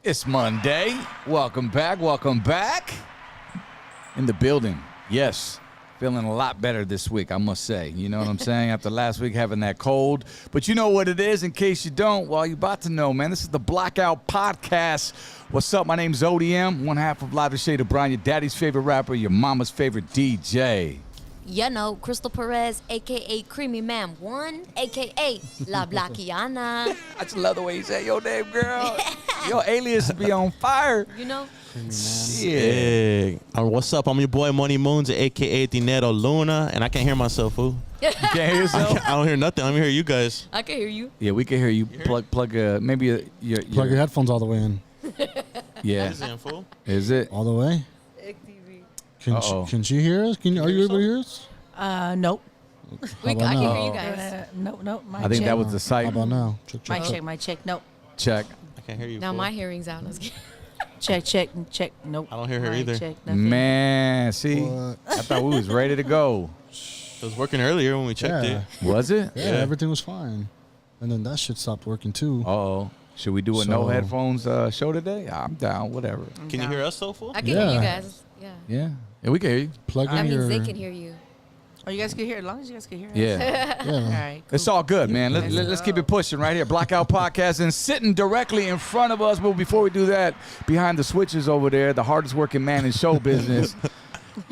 It's Monday. Welcome back. In the building. Yes. Feeling a lot better this week, I must say. You know what I'm saying? After last week having that cold. But you know what it is in case you don't. Well, you're about to know, man. This is the Blackout Podcast. What's up? My name's ODM, one half of Live Shade of Brown, your daddy's favorite rapper, your mama's favorite DJ. You know, Crystal Perez, a.k.a. Creamy Man 1, a.k.a. La Blackiana. I just love the way you say your name, girl. Your alias be on fire. You know? Yeah. What's up? I'm your boy Money Moons, a.k.a. Dinero Luna, and I can't hear myself, fool. You can't hear yourself? I don't hear nothing. Let me hear you guys. I can hear you. Yeah, we can hear you. Plug Plug your headphones all the way in. Yeah. Is it, fool? Is it? All the way? Can she hear us? Are you able to hear us? Nope. I can hear you guys. Nope. I think that was the site. How about now? My check. Nope. Check. I can't hear you, Now fool. my hearing's out. Check. Nope. I don't hear her either. Check, nothing. Man, see? What? I thought we was ready to go. It was working earlier when we checked Yeah. it. Was it? Yeah, everything was fine. And then that shit stopped working too. Uh-oh. Should we do a no headphones show today? I'm down, whatever. Can you hear us, though, fool? I can hear you guys. Yeah. Yeah, we can hear you. Plug That in means your... they can hear you. Oh, you guys can hear it. As long as you guys can hear it. Yeah. All Yeah. right. It's all good, man. Let's keep it pushing right here. Blackout Podcast. And sitting directly in front of us, but before we do that, behind the switches over there, the hardest working man in show business.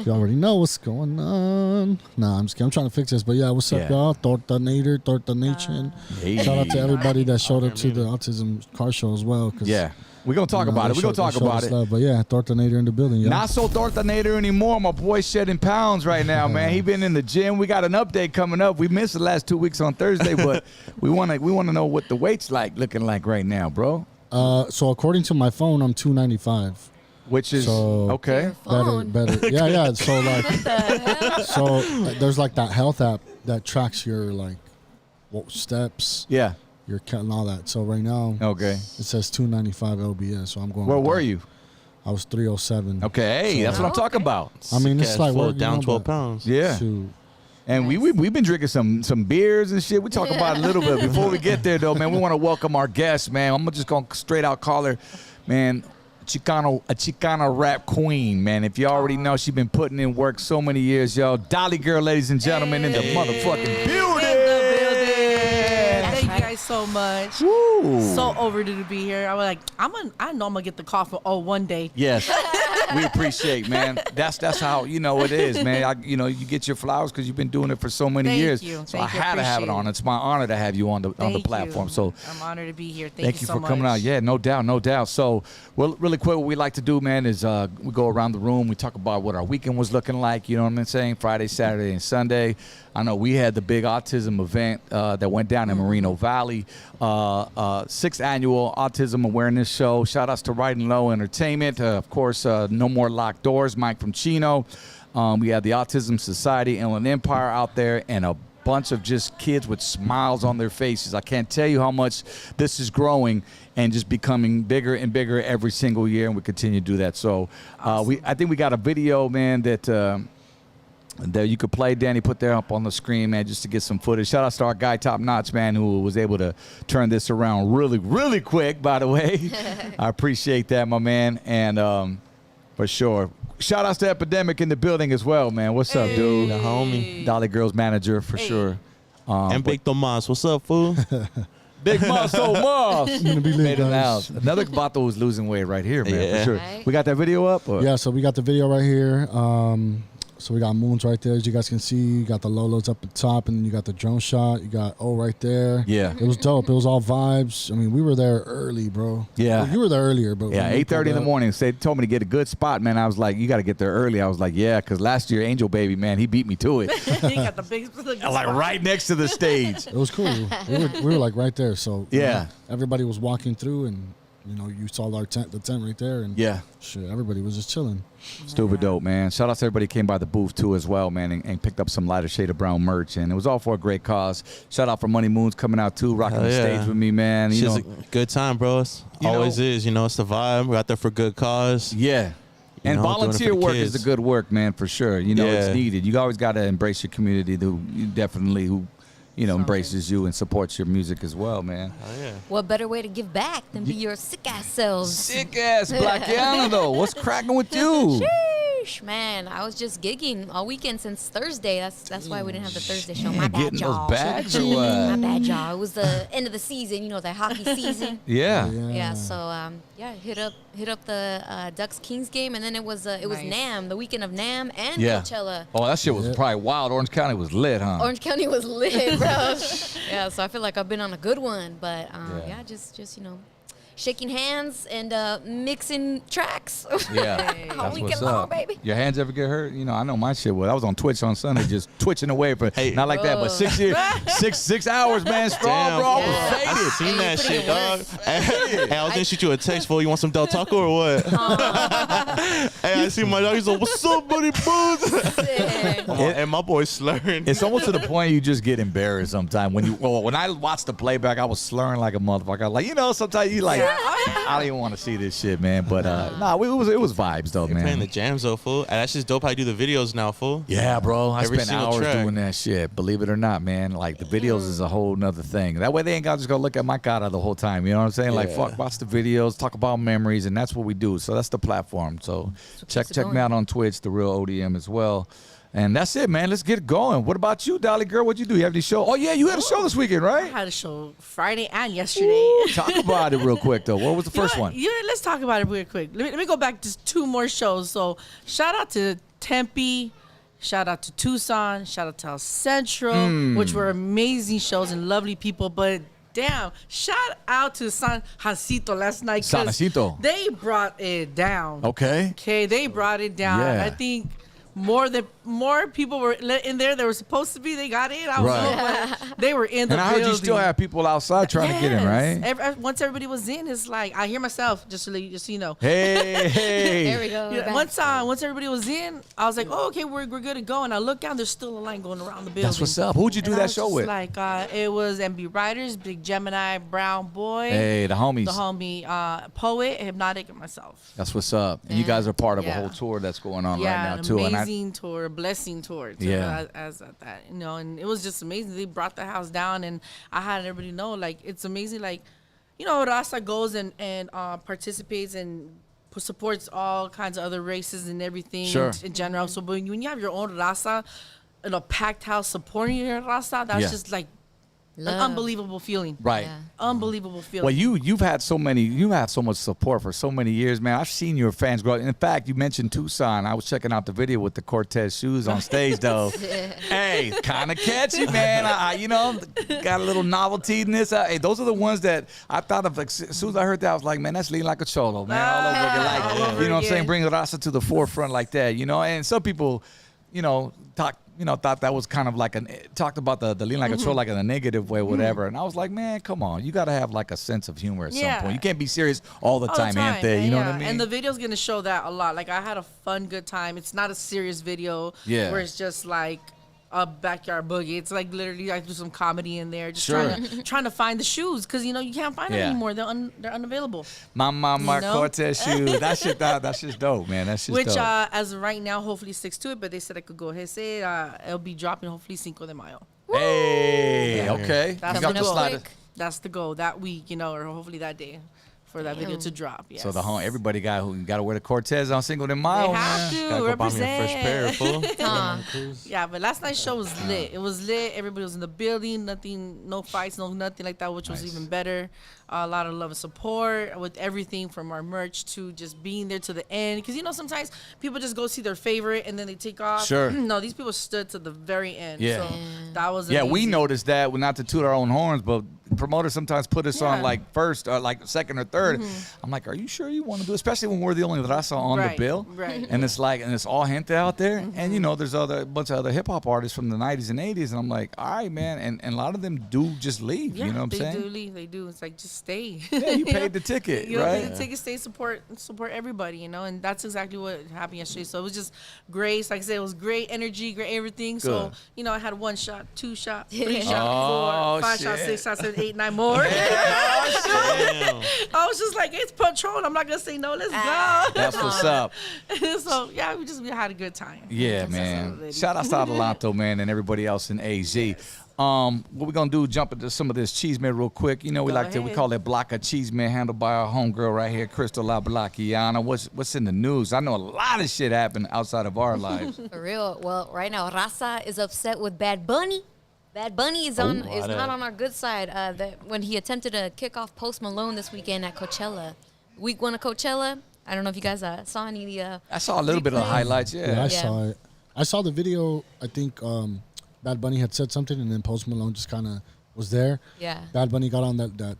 You already know what's going on. Nah, I'm just kidding. I'm trying to fix this. But yeah, what's up, y'all? Torta Nation. Hey. Shout out to everybody that showed up to the Autism car show as well. Yeah. We're going to talk about it. We're going to talk about it. But yeah, Tortanator in the building, y'all. Not so Tortanator anymore. My boy's shedding pounds right now, man. He been in the gym. We got an update coming up. We missed the last 2 weeks on Thursday, but we want to know what the weight's looking like right now, bro. So according to my phone, I'm 295. Which is okay. Your phone. Better. Yeah. So like, there's like that health app that tracks your steps, Yeah. your count and all that. So right now, Okay. it says 295 LBS. So I'm going. Where with were that. you? I was 307. Okay. Hey, that's what I'm talking about. I mean, it's Cash like flow work, down you know, 12 but- pounds. Yeah. Shoot. And we've been drinking some beers and shit. We talk about it a little bit. Before we get there, though, man, we want to welcome our guest, man. I'm just going to straight out call her, man, a Chicano rap queen, man. If you already know, she's been putting in work so many years, yo. Dolly Girl, ladies and gentlemen, in the motherfucking building. Thank you guys so much. Woo. So overdue to be here. I was like, I know I'm gonna get the call for one day. Yes, we appreciate, man. That's how it is, man. You get your flowers because you've been doing it for so many Thank years. you. So Thank I you. had to have it Appreciate on. it. It's my honor to have you on the platform. You. So I'm honored to be here. thank you so for coming much. out. Yeah, no doubt. So, well, really quick, what we like to do, man, is we go around the room. We talk about what our weekend was looking like. You know what I'm saying? Friday, Saturday, and Sunday. I know we had the big autism event that went down in Moreno Valley. 6th annual Autism Awareness Show. Shout outs to Riding Low Entertainment. Of course, No More Locked Doors, Mike from Chino. We had the Autism Society, Inland Empire out there, and a bunch of just kids with smiles on their faces. I can't tell you how much this is growing and just becoming bigger and bigger every single year, and we continue to do that. So I think we got a video, man, that you could play. Danny put there up on the screen, man, just to get some footage. Shout out to our guy Top Notch, man, who was able to turn this around really, really quick, by the way. I appreciate that, my man. And for sure, shout outs to Epidemic in the building as well, man. What's up, dude? The homie. Dolly Girl's manager for sure. And Big Tomas. What's up, fool? Big Muscle Moss. Gonna be lit, Made it guys. out. Another Bato who's losing weight right here, man, Yeah. for sure. Right. We got that video up? Or? Yeah, so we got the video right here. So we got Moons right there, as you guys can see. You got the Lolos up at the top, and then you got the drone shot. You got O right there. Yeah. It was dope. It was all vibes. I mean, we were there early, bro. Yeah. Well, you were there earlier, but Yeah, when we 8:30 in the pulled up- morning. They told me to get a good spot, man. I was like, you got to get there early. I was like, yeah, because last year, Angel Baby, man, he beat me to it. You got the big. like right next to the stage. It was cool. we were like right there. So Yeah. everybody was walking through, and you saw our tent, the tent right there, and Yeah. shit, everybody was just chilling. Stupid dope, man. Shout out to everybody who came by the booth, too, as well, man, and picked up some lighter shade of brown merch. And it was all for a great cause. Shout out for Money Moons coming out, too, rocking the stage with me, man. It's just a good time, bro. It's always is. It's the vibe. We're out there for good cause. Yeah. And volunteer work is the good work, man, for sure. It's needed. You always got to embrace your community. embraces you and supports your music as well, man. Oh, yeah. What better way to give back than be your sick ass selves? Sick ass Blackiana though. What's cracking with you? Sheesh, man, I was just gigging all weekend since Thursday. That's why we didn't have the Thursday show. My bad, Getting y'all. those bags or My what? bad, y'all. It was the end of the season, the hockey season. Yeah. Yeah, so hit up the Ducks Kings game, and then it was Nice. NAM, the weekend of NAM and Yeah. Coachella. Oh, that shit was probably wild. Orange County was lit, huh? Orange County was lit, bro. Yeah, so I feel like I've been on a good one, but Yeah. just shaking hands and mixing tracks. Yeah, All that's weekend what's long, up. baby. Your hands ever get hurt? I know my shit would. I was on Twitch on Sunday, just twitching away for not like that, but Bro. 6 hours, man, strong, Damn, bro. I Yeah. was I faded. seen Hey, that you put shit, it dog. worse. Hey, I was gonna shoot you a text for you want some Del Taco or what? Hey, I see my dog. He's like, "What's up, buddy, booze?" Sick. And my boy's slurring. It's almost to the point you just get embarrassed sometimes. When I watched the playback, I was slurring like a motherfucker. Like, sometimes you like, I don't even want to see this shit, man. But it was vibes though, They're playing the man. jams though, fool. And that's just dope how you do the videos now, fool. Yeah, bro. I Every spent single hours track. doing that shit. Believe it or not, man. Like the videos is a whole nother thing. That way they ain't got to just go look at my cara the whole time. You know what I'm saying? Like, Yeah. fuck, watch the videos, talk about memories, and that's what we do. So that's the platform. So check keeps it me going. out on Twitch, The Real ODM as well. And that's it, man. Let's get going. What about you, Dolly Girl? What'd you do? You have any show? Oh, yeah, you had a show this weekend, I right? had a show Friday and yesterday. Talk about it real quick, though. What was the You know first what? one? Let's talk about it real quick. Let me go back just 2 more shows. So shout out to Tempe, shout out to Tucson, shout out to El Centro, which were amazing shows and lovely people. But damn, shout out to San Jacinto last night. 'cause San Jacinto. They brought it down. Okay. Okay, they brought it down. Yeah. I think more people were in there. They were supposed to be. They got in. I don't Right. know, but they were in the And I heard you still building. have people outside trying to get in, right? Once everybody was in, it's like I hear myself. Just so you know. Hey, hey. There we go. Yeah, we're back. once everybody was in, I was like, oh, okay, we're good to go. And I look down, there's still a line going around the building. That's what's up. Who'd you do And I that was show just with? Like it was MB Riders, Big Gemini, Brown Boy, Hey, the homies. the homie Poet, Hypnotic, and myself. That's what's up. And you guys are part of a Yeah. whole tour that's going on Yeah, right now an too. And amazing tour, a blessing tour. Too, Yeah. as at that, and it was just amazing. They brought the house down, and I had everybody know, like, it's amazing. Like, Rasta goes and participates and supports all kinds of other races and everything Sure. in general. So when you have your own Rasta in a packed house supporting your Rasta, that's Yeah. just like Love. an unbelievable feeling. right. Yeah. Unbelievable feeling. Well, you have so much support for so many years, man. I've seen your fans grow. In fact, you mentioned Tucson. I was checking out the video with the Cortez shoes on stage, though. Hey, kind of catchy, man. I got a little novelty in this. Hey, those are the ones that I thought of. Like, as soon as I heard that, I was like, man, that's lean like a cholo, man. All over again, like, All over you know what I'm saying? again. Bring Rasa to the forefront like that, And some people, thought that was kind of like talked about the lean like a cholo like in a negative way, whatever. And I was like, man, come on, you got to have like a sense of humor at some Yeah. point. You can't be serious all the All time, gente. You know what I mean? And the video's gonna show that a lot. Like I had a fun, good time. It's not a serious video. Yeah. Where it's just like a backyard boogie. It's like literally I do some comedy in there, just Sure. trying to find the shoes because you can't find them Yeah. anymore. They're unavailable. Mama Mark know? Cortez shoes. That's just dope, man. That's just Which dope. as of right now, hopefully sticks to it. But they said I could go ahead and say it'll be dropping hopefully Cinco de Mayo. Hey, okay. That's You got Coming the up slider. quick. That's the goal that week, or hopefully that day for that video to drop. Yes. So everybody got to wear the Cortez on Cinco de Mayo. They man. have to Gotta go buy me a fresh pair, represent. fool. Huh. Yeah, but last night's show was lit. It was lit. Everybody was in the building. No fights, nothing like that, which was Nice. even better. A lot of love and support with everything from our merch to just being there to the end. Because sometimes people just go see their favorite and then they take off. Sure. No, these people stood to the very end. Yeah. So that was Yeah, we amazing. noticed that. Well, not to toot our own horns, but promoters sometimes put us on Yeah. like first or like second or 3rd. I'm like, are you sure you want to do it? Especially when we're the only raza on Right, the bill. right. And it's all gente out there. And there's a bunch of other hip hop artists from the 90s and 80s. And I'm like, all right, man. And a lot of them do just leave. Yeah, You know what I'm they saying? do leave. They do. It's like, just stay. Yeah, you paid the ticket, You right? paid the ticket, stay, support everybody, and that's exactly what happened yesterday. So it was just great. Like I said, it was great energy, great everything. So, Good. I had 1 shot, 2 shot, 3 Oh, shot, 4, 5 shots, shit. 6 shots, 7, 8, 9 more. Damn. I was just like, it's Patron. I'm not going to say no. Let's go. That's what's up. So, yeah, we had a good time. Yeah, That's man. what it is. Shout out to Adelanto, man, and everybody else in AZ. What we're gonna do? Jump into some of this cheese man real quick. You know, we Go we ahead. call it block of cheese man, handled by our homegirl right here, Crystal La Blackiana. What's in the news? I know a lot of shit happened outside of our lives. For real. Well, right now, Raza is upset with Bad Bunny. Bad Bunny is not on our good side. When he attempted to kick off Post Malone this weekend at Coachella, week 1 of Coachella. I don't know if you guys saw any. I saw a little bit of the highlights. Yeah, I Yeah. saw it. I saw the video. I think Bad Bunny had said something, and then Post Malone just kind of was there. Yeah. Bad Bunny got on the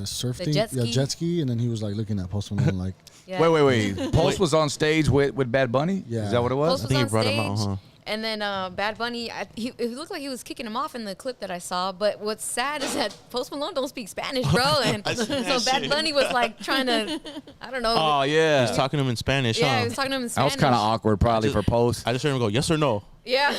surf The thing, jet ski. jet ski, and then he was like looking at Post Malone like, Yeah. Wait. Post was on stage with Bad Bunny. Yeah. Is that what it was? Post was think he on brought him stage, out, huh? and then Bad Bunny, it looked like he was kicking him off in the clip that I saw. But what's sad is that Post Malone don't speak Spanish, bro. And I seen so that Bad shit. Bunny was like trying to, I don't know. Oh yeah. He's talking to him in Spanish, yeah, huh? he was talking to him in That Spanish. was kind of awkward, probably for Post. I just heard him go, yes or no? Yeah.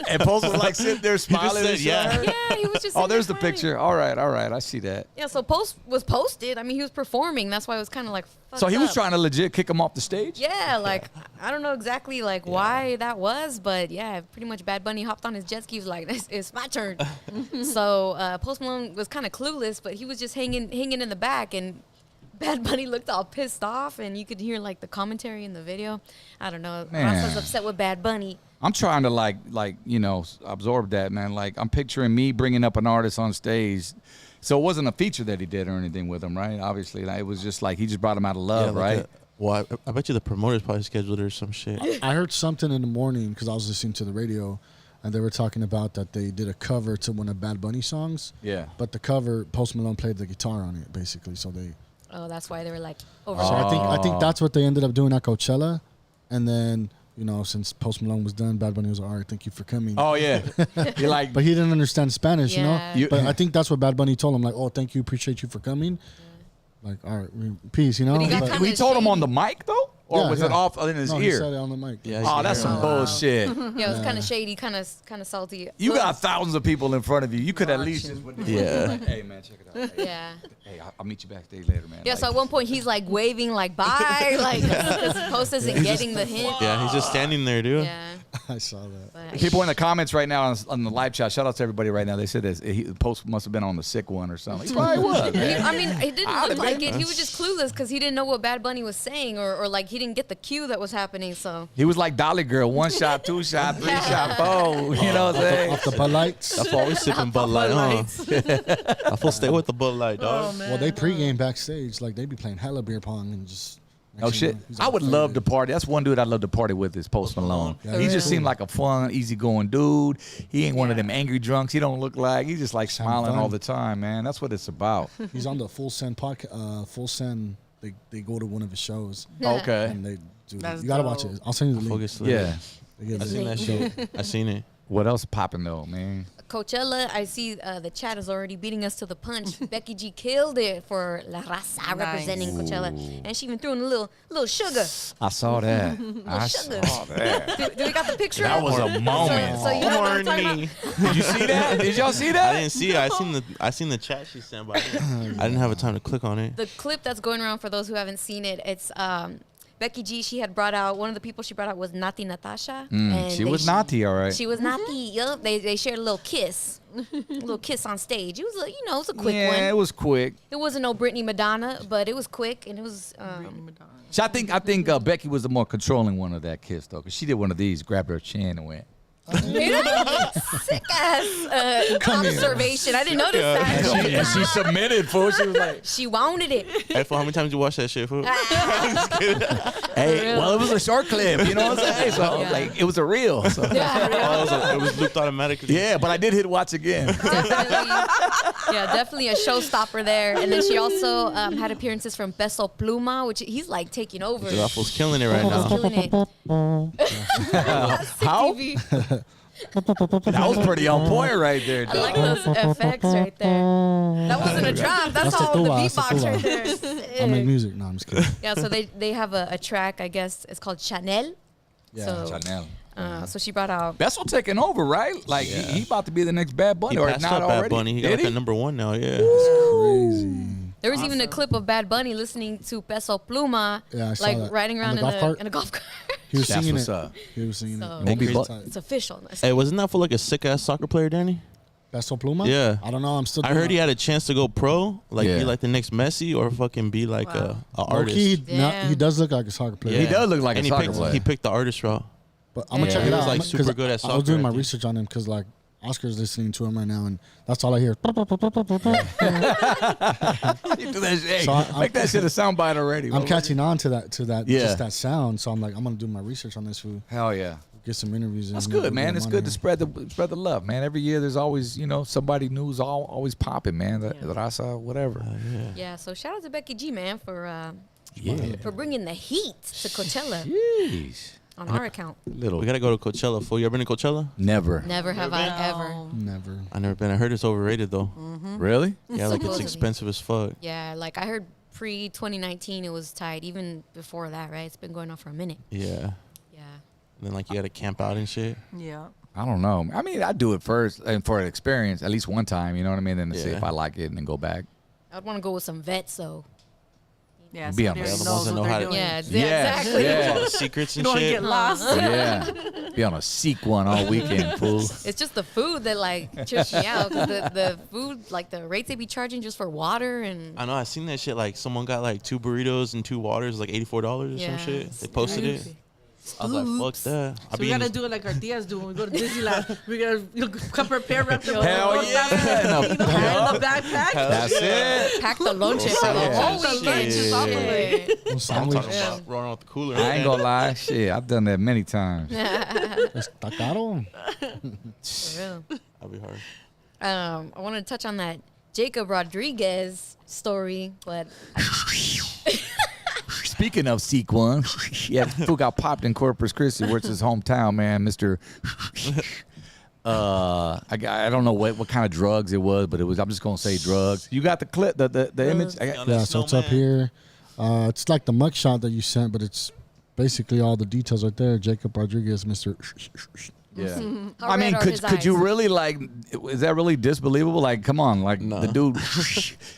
And Post was like sitting there smiling. said and shit. yeah. Yeah, he was just. Oh, sitting there's there the smiling. picture. All right. I see that. Yeah, so Post was posted. I mean, he was performing. That's why it was kind of like. So he was up. trying to legit kick him off the stage. Yeah, like I don't know exactly like why that was, but yeah, pretty much Bad Bunny hopped on his jet ski. He was like, "It's my turn." So Post Malone was kind of clueless, but he was just hanging in the back, and Bad Bunny looked all pissed off, and you could hear like the commentary in the video. I don't know. Man. Rasta's upset with Bad Bunny. I'm trying to like absorb that, man. Like I'm picturing me bringing up an artist on stage. So it wasn't a feature that he did or anything with him, right? Obviously, like, it was just like he just brought him out of love, like right? Well, I bet you the promoters probably scheduled it or some shit. I heard something in the morning because I was listening to the radio, and they were talking about that they did a cover to one of Bad Bunny songs. Yeah. But the cover, Post Malone played the guitar on it, basically. So they. Oh, that's why they were like over. So I think that's what they ended up doing at Coachella, and then since Post Malone was done, Bad Bunny was like, all right, thank you for coming. Oh yeah. You're like, But he didn't understand Spanish, Yeah. But I think that's what Bad Bunny told him, like, oh, thank you, appreciate you for coming. Like, all right, peace, But he got But- kinda we told him on shady. the mic though, or Yeah, was yeah. it off in his no, he ear? said it on the mic. Yeah, Oh, that's some bullshit. Yeah, it was kind of shady, kind of salty. You Look, got thousands of people in front of you. You could at least just Yeah. Hey man, check it out. Hey, Yeah. hey, I'll meet you backstage later, man. Yeah, Like, so at one point he's like waving like bye, like because Post isn't getting the hint. Yeah, he's just standing there, dude. Yeah, I saw that. but people in the comments right now on the live chat. Shout out to everybody right now. They said that Post must have been on the sick one or something. He probably was. Man. I mean, it didn't I'd look have like been. it. He was just clueless because he didn't know what Bad Bunny was saying, or like he didn't get the cue that was happening. So He was like Dolly Girl, 1 shot, 2 shot, 3 shot, 4. You know what I'm saying? Off the Bud Lights. That's why always sipping Bud Light, huh? I full stay with the Bud Light, dog. Well, they pregame backstage. Like, they be playing hella beer pong and just... Oh shit! I would love to party. That's one dude I'd love to party with is Post Malone. Yeah, He he's just cool. seemed like a fun, easygoing dude. He ain't one of them angry drunks. He don't look like. He's just like smiling fun. all the time, man. That's what it's about. He's on the Full Send podcast. Full Send, they go to one of his shows. Okay. And they do... That's You got to watch dope. it. I'll send you the link. Focus. Yeah. They get I it. seen that shit. I seen it. What else popping though, man? Coachella, I see the chat is already beating us to the punch. Becky G killed it for La Raza representing Coachella, and she even threw in a little sugar. I saw that. I sugar. saw that. Do we got the picture? That was a moment. So you know what I'm talking about? Did you see that? Did y'all see I that? didn't see it. I seen the chat she sent, but I didn't have a time to click on it. The clip that's going around for those who haven't seen it, it's Becky G. She had brought out one of the people she brought out was Nati Natasha. And She was naughty, all right. She was Nati. Yup. They shared a little kiss, on stage. It was it was a quick Yeah, one. it was quick. It wasn't no Britney Madonna, but it was quick and it was. So I think Becky was the more controlling one of that kiss though, because she did one of these, grabbed her chin and went. You know, sick ass observation. I didn't notice that. And she submitted, fool. She was like, She wanted it. Hey, for how many times you watch that shit, fool? "Hey, well, it was a short clip, you know what I'm saying? So Yeah. like, it was a reel. So. It was looped automatically. Yeah, but I did hit watch again. Definitely a showstopper there. And then she also had appearances from Peso Pluma, which he's like taking over. Dude, that fool's killing it right He's now. killing it. How? TV. That was pretty on point right there, I dog. like those effects right there. That wasn't a drop. That's That's the all the tuba, that's the beatbox right there. I make music. No, I'm just kidding. Yeah, so they have a track, I guess it's called Chanel. Yeah. So, Chanel. so she brought out. Bessel taking over, right? Like he about to be the next Bad Bunny, He or passed not up already. Bad Bunny. He got Did like a number one now. Yeah. Crazy. There was even a clip of Bad Bunny listening to Peso Pluma, Yeah, I saw like that. riding around On the golf cart? in a golf cart. He was That's singing what's it. up. He was singing So- it. Maybe Crazy bu- tight. It's official. Hey, wasn't that for like a sick ass soccer player, Danny? Peso Pluma? Yeah. I don't know. I'm still. I heard he had a chance to go pro, like Yeah. be like the next Messi, or fucking be like a artist. He does look like a soccer player. He does look like and a he soccer picked, player. He picked the artist route. But I'm gonna Yeah. check He it was, out. like, 'Cause super good at I was soccer, doing I my think. research on him because like Oscar's listening to him right now, and that's all I hear. You do that shit. Hey, So make that shit a soundbite already. I'm catching on to that Yeah. just that sound. So I'm like, I'm gonna do my research on this food. Hell yeah. Get some interviews. That's and good, get man. him It's on good to here. spread the love, man. Every year there's always, somebody new's always popping, man. The raza, whatever. Yeah, so shout out to Becky G, man, for Yeah. bringing the heat to Coachella Jeez. on our account. Little. We gotta go to Coachella. Fool, you ever been to Coachella? Never. Never have I ever. Never. I never been. I heard it's overrated though. Really? Yeah, like it's Supposedly. expensive as fuck. Yeah, like I heard pre 2019 it was tight. Even before that, right? It's been going on for a minute. Yeah. Yeah. And then like you gotta camp out and shit. Yeah. I don't know. I mean, I do it first and for an experience, at least one time. You know what I mean? Then to see Yeah. if I like it and then go back. I'd want to go with some vets, though. Yeah. Be somebody honest. already The ones knows that know what how they're to- doing. Yeah, Yeah, exactly. yeah. All the secrets You and don't want to shit. get lost. Yeah. Be on a seek one all weekend, fool. It's just the food that like trips me out. 'Cause the food, like the rates they be charging just for water and I know. I seen that shit. Like someone got like 2 burritos and 2 waters, like $84 or Yeah. some shit. They posted it. I was like, fuck that. So we gotta do it like our Diaz do when we go to Disneyland. We gotta come prepared, wrap them Hell up, yeah. in the backpack. That's it. pack the lunch for the Yeah. whole The weekend. lunch is off of it. No I'm sandwich. talking about rolling out the cooler. I ain't gonna lie. Shit, I've done that many times. Está caro. For real. That'd be hard. I wanted to touch on that Jacob Rodriguez story, but Speaking of Seek One, yeah, fool got popped in Corpus Christi, where it's his hometown, man. Mr. I don't know what kind of drugs it was, but it was. I'm just gonna say drugs. You got the clip, the image. Yeah, so it's up here. It's like the mugshot that you sent, but it's basically all the details right there. Jacob Rodriguez, Mr. Yeah. How I mean, red are his could you eyes? really like? Is that really disbelievable? Like, come on, like the dude,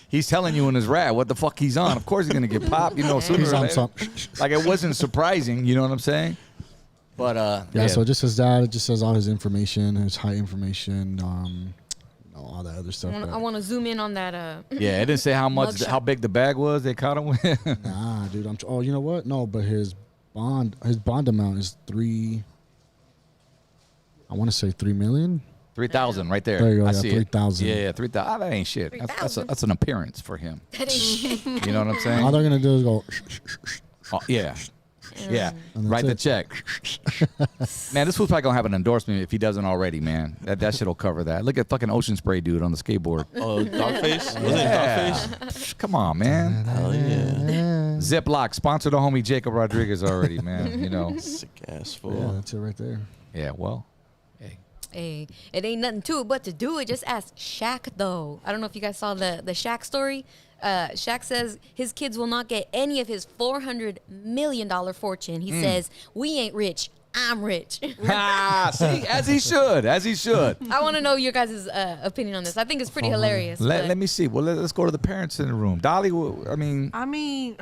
he's telling you in his rap what the fuck he's on. Of course he's gonna get popped. Sooner He's or on later. some. Like it wasn't surprising. You know what I'm saying? But Yeah, so it just says that. It just says all his information, his height information, all that other stuff. I want to zoom in on that. yeah, it didn't say how much, Mugshot. how big the bag was they caught him with. Nah, dude. Oh, you know what? No, but his bond amount is I want to say 3 million. 3,000 right there. There you go, I yeah, see 3,000. it. Yeah, 3,000. That ain't shit. That's an appearance for him. That ain't shit. You know what I'm saying? All they're gonna do is go. Oh, yeah. Yeah. And Write the that's check. Man, this fool's probably gonna have an endorsement if he doesn't already, man. That shit'll cover that. Look at fucking Ocean Spray dude on the skateboard. Oh, Dogface? Was it Yeah. Dogface? Come on, man. Hell yeah. Ziploc sponsored the homie Jacob Rodriguez already, man. Sick ass Yeah, fool. that's it right there. Yeah, well. Hey. Hey, it ain't nothing to it but to do it. Just ask Shaq, though. I don't know if you guys saw the Shaq story. Shaq says his kids will not get any of his $400 million fortune. He says, we ain't rich. I'm rich. See, as he should. I want to know your guys' opinion on this. I think it's pretty hilarious. but- Let me see. Well, let's go to the parents in the room. Dolly, I mean,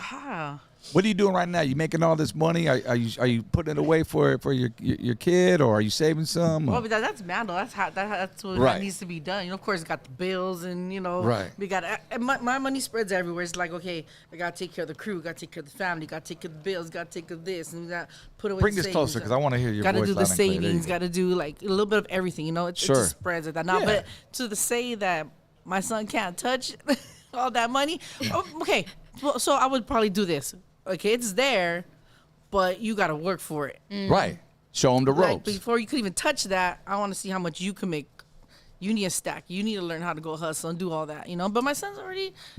what are you doing right now? You making all this money? Are you putting it away for your kid, or are you saving some? Well, but that's Mandel. That's what Right. needs to be done. Of course, got the bills and Right. we got my money spreads everywhere. It's like, okay, I gotta take care of the crew, gotta take care of the family, gotta take care of the bills, gotta take care of this, and we got put away. Bring the this closer, savings. 'cause I wanna hear your Gotta voice do the loud and clear. There you savings. go. Gotta do like a little bit of everything. It Sure. just spreads like that. Now, Yeah. but to say that my son can't touch all that money, okay. Well, so I would probably do this. Okay, it's there, but you gotta work for it. Right. Show them the Like, ropes. before you could even touch that, I want to see how much you can make. You need a stack. You need to learn how to go hustle and do all that, But my son's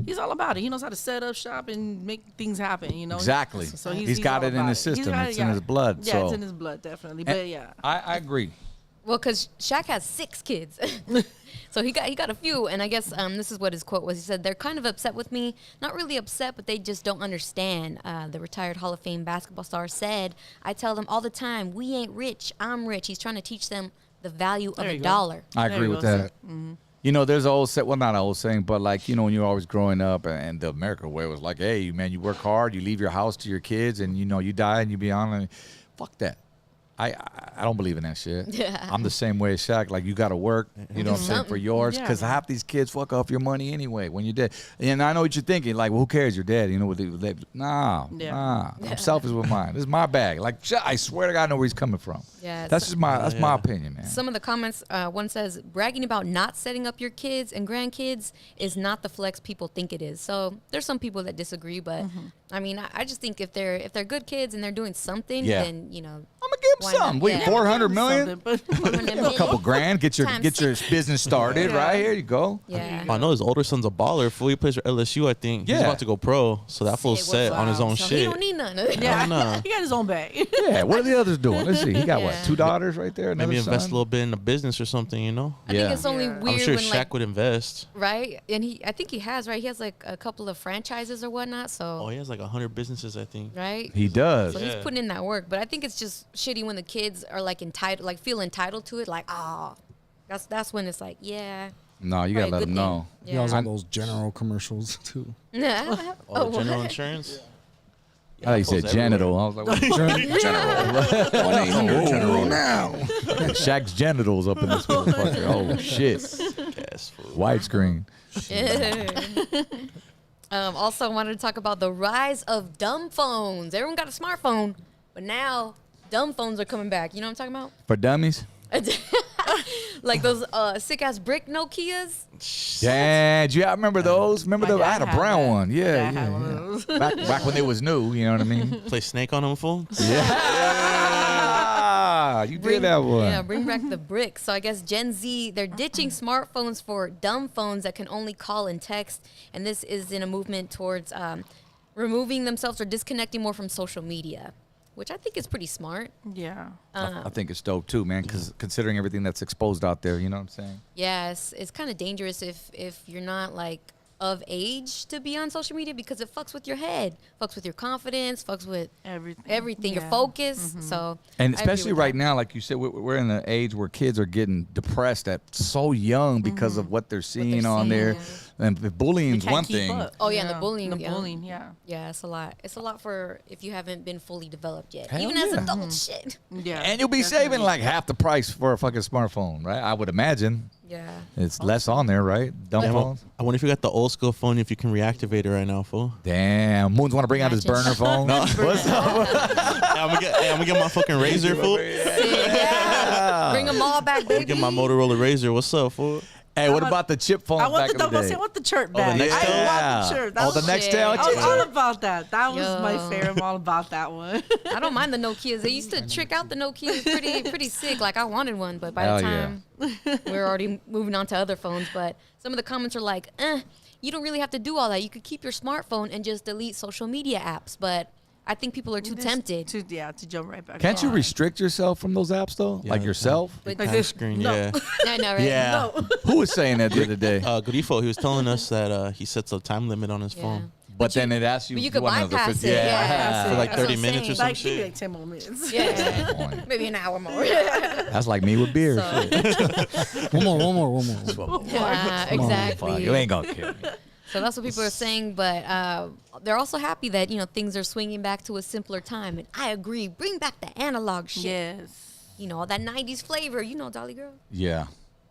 he's all about it. He knows how to set up shop and make things happen, Exactly. So He's got all it in about his He's system. got It's it, in his blood, Yeah, so- it's in his blood, definitely. But yeah. I agree. Well, because Shaq has 6 kids. So he got a few, and I guess this is what his quote was. He said, they're kind of upset with me. Not really upset, but they just don't understand. The retired Hall of Fame basketball star said, I tell them all the time, we ain't rich, I'm rich. He's trying to teach them the value of There a you go. dollar. I There agree you with go, that. There's an old saying, well, not an old saying, but like, when you're always growing up and the American way was like, hey, man, you work hard, you leave your house to your kids, and, you die and you be on, and fuck that. I don't believe in that shit. Yeah. I'm the same way as Shaq. Like, you got to work, you know what I'm saying, for Something. yours. Yeah. Because half these kids fuck off your money anyway when you're dead. And I know what you're thinking. Like, well, who cares? You're dead. You know what nah. I'm selfish with mine. This is my bag. Like, I swear to God, I know where he's coming from. Yeah, That's just my opinion, man. Some of the comments, one says, bragging about not setting up your kids and grandkids is not the flex people think it is. So there's some people that disagree, but I mean, I just think if they're good kids and they're doing something, Yeah. then, you know, I'm gonna give why him some. not? Wait, Yeah. 400 million? But A couple grand. Get your Times business started, Yeah. right? Here you go. Yeah. I know his older son's a baller. Fool, he plays for LSU, I think. He's Yeah. about to go pro, so that fool's Say set on his wow. own So shit. He don't need none. yeah, no. he got his own bag. Yeah, what are the others doing? Let's see. He got what? Yeah. 2 daughters right there? Another Maybe invest son? a little bit in a business or something, you know? I Yeah. think it's only Yeah. weird I'm sure when, Shaq like, would invest. right? And I think he has, right? He has, like, a couple of franchises or whatnot, so, Oh, he has like 100 businesses, I think. right? He does. So he's Yeah. putting in that work. But I think it's just shitty when the kids are, like, entitled, like, feel entitled to it. Like, that's when it's like, yeah. No, you gotta probably a let good him thing. know. He also Yeah. on those general commercials too. Yeah. Oh, general what? insurance? I thought you said fool's genital. I was like, what? General now. Shaq's genitals up in this motherfucker. Oh shit! Yes, fool. Widescreen. Also, I wanted to talk about the rise of dumb phones. Everyone got a smartphone, but now dumb phones are coming back. You know what I'm talking For dummies. about? Like those sick ass brick Nokias. Yeah, do you remember those? Remember My the? I dad had a had brown that. one. Yeah, Dad yeah. had one of yeah. those. Back when they was new. You know what I mean? Play Snake on him, fool? Yeah, you did that one. Yeah, bring back the brick. So I guess Gen Z, they're ditching smartphones for dumb phones that can only call and text. And this is in a movement towards removing themselves or disconnecting more from social media, which I think is pretty smart. Yeah. I think it's dope too, man. Because considering everything that's exposed out there, you know what I'm saying? Yes, it's kind of dangerous if you're not like of age to be on social media because it fucks with your head, fucks with your confidence, fucks with everything, your Yeah. focus. So And I agree especially with right that. now, like you said, we're in an age where kids are getting depressed at so young because of what they're seeing on there. seeing. And the bullying's Can't one keep thing. up. Oh, yeah, and the bullying, The yeah. bullying, yeah. Yeah, it's a lot. It's a lot for if you haven't been fully developed yet. Hell Even as yeah. adults, shit. Yeah. And you'll be saving like half the price for a fucking smartphone, right? I would imagine. Yeah. It's less on there, right? Dumb Damn, phones. I wonder if you got the old school phone, if you can reactivate it right now, fool. Damn. Moons want to bring out his Imagine. burner phone. What's up? Hey, I'm gonna get my fucking Razor, fool. Yeah. Bring them all back, I'm gonna baby. get my Motorola Razor. What's up, fool? Hey, what about the chip phones I want back the in the day? I want the chirp the back. Nextel? I want the chirp. That Oh, the was, Nextel. shit. I was all about that. That was Yo. my favorite. I'm all about that one. I don't mind the Nokias. They used to trick out the Nokias pretty sick. Like I wanted one, but by Hell the yeah. time we're already moving on to other phones. But some of the comments are like, you don't really have to do all that. You could keep your smartphone and just delete social media apps. But I think people are too tempted. to jump right back. Can't you on. restrict yourself from those apps though? Yeah, like yeah. yourself? But Like Time this? screen, No. yeah. I know, right? Yeah. Who was saying that the other day? Grifo, he was telling us that he sets a time limit on his Yeah. phone. But then it asks you. But you if could want another bypass 50 it. Yeah. Yeah. For like That's what 30 I'm minutes or saying. some Like, give me shit. like 10 more minutes. Yeah. Point. Maybe an hour more. That's like me with beer. So- Shit. One more. Yeah, Fuck, exactly. you ain't gonna kill me. So that's what people are saying, but they're also happy that things are swinging back to a simpler time, and I agree. Bring back the analog shit. Yes. All that '90s flavor. Dolly Girl. Yeah.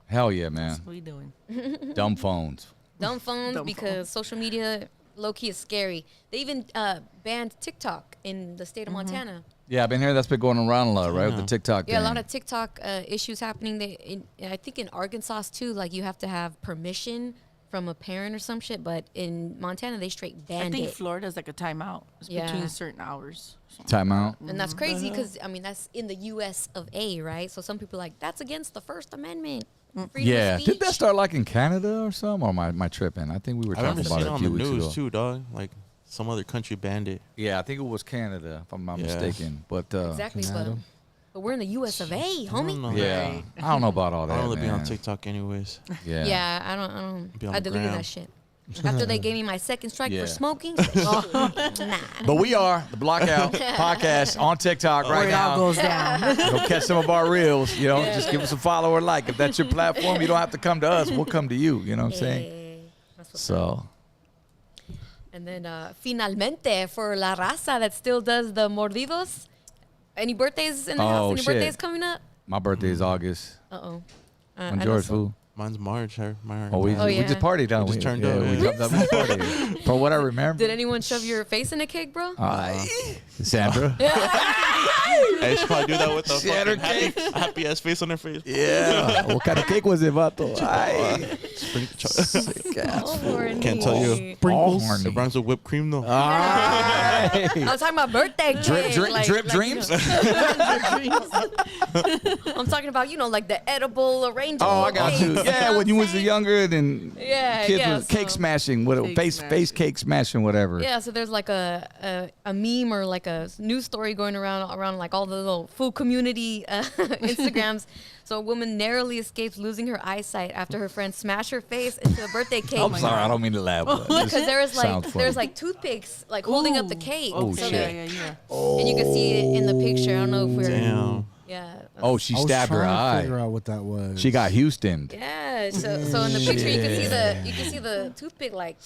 Hell yeah, man. What are you doing? Dumb phones. Dumb phones Dumb because phones. social media low key is scary. They even banned TikTok in the state of Montana. Yeah, I've been hearing that's been going around a lot, right? With the TikTok Yeah, a thing. lot of TikTok issues happening. I think in Arkansas too. Like you have to have permission from a parent or some shit, but in Montana they straight I banned think it. Florida's like a timeout. It's Yeah. between certain hours. Timeout. And that's crazy because that's in the U.S. of A, right? So some people are like that's against the First Amendment. Freedom Yeah. of speech. Did that start like in Canada or something? Or am I tripping? I think we were I talking remember about seeing it it a on the few weeks news ago. too, dog. Like some other country banned it. Yeah, I think it was Canada, if I'm not Yeah. mistaken. But Exactly, but we're in the U.S. of A, homie. know. yeah, I don't know about all I that. don't really be on man. TikTok anyways. Yeah. Yeah, I don't. Be on I the deleted gram. that shit. After they gave me my second strike Yeah. for smoking, nah. But we are the Blockout Podcast on TikTok Where right it all now. goes down. Go catch some of our reels. Just give us a follow or like. If that's your platform, you don't have to come to us. We'll come to you. You know what I'm saying? Hey, that's what's up. So And then finalmente for la raza that still does the mordidos, Any birthdays in the Oh, house? Any shit. birthdays coming up? My birthday is August. Uh-oh. I'm George, fool. Mine's March. Oh, we Oh, yeah. just partied, huh? We just turned yeah, up, We yeah. jumped up and partied. From what I remember. Did anyone shove your face in a cake, bro? Sandra? Hey, she probably do that with a She had her fucking happy ass face on her face. Yeah. What kind of cake was it, vato? Ay. Oh, Can't tell you. Sprinkles. It rhymes with whipped cream though. Ay. I was talking about birthday cake. Drip dreams? I'm talking about, like the edible arrangement. Oh, I got you. Yeah, when you was younger, then kids yeah, was cake so- smashing, whatever, Cake face smashing. cake smashing, whatever. Yeah, so there's like a meme or like a news story going around like all the little food community Instagrams. So a woman narrowly escapes losing her eyesight after her friend smashed her face into a birthday cake. I'm sorry, I don't mean to laugh. but Because this there's sounds like toothpicks like holding up the Ooh. cake. Oh, so shit. Yeah. And you can see it in the picture. I don't know if we're Damn. yeah. Oh, she I was stabbed her trying to figure eye. out what that was. She got Houston. Yeah. So in the picture you can see the toothpick like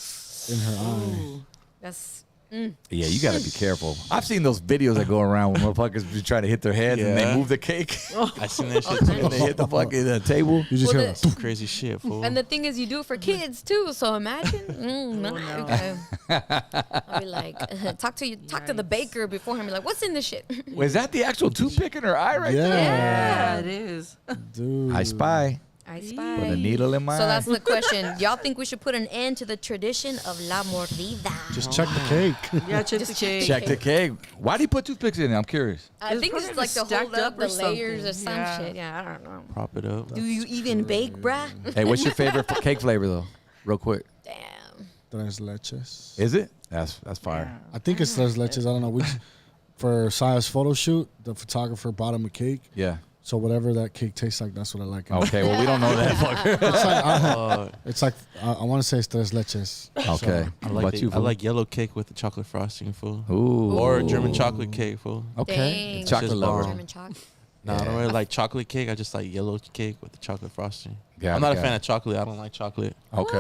in her eye. that's Yeah, you got to be careful. I've seen those videos that go around when motherfuckers be trying to hit their heads and they Yeah. move the cake I seen that shit too. and they hit the fucking table. You just Well, hear the- like, Crazy shit, fool. and the thing is, you do it for kids too. So imagine, no. Okay. I'll be like, talk to the baker beforehand. Be like, what's in this shit? Was that the actual toothpick in her eye right there? Yeah, it is. dude. I spy. I spy. With a needle in my So eye. that's the question. Y'all think we should put an end to the tradition of la mordida? Just check the cake. Yeah, check the cake. Check the cake. Why do you put toothpicks in it? I'm curious. I think it's probably like to just hold stacked up up the or something. layers or some Yeah. shit. Yeah, I don't know. Prop it up. Do you even bake, bruh? Hey, what's your favorite cake flavor though? Real quick. Damn. Tres leches. Is it? That's fire. I think it's tres leches. I don't know. For Saya's photo shoot, the photographer bought him a cake. Yeah. So whatever that cake tastes like, that's what I like. Okay. Well, we don't know that. Fucker. It's like I want to say it's tres leches. Okay. I What like, about you? I fool? like yellow cake with the chocolate frosting, fool. Ooh. Or German chocolate cake, fool. Okay. Dang. Chocolate Just lover. bomb. German chocolate. No, I don't really like chocolate cake. I just like yellow cake with the chocolate frosting. Got I'm it, not a got fan it. of chocolate. I don't like chocolate. Okay.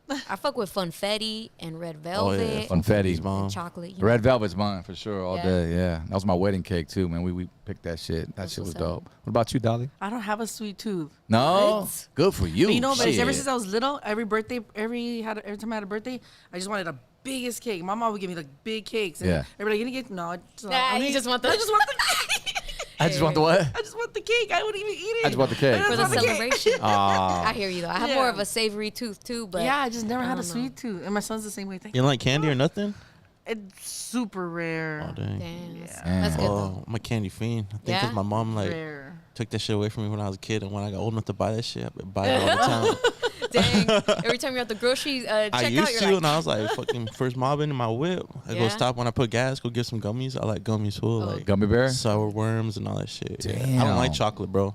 What? I fuck with funfetti and red Oh velvet. yeah, Funfetti. Funfetti's bomb. and chocolate. You know. Red velvet's mine for sure all Yeah. day. Yeah. That was my wedding cake too, man. We picked that shit. That That's shit was what's up. dope. What about you, Dolly? I don't have a sweet tooth. No. What? Good for you. But you know, but Shit. ever since I was little, every time I had a birthday, I just wanted the biggest cake. My mom would give me like big cakes. And Yeah. everybody gonna get no. You just want the. I just want the. I just want the what? I just want the cake. I wouldn't even eat it. I just want the cake. For the want the cake. celebration. Ah. I hear you though. I have Yeah. more of a savory tooth too, but Yeah, I just never had don't a know. sweet tooth, and my son's the same way. You don't like candy or nothing? It's super rare. Oh dang. Damn, Yeah. that's good though. Oh, I'm a candy fiend. I think Yeah? because my mom like Rare. took that shit away from me when I was a kid, and when I got old enough to buy that shit, I would buy it all the time. Dang. Every time you're at the grocery check I out, used you're to, like, and I was like fucking first mobbing in my whip. I go Yeah? stop when I put gas, go get some gummies. I like gummies full, like Gummy bear? sour worms and all that shit. Yeah. I don't like Damn. chocolate, bro.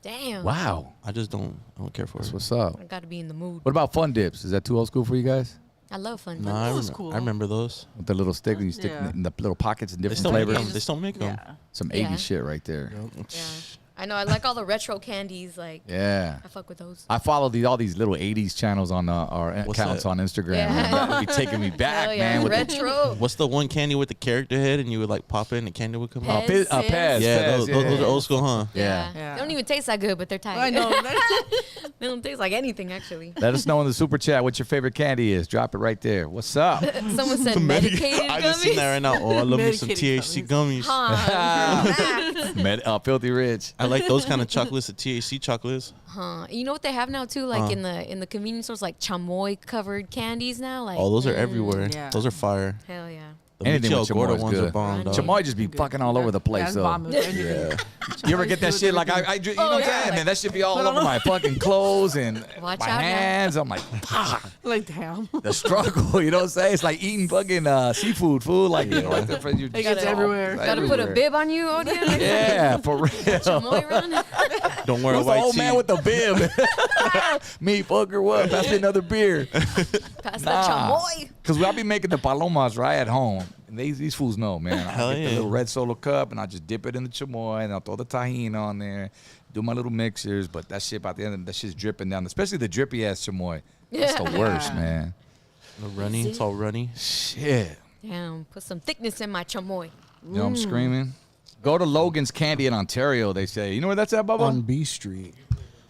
damn. Wow. I just don't care for That's it. what's up. I gotta be in the mood. What about fun dips? Is that too old school for you guys? I love fun. No, I, was remember, cool. I remember those. With the little stick and you stick Yeah. in the little pockets and They different still make flavors. them. They still make them. Yeah. Some Yeah. 80s shit right there. Yeah. I know. I like all the retro candies. Like, Yeah. I fuck with those. I follow all these little 80s channels on our What's accounts that? on Instagram. Yeah. Man. That would be taking me back, Hell yeah. man. With the, Retro. What's the one candy with the character head, and you would like pop it, and the candy would come out? Pez. Pez. Yeah, Pez, those are old school, huh? Yeah. Yeah. They don't even taste that good, but they're tight. I know. They don't taste like anything, actually. Let us know in the super chat what your favorite candy is. Drop it right there. What's up? Someone said medicated I just seen that gummies. right now. Oh, I love me some Medicated THC gummies. Filthy Rich. I like those kind of chocolates, the THC chocolates. Huh. You know what they have now too, like in the convenience stores, like chamoy covered candies now. Like, Oh, those are everywhere. yeah. Those are fire. hell yeah. The Anything Michel with Gorda chamoy is ones good. are bomb, dog. Chamoy just be fucking all over the place, That's though. bomb with anything. You ever get that shit? Like, you know what I'm yeah. saying? Man, that should be all over my fucking clothes and Watch my out now. hands. I'm like, Like damn. the struggle, you know what I'm saying? It's like eating fucking seafood food. Like, you know, like the, you It gets everywhere. Gotta put a bib on you, Odia. Yeah, for real. Chamoy run. Don't wear a What's the white old tee. man with the bib? Me, fucker, what? Pass me another beer. Pass the chamoy. Because I'll be making the palomas right at home. And these fools know, man. I Hell get the yeah. little red solo cup and I just dip it in the chamoy and I'll throw the tahini on there, do my little mixers. But that shit, by the end of that shit's dripping down, especially the drippy ass chamoy. That's the worst, man. The runny, it's all runny. Shit. Damn, put some thickness in my chamoy. You know what I'm screaming? Go to Logan's Candy in Ontario. They say. You know where that's at, Bubba? On B Street.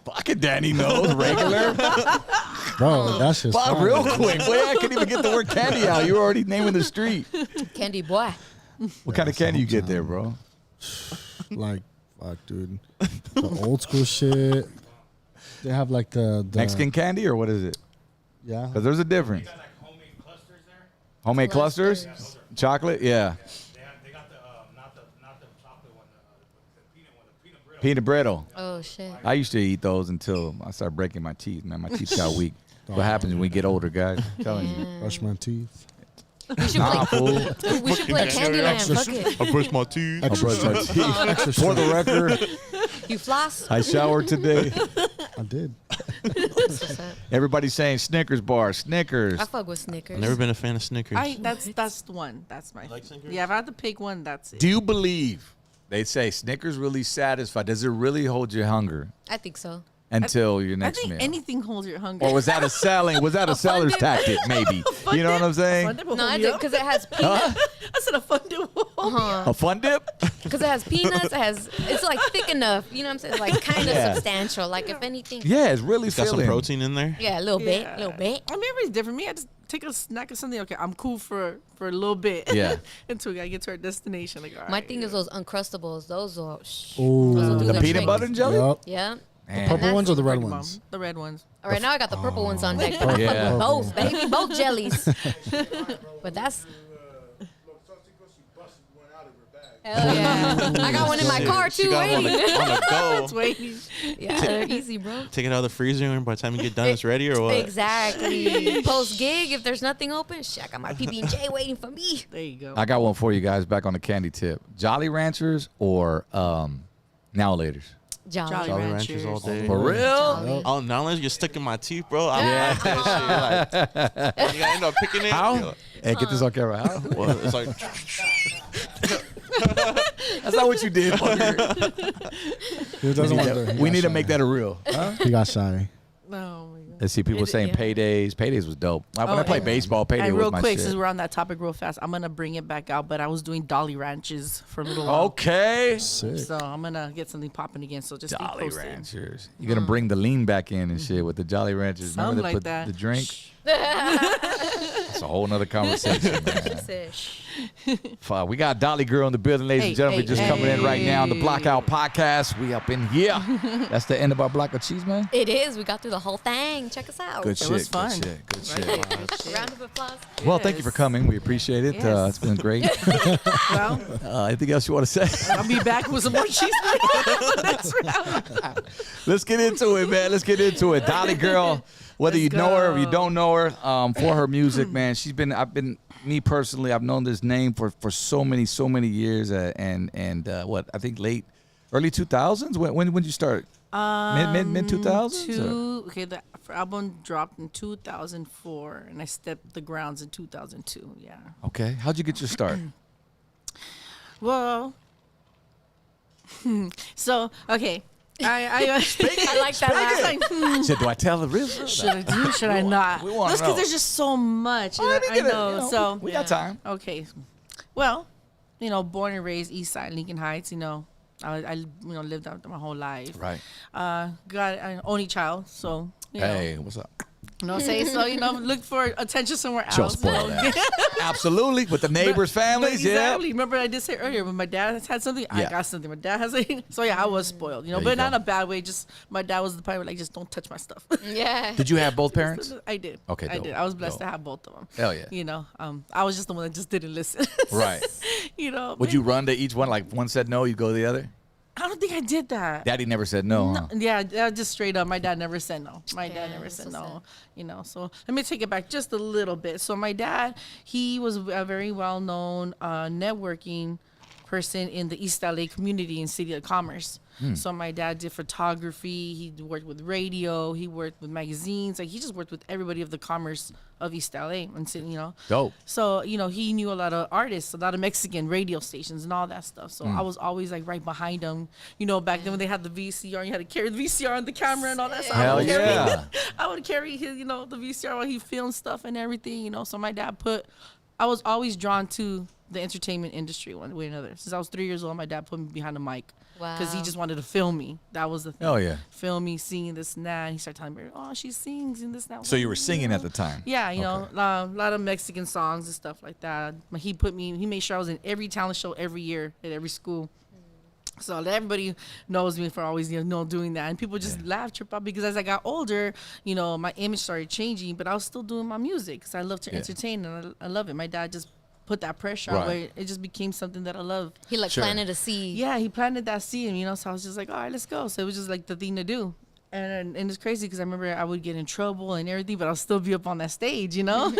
Fucking Danny knows regular. Bro, that's just Bob, fine. real quick. Boy, I couldn't even get the word candy out. You were already naming the street. Candy boy. What kind of candy you get there, bro? Like, fuck, dude. The old school shit. They have like the Mexican candy or what is it? Yeah. Because there's a difference. Got like homemade clusters there. Homemade clusters? Chocolate? Yeah. They got the not the chocolate one, the peanut one, the peanut brittle. Peanut brittle. Oh shit. I used to eat those until I started breaking my teeth, man. My teeth got weak. What happens when we get older, guys? I'm telling you. Brush my teeth. We should Nah, play. fool. We should play Candyland. Fuck it. I brush my teeth. I brushed my teeth. Extra For the record, You floss. I showered today. I did. That's what's up. Everybody's saying Snickers bar, Snickers. I fuck with Snickers. I've never been a fan of Snickers. That's the one. That's my. like Snickers? Yeah, if I had to pick one, that's it. Do you believe they say Snickers really satisfy? Does it really hold your hunger I think so. until your I next think meal? anything holds your hunger. Or was that a seller's tactic? Maybe. You know what I'm saying? No, I did because it has peanuts. I said a fun dip. A fun dip? Because it has peanuts. It's like thick enough. You know what I'm saying? Like kind of Yeah. substantial. Like if anything. Yeah, it's really It's got some filling. protein in there. Yeah, a little bit. A little bit. I mean, everybody's different. Me, I just take a snack or something. Okay, I'm cool for a little bit. Yeah. Until I get to our destination. Like, all My right, thing is those Uncrustables. Those are. Ooh. Those will do The the peanut trick. butter and jelly? Yep. Yeah. Man. Purple ones or the red Mom, ones? the red ones. All right, now I got the purple ones on deck. But I fuck Yeah. with both, baby. Both jellies. But that's. Hell yeah. I got one in my car She too, got one waiting. on the go. It's waiting. Yeah, they're easy, bro. Take it out of the freezer, and by the time you get done, it's ready, or what? Exactly. Post gig, if there's nothing open, shit, I got my PB and J waiting for me. There you go. I got one for you guys back on the candy tip. Jolly Ranchers or Now Laters? Jolly. Jolly Ranchers all day. For real? Jolly. Oh, now unless you're stuck in my teeth, bro. I Yeah. like that shit. Like, you gotta end up picking it. How? Hey, get this on camera. How? Well, it's like That's not what you did, fucker. He doesn't want to. We need to make that a reel. Huh? He got shy. Oh my god. Let's see, people saying Yeah. Paydays. Paydays was dope. When I played and- baseball, Payday And was real my quick, shit. since we're on that topic real fast, I'm gonna bring it back out. But I was doing Dolly Ranches for a little while. Okay. Sick. So I'm gonna get something popping again. So just stay Jolly posted. Ranchers. You're gonna bring the lean back in and shit with the Jolly Ranchers. Remember Something they like put that. the drink? It's a whole nother conversation, man. Fuck, we got Dolly Girl in the building, ladies and Hey, gentlemen. hey, Just coming in right now on the hey. Blackout Podcast. We up in here. That's the end of our block of cheese, man. It is. We got through the whole thing. Check us out. Good shit. was fun. Good shit. Good shit. Round of applause. Well, thank you for coming. We appreciate it. Yes. It's been great. Well, Anything else you want to say? I'll be back with some more cheese next round. Let's get into it, man. Let's get into it. Dolly Girl, whether Let's you know her or you go. don't know her, for her music, man. Me personally, I've known this name for so many years, and what I think early 2000s. When did you start? Mid 2000s. Okay, the album dropped in 2004, and I stepped the grounds in 2002. Yeah. Okay, how'd you get your start? Well, so okay, I I like that. I laugh. was like, Said, do I tell the real story? should I do? Should I not? we wanna That's know. because there's just so much. Oh, and I know. So we got time. okay, well, born and raised East Side, Lincoln Heights. I lived out there my whole life. Right. Got an only child, so Hey, what's up? look for attention somewhere She'll else. spoil that. Absolutely, with the neighbors' families, Exactly. Remember, I did say earlier when my dad has had something, I Yeah. got something. My dad has something, so yeah, I was spoiled. you But not in go. a bad way. Just my dad was the type of like, just don't touch my stuff. Yeah. Did you have both parents? I did. Okay, I dope, did. I was blessed dope. to have both of them. Hell yeah. I was just the one that just didn't listen. Right. Would you run to each one? Like one said no, you go to the other? I don't think I did that. Daddy never said no, huh? Yeah, just straight up. My dad never said no. My dad Yeah, never that's said so no. So let me take it back just a little bit. So my dad, he was a very well-known networking person in the East LA community and City of Commerce. So my dad did photography. He worked with radio. He worked with magazines. Like he just worked with everybody of the commerce of East LA and Dope. So, he knew a lot of artists, a lot of Mexican radio stations and all that stuff. So I was always like right behind him. Back then when they had the VCR, you had to carry the VCR and the camera and all that stuff. Hell yeah. I would carry his, the VCR while he filmed stuff and everything, So my dad I was always drawn to the entertainment industry one way or another. Since I was 3 years old, my dad put me behind the mic. Because he Wow. just wanted to film me. That was the thing. Oh, yeah. Film me singing this and that. And he started telling me, oh, she sings and this and that. So you were singing at the time? Yeah, you know, Okay. a lot of Mexican songs and stuff like that. But he made sure I was in every talent show every year at every school. So everybody knows me for always, doing that. And people just laugh, trip out, because as I got older, my image started changing, but I was still doing my music because I love to entertain and I love it. My dad just put that pressure on Right. where it just became something that I love. He like Sure. planted a seed. Yeah, he planted that seed, so I was just like, all right, let's go. So it was just like the thing to do. And it's crazy because I remember I would get in trouble and everything, but I'll still be up on that stage, Yeah.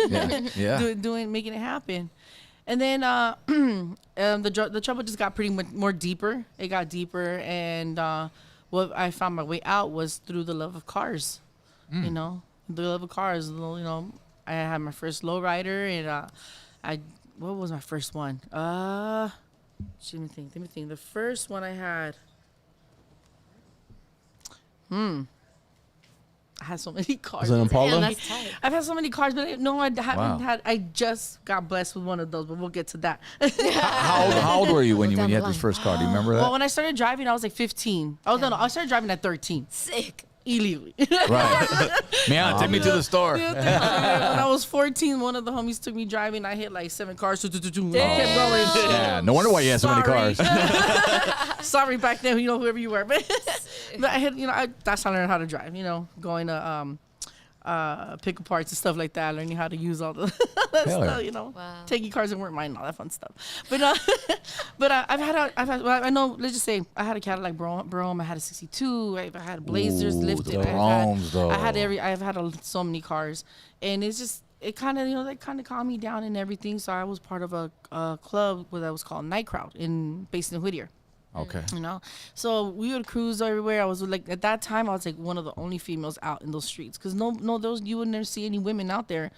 Yeah. making it happen. And then the trouble just got pretty much more deeper. It got deeper, and what I found my way out was through the love of cars. The love of cars. I had my first lowrider, and what was my let me think. The first one I had. I had so many cars. Was it an Impala? Damn, that's tight. I've had so many cars, but I haven't Wow. had. I just got blessed with one of those, but we'll get to that. How old were you when you Down the had this line. first car? Do you remember that? Well, when I started driving, I was like 15. I started driving at 13, Sick. illegally. Right. Man, take me to the store. When I was 14, one of the homies took me driving. I hit like 7 cars. I kept going. Yeah, no wonder why you had so many Sorry. cars. Sorry back then, whoever you were, but I had, that's how I learned how to drive. Going to pick apart and stuff like that, learning how to use all the that Hell stuff, yeah. Wow. taking cars that weren't mine, and all that fun stuff. But I know. Let's just say I had a Cadillac Brougham. I had a '62. I had Blazers Ooh, lifted. the Broughams, though. I've had so many cars, and it's just. It kind of, they kind of calmed me down and everything. So I was part of a club that was called Night Crowd based in Whittier. Okay. So we would cruise everywhere. I was like, at that time, I was like one of the only females out in those streets, because you would never see any women out there,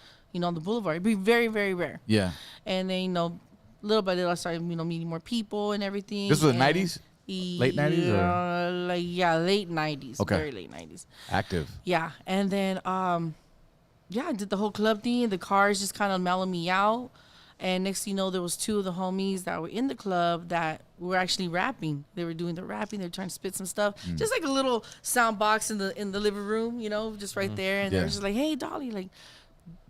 on the boulevard. It'd be very, very rare. Yeah. And then, little by little, I started, meeting more people and everything. This was the And 90s? Late 90s or? Late 90s. Okay. Very late 90s. Active. Yeah. And then, I did the whole club thing. The cars just kind of mellowed me out. And next thing you know, there was 2 of the homies that were in the club that were actually rapping. They were doing the rapping. They were trying to spit some stuff. Just like a little sound box in the living room, just right there. And they Yeah. were just like, hey, Dolly, like,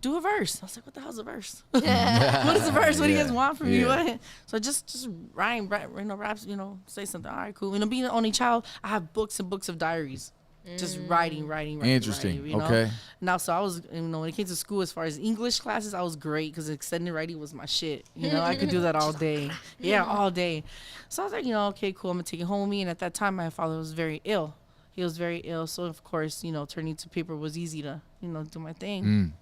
do a verse. I was like, what the hell's a verse? What is a verse? What do you guys want from me? Yeah. What? So just rap, raps, say something. All right, cool. Being an only child, I have books and books of diaries. Just writing. Interesting. Writing, Okay. Now, so I was, when it came to school, as far as English classes, I was great because extended writing was my shit. I could do that all day. Yeah, all day. So I was like, okay, cool. I'm going to take it home with me. And at that time, my father was very ill. He was very ill. So, of course, turning to paper was easy to, do my thing.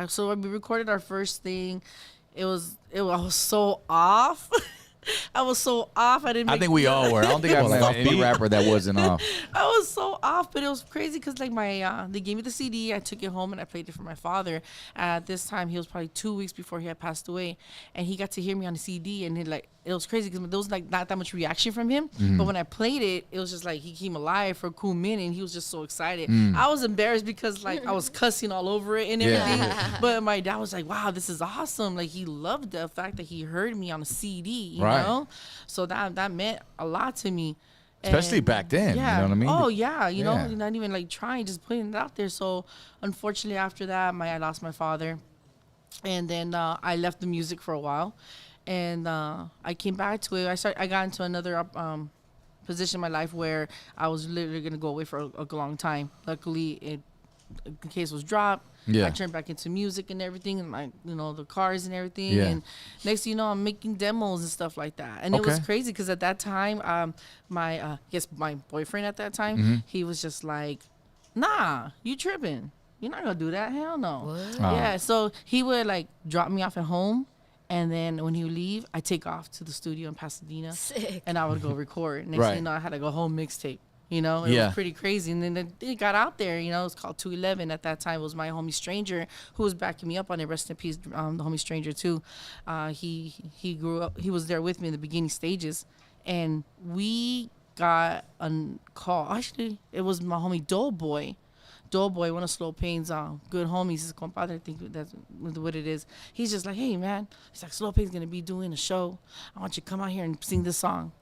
So we recorded our first thing. I was so off. I was so off. I didn't. I think we all were. I don't think I've met any rapper that wasn't off. I was so off, but it was crazy because like they gave me the CD. I took it home and I played it for my father. At this time, he was probably 2 weeks before he had passed away, and he got to hear me on the CD, and it was crazy because there was like not that much reaction from him. But when I played it, it was just like he came alive for a cool minute, and he was just so excited. I was embarrassed because like I was cussing all over it and everything. Yeah. But my dad was like, "Wow, this is awesome!" Like he loved the fact that he heard me on a CD. You Right. know, so that meant a lot to me. Especially back then, you know what I mean? Oh yeah, you know, Yeah. not even like trying, just putting it out there. So unfortunately, after that, I lost my father, and then I left the music for a while, and I came back to it. I got into another position in my life where I was literally gonna go away for a long time. Luckily, the case was dropped. Yeah. I turned back into music and everything, and the cars and everything. Yeah. And next thing you know, I'm making demos and stuff like that. And it was Okay. crazy because at that time, my boyfriend at that time, Mm-hmm. he was just like, "Nah, you tripping? You're not gonna do that? Hell no." What? Yeah. So he would like drop me off at home, and then when he would leave, I take off to the studio in Pasadena, Sick. and I would go record. Next Right. thing you know, I had like a whole mixtape. It Yeah. was pretty crazy. And then it got out there, it was called 211 at that time. It was my homie Stranger who was backing me up on it. Rest in peace, the homie Stranger too. He grew up, he was there with me in the beginning stages. And we got a call. Actually, it was my homie Doughboy. Doughboy, one of Slow Pain's good homies, his compadre, I think that's what it is. He's just like, hey, man. He's like, Slow Pain's going to be doing a show. I want you to come out here and sing this song.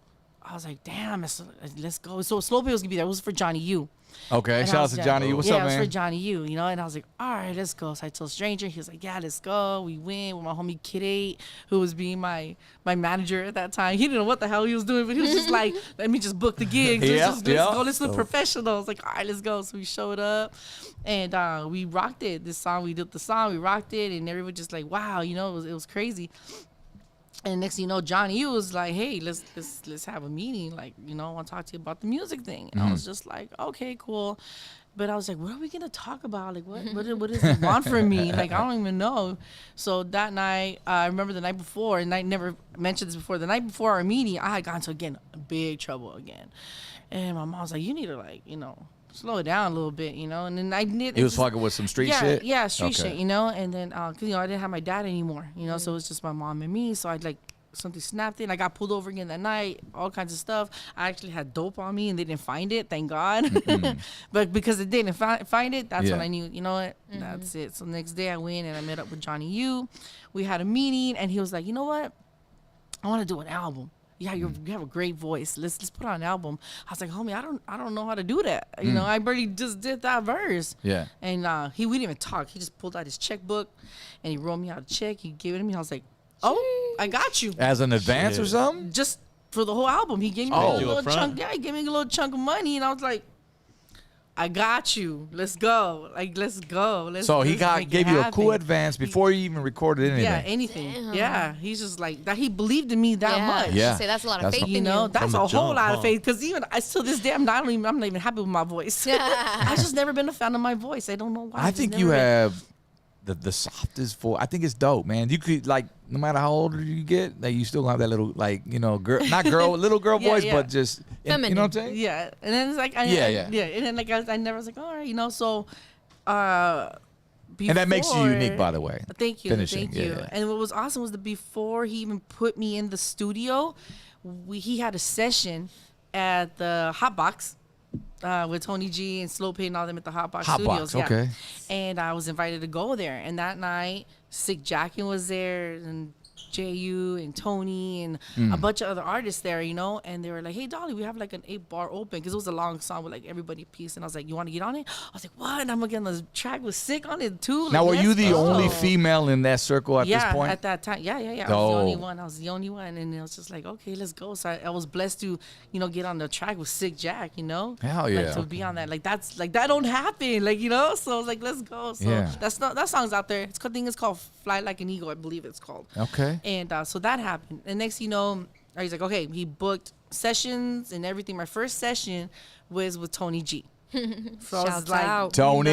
I was like, damn, let's go. So Slow Pain was going to be there. It was for Johnny U. Okay, And shout I out was to like, Johnny. What's yeah, up, it was man? for Johnny U, you know? And I was like, all right, let's go. So I told Stranger. He was like, yeah, let's go. We went with my homie Kid 8, who was being my manager at that time. He didn't know what the hell he was doing, but he was just like, let me just book the gigs. Let's go. Let's look professional. I was like, all right, let's go. So we showed up, and we rocked it. This song, we did the song, we rocked it, and everyone just like, wow, you know, it was crazy. And next thing you know, Johnny U was like, hey, let's have a meeting. Like, you know, I want to talk to you about the music thing. And I was just like, okay, cool. But I was like, what are we going to talk about? Like, what does he want from me? Like, I don't even know. So that night, I remember the night before, and I never mentioned this before. The night before our meeting, I had gotten into, again, big trouble again. And my mom was like, you need to, like, you know, slow it down a little bit, you know. And then I did. He was fucking with some street shit? Yeah, street Okay. shit, you know. And then, cause, you know, I didn't have my dad anymore, you know. So it was just my mom and me. So I'd like, something snapped in. I got pulled over again that night, all kinds of stuff. I actually had dope on me and they didn't find it, thank God. But because they didn't find it, that's when I knew, you know what, that's it. So the next day I went and I met up with Johnny U. We had a meeting and he was like, you know what, I want to do an album. Yeah, you have a great voice. Let's put on an album. I was like, homie, I don't know how to do that. You know, I barely just did that verse. Yeah. And we didn't even talk. He just pulled out his checkbook and he wrote me out a check. He gave it to me. I was like, oh, I got you. As an advance or something? Just for the whole album. He gave me Oh. a You little up front? chunk. Yeah, he gave me a little chunk of money, and I was like, I got you. Let's go. Like, let's go. So he let's make it gave you a cool happen. advance before you even recorded anything. Yeah, anything. Damn. Yeah, he's just like that. He believed in me that much. Yeah. Say that's a lot of That's faith what- You in know, you. that's From a the whole jump, lot huh? of faith. Because even till this day, I'm not even happy with my voice. I just never been a fan of my voice. I don't know why. I think you have the softest voice. I think it's dope, man. You could, like, no matter how older you get, like, you still have that little, like, you know, little girl Yeah, voice, yeah. but just, you know what I'm saying? Yeah, and then it's like, Yeah. and then like I never was like, all right, you know, so. And that makes you unique, by the way. Thank you, Finishing, thank you. yeah. And what was awesome was that before he even put me in the studio, he had a session at the Hot Box with Tony G and Slow Pain and all them at the Hot Box Hot Studios. Box, okay. And I was invited to go there. And that night, Sick Jackin was there, and JU and Tony and a bunch of other artists there, you know, and they were like, hey, Dolly, we have like an 8-bar open, because it was a long song with like everybody a piece. And I was like, you want to get on it? I was like, what? And I'm getting the track with Sick on it too. Like, Now, were you let's the go. only female in that circle at this point? At that time. Yeah. I was Oh. the only one. And it was just like, okay, let's go. So I was blessed to, you know, get on the track with Sick Jack, you know? Hell yeah. Like, to be on that. Like, that's, like, that don't happen. Like, you know? So I was like, let's go. So Yeah. that song's out there. I think it's called Fly Like an Eagle, I believe it's called. Okay. And so that happened. And next, you know, he's like, okay, he booked sessions and everything. My first session was with Tony G. So I was Shouts like, out. Tony,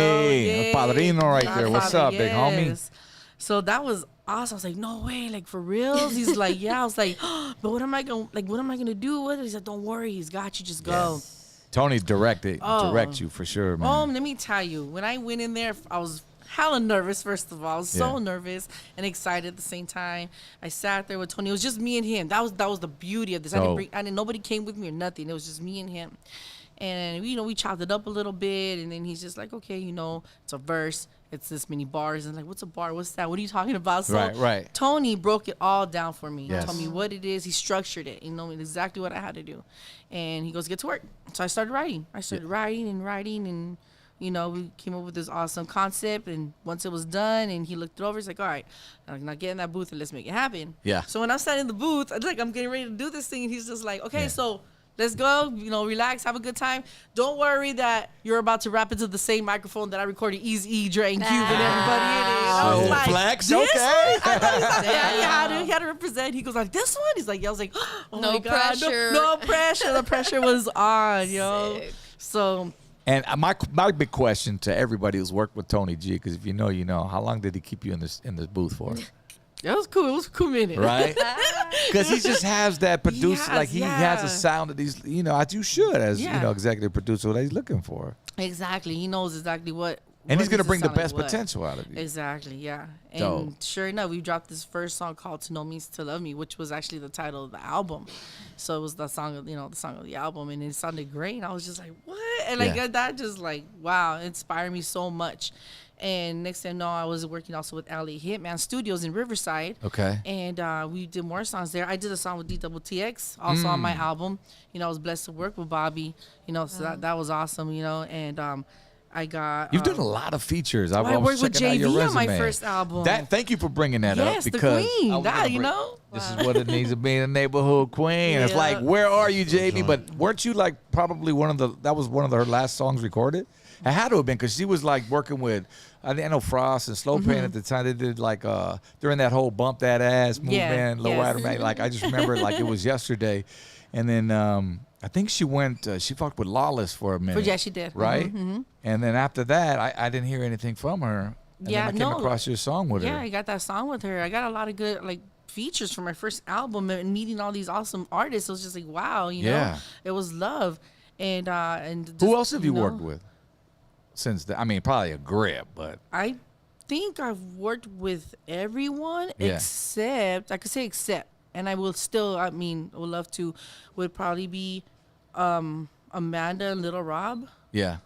yeah, Padrino right there. What's Godfather, up, big homie? yes. So that was awesome. I was like, no way, like for reals? He's like, yeah. I was like, but what am I gonna do with it? He said, don't worry, he's got you, just go. Tony direct Oh. you for sure, man. Let me tell you, when I went in there, I was hella nervous, first of all. I was so Yeah. nervous and excited at the same time. I sat there with Tony. It was just me and him. That was the beauty of this. Dope. Nobody came with me or nothing. It was just me and him. And you know, we chopped it up a little bit, and then he's just like, okay, you know, it's a verse, it's this many bars, and like, what's a bar? What's that? What are you talking about? So Right. Tony broke it all down for me. Yes. Told me what it is. He structured it. You know exactly what I had to do. And he goes, get to work. So I started writing. writing, and you know, we came up with this awesome concept. And once it was done, and he looked it over, he's like, all right, now get in that booth and let's make it happen. Yeah. So when I'm sat in the booth, I'm getting ready to do this thing, and he's just like, okay, Yeah. so let's go, you know, relax, have a good time. Don't worry that you're about to rap into the same microphone that I recorded Eazy-E, Dre, and Cube, and everybody in it. And I was Oh, like, flex, this okay. one? I thought he had to represent. He goes like, this one? He's like, yeah. I was like, oh No my God, pressure. no pressure. The pressure was on, yo. Sick. So And my big question to everybody who's worked with Tony G, because if you know, you know, how long did he keep you in the booth for? that was cool. It was a cool minute. Right? Because he just has that producer, Yes, like he has a yeah. sound that he's, you know, as you should, as you Yeah. know, executive producer that he's looking for. Exactly. He knows exactly what And he's what gonna does it bring the sound like best what? potential out of you. Exactly, yeah. And Dope. sure enough, we dropped this first song called "To Know Means to Love Me," which was actually the title of the album. So it was the song of the song of the album, and it sounded great. And I was just like, what? And like Yeah. that, just like wow, inspired me so much. And next thing I know, I was working also with LA Hitman Studios in Riverside. Okay. And we did more songs there. I did a song with DTX also on my album. I was blessed to work with Bobby. So that was awesome. And I got. You've done a lot of features. I was worked with checking out your JV on my resume. first album. Thank you for bringing that up Yes, the because queen. I was That, gonna you bring- know? This is what it needs to be in a neighborhood queen. It's Yeah. like, where are you, JV? But weren't you like probably that was one of her last songs recorded? It had to have been because she was like working with I know Frost and Slow Pain at the time. They did like during that whole bump that ass movement, low yes. rider mag. Like I just remember it like it was yesterday. And then I think she went. She fucked with Lawless for a minute. Yeah, she did. Right. And then after that, I didn't hear anything from her. And Yeah, then I came no. across your song with Yeah, her. I got that song with her. I got a lot of good like features from my first album and meeting all these awesome artists. It was just like wow, Yeah. It was love. And just, Who else have you know, worked with since? Probably a grip, but I think I've worked with everyone Yeah. except I could say except, and I will still. I would love to. Would probably be Amanda and Little Rob. yeah.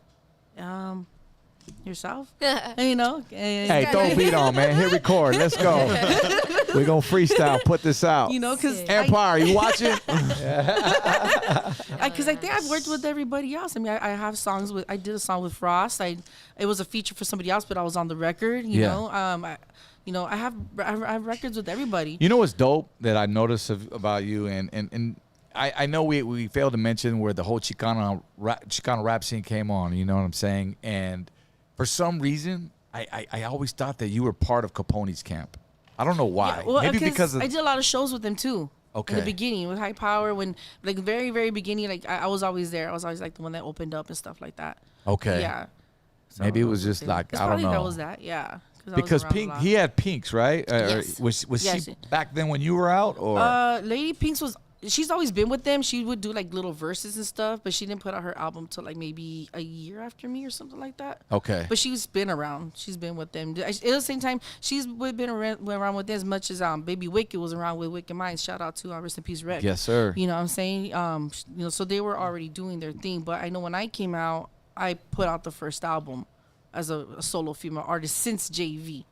Yourself. Hey, Hey, throw a beat on, man. Hit record. Let's go. We're going to freestyle. Put this out. because Empire, you watching? Because I think I've worked with everybody else. I have songs with. I did a song with Frost. It was a feature for somebody else, but I was on the record. You Yeah. know. I have records with everybody. You know what's dope that I noticed about you, and I know we failed to mention where the whole Chicano rap scene came on. You know what I'm saying? And for some reason, I always thought that you were part of Capone's camp. I don't know why. Yeah, well, Maybe because of I did a lot of shows with them too. Okay. In the beginning with High Power, when like very very beginning, like I was always there. I was always like the one that opened up and stuff like that. okay. Yeah. So Maybe it was just like, it's I don't probably know. That was that. Yeah. I was Because around a Pink, lot. he had Pinks, right? Yes. Was Yes. she back then when you were out, or Lady Pinks she's always been with them. She would do like little verses and stuff, but she didn't put out her album till like maybe a year after me or something like that. okay? But she's been around. She's been with them. At the same time, she's been around with them as much as Baby Wicked was around with Wicked Minds. Shout out to Rest in Peace Rec. Yes, sir. You know what I'm saying? So they were already doing their thing. But I know when I came out, I put out the first album as a solo female artist since JV.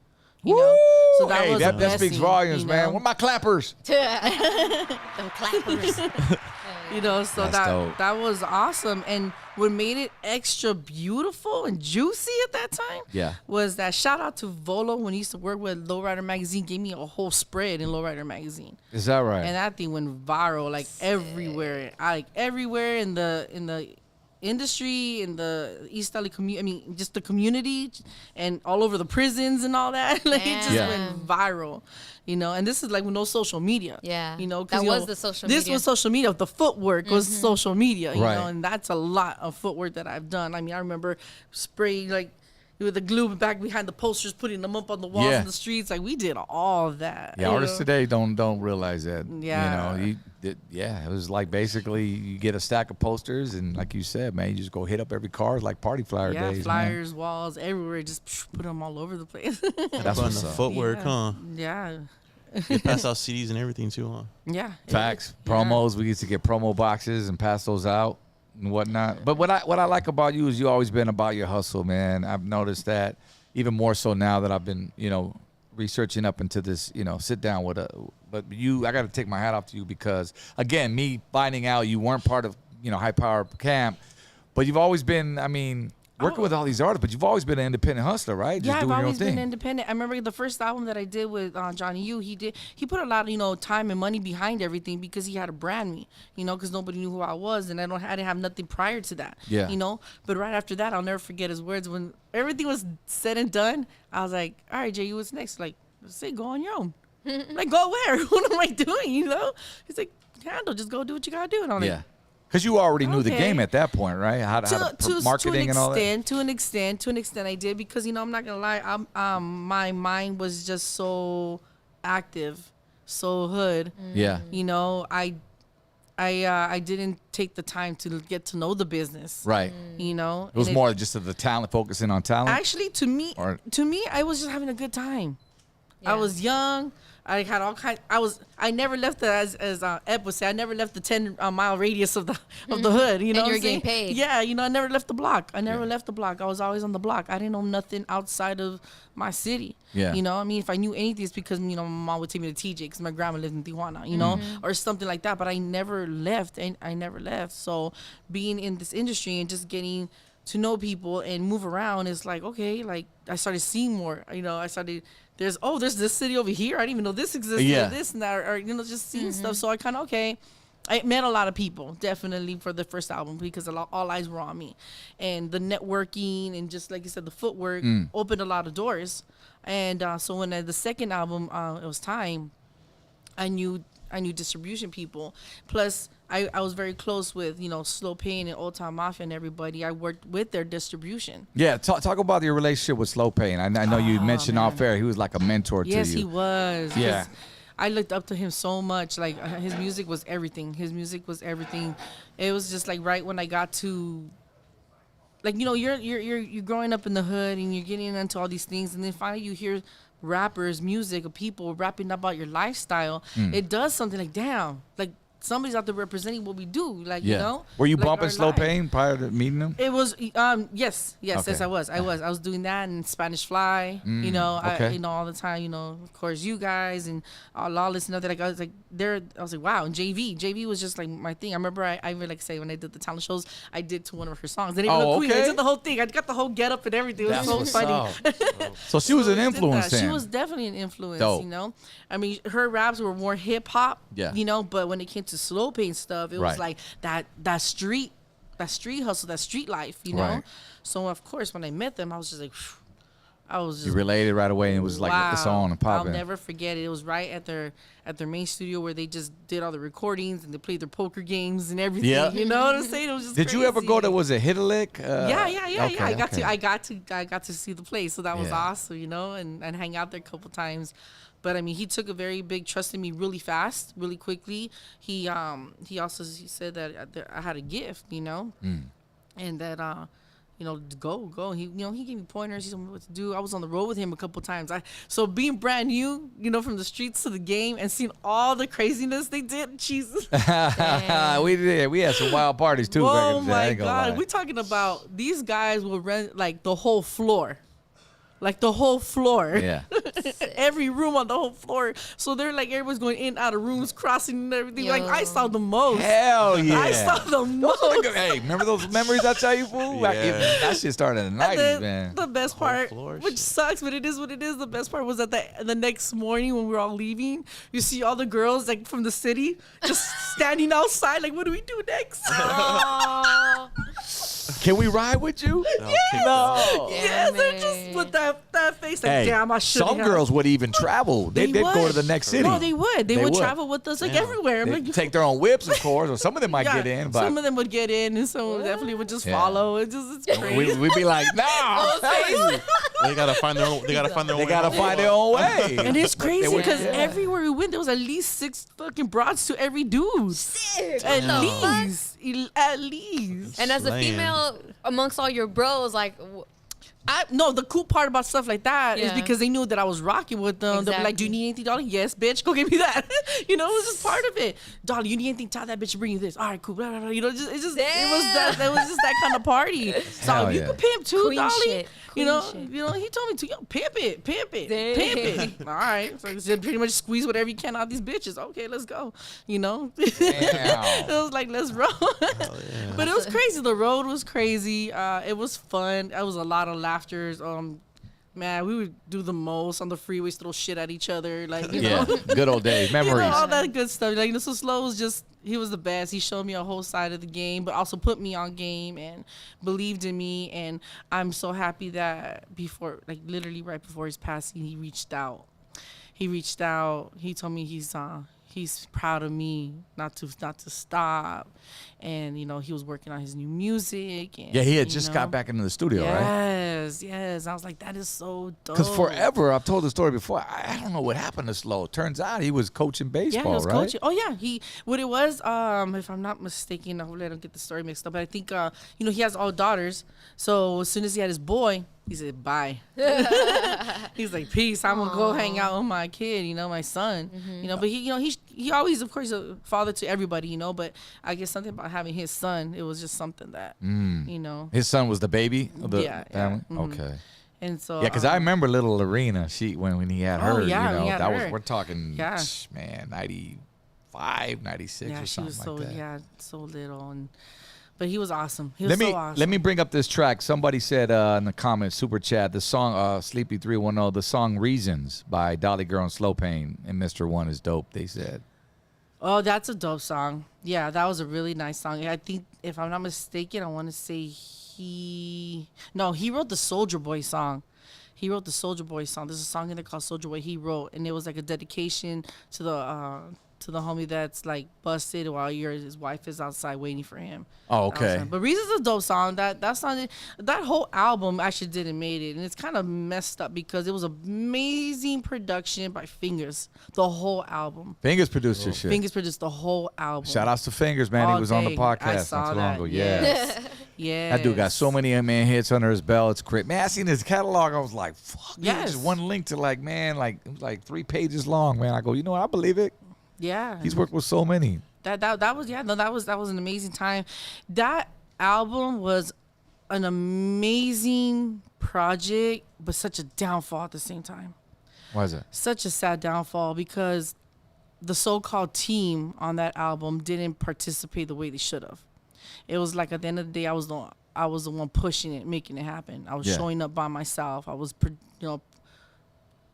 You know, so that hey, was a that speaks blessing, volumes, you man. know? Where my clappers? Them clappers. So That's dope. that was awesome. And what made it extra beautiful and juicy at that time Yeah. was that shout out to Volo when he used to work with Lowrider Magazine, gave me a whole spread in Lowrider Magazine. Is that right? And that thing went viral like everywhere. Everywhere in the industry, in the East LA community, just the community and all over the prisons and all that. Like it just Yeah. went viral. And this is like with no social media. Yeah. 'cause, That was the social This media. was social media. The footwork was social media, Right. and that's a lot of footwork that I've done. I remember spraying like with the glue back behind the posters, putting them up on the walls Yeah. in the streets. Like we did all that. Yeah, you artists know? today don't realize that. Yeah. It was like basically you get a stack of posters and like you said, man, you just go hit up every car like party flyer Yeah, days. flyers, walls, everywhere. Just put them all over the place. Man. That's Fun what's the up. footwork, huh? Yeah. They pass out CDs and everything too, huh? Yeah. Facts, Yeah. promos. We used to get promo boxes and pass those out and whatnot. But what I like about you is you always been about your hustle, man. I've noticed that even more so now that I've been, researching up into this, sit down with but I got to take my hat off to you because again, me finding out you weren't part of, High Power Camp, but you've always been, working with all these artists, but you've always been an independent hustler, right? Just Yeah, I've doing your own always been thing. independent. I remember the first album that I did with Johnny U. He put a lot of time and money behind everything because he had to brand me, because nobody knew who I was and I didn't have nothing prior to that. Yeah. But right after that, I'll never forget his words when everything was said and done. I was like, all right, Jay, what's next? Like, say go on your own. Like, go where? What am I doing? He's like, just go do what you gotta do. And I'm like, Yeah. Because you already knew the Okay. game at that point, right? How to marketing and all that. To an extent, I did because I'm not gonna lie, my mind was just so active, so hood. Yeah. I didn't take the time to get to know the business. Right. You know, It was And more just of the talent, focusing on talent. actually to me. Or- I was just having a good time. I Yeah. was young. I had all kind. I never left the as Ed would say. I never left the 10 mile radius of the hood. You know, And what you're I'm saying? getting paid. Yeah, you know, I never left the block. I never left the block. I was always on the block. I didn't know nothing outside of my city. Yeah. You know, I mean, if I knew anything, it's because my mom would take me to TJ because my grandma lived in Tijuana. You know, or something like that. But I never left, and I never left. So being in this industry and just getting to know people and move around is like, okay, like I started seeing more. You know, I started. There's this city over here. I didn't even know this existed. Yeah. This and that, or just seeing stuff. So I kind of I met a lot of people definitely for the first album because all eyes were on me, and the networking and just like you said, the footwork opened a lot of doors. And so when the second album, it was time. I knew distribution people. Plus, I was very close with Slow Pain and Old Town Mafia and everybody. I worked with their distribution. Yeah, talk about your relationship with Slow Pain. I know you mentioned off air he was like a mentor to you. Yes, he was. Yeah. 'Cause I looked up to him so much. Like his music was everything. It was just like right when I got to, like you're growing up in the hood and you're getting into all these things, and then finally you hear rappers, music, or people rapping about your lifestyle. It does something like damn, like somebody's out there representing what we do. Like Were you like bumping our Slow life. Pain prior to meeting him? It was yes, Okay. I was doing that in Spanish Fly, okay. all the time, of course you guys and Lawless and other, like I was like wow. And JV was just like my thing. I remember I would like say when I did the talent shows, I did to one of her songs. They didn't even look Queen. I okay. did the whole thing. I got the whole get up and everything. It was That's so what's funny. up. So she was an I did influence that. She then. was definitely an influence, Dope. I mean, her raps were more hip hop, Yeah. but when it came to Slow Pain stuff, it Right. was like that street hustle, that street life, Right. So of course, when I met them, I was just like, phew. I was just You related right away and it was like it's on and popping. I'll never forget it. It was right at their main studio where they just did all the recordings and they played their poker games and everything. Yeah. You know what I'm saying? It was just Did you ever go to, crazy. was it Hit a Lick? Yeah. Okay, I got to see the place, so that was Yeah. awesome, and hang out there a couple times. But I mean, he took a very big trust in me really fast, really quickly. He said that I had a gift, and that go. He he gave me pointers. He told me what to do. I was on the road with him a couple times. So being brand new, from the streets to the game and seeing all the craziness they did, Jesus. we had some wild parties too. back Oh in the day, I my ain't gonna lie. God, we're talking about these guys will rent like the whole floor. Like the whole floor. Yeah. Every room on the whole floor. So they're like everyone's going in, out of rooms, crossing and everything. Yo. Like I saw the most. Hell yeah. I saw the most. Hey, remember those memories I tell you, fool? Like, Yeah. that shit started in the 90s, And then man. the best part, floor which shit. sucks, but it is what it is. The best part was that the next morning when we were all leaving, you see all the girls like from the city just standing outside. Like, what do we do next? Can we ride with you? No. Yes, they're Damn just it. with that face like, Hey, damn, I should. some girls would even travel. They'd go to the next city. No, they would. They would travel with us like Yeah. everywhere. I'm They'd like, take their own whips, of course, or some of them might yeah, get in, but some of them would get in, and some definitely would just Yeah. follow. It's crazy. we'd be like, no, They gotta find their own. They gotta find their own. they way gotta home. find their own way. And it's crazy would- because yeah. everywhere we went, there was at least 6 fucking broads to every dude. At least. At least. And as a Slaying. female amongst all your bros, like, No, the cool part about stuff like that is Yeah. because they knew that I was rocking with them. They'll be like, "Do you need anything, Dolly?" "Yes, bitch. Go get me that." It was just part of it. "Dolly, you need anything? Tell that bitch to bring you this." "All right, cool." Blah, blah, blah. It was just that kind of party. So Hell you yeah. can pimp too, Queen Dolly. shit. Queen shit. He told me to. Pimp it. Pimp Damn. it. All right. So just pretty much squeeze whatever you can out of these bitches. Okay, let's go. Damn. It was like, let's roll. But it was crazy. The road was crazy. It was fun. It was a lot of laughters. Man, we would do the most on the freeways, throw shit at each other, like Yeah, good old days, memories. all that good stuff. Like so Slow was he was the best. He showed me a whole side of the game, but also put me on game and believed in me. And I'm so happy that literally right before his passing, he reached out. He told me he's proud of me not to stop, and he was working on his new music. And, Yeah, he had just got back into the studio, right? Yes. I was like, that is so dope. Because forever, I've told the story before. I don't know what happened to Slow. Turns out he was coaching baseball, he was right? coaching. Oh yeah, what it was. If I'm not mistaken, hopefully I don't get the story mixed up. But I think he has all daughters. So as soon as he had his boy, he said bye. He's like, peace. I'm gonna go hang out with my kid. My son. But he always, of course, a father to everybody. But I guess something about having his son, it was just something that His son was the baby of the family? Okay. And so Yeah, because I remember little Lorena, when he had her, when he had her. we're talking, Yeah. man, 95, 96 yeah, or she something was so like that. so little, but he was awesome. He was so awesome. Let me bring up this track. Somebody said in the comments, super chat, the song Sleepy 310, the song Reasons by Dolly Girl and Slow Pain and Mr. One is dope, they said. Oh, that's a dope song. Yeah, that was a really nice song. I think, if I'm not mistaken, I want to say he wrote the Soulja Boy song. He wrote the Soulja Boy song. There's a song in there called Soulja Boy he wrote, and it was like a dedication to the homie that's like busted while his wife is outside waiting for him. Oh, okay. But Reason's a dope song. That song, that whole album actually didn't made it, and it's kind of messed up because it was amazing production by Fingers. The whole album. Fingers produced your shit. Fingers produced the whole album. Shout outs to Fingers, man. All He was on the day. I podcast saw not too long that. ago. Yes. Yeah. That dude got so many hits under his belt. It's great. Man, I seen his catalog. I was like, fuck. Yes. Just one link to it was like 3 pages long, man. I go, you know what? I believe it. Yeah. He's worked with so many. That was that was an amazing time. That album was an amazing project, but such a downfall at the same time. Why is it? Such a sad downfall because the so-called team on that album didn't participate the way they should have. It was like at the end of the day, I was the one pushing it, making it happen. I was showing up by myself. I was,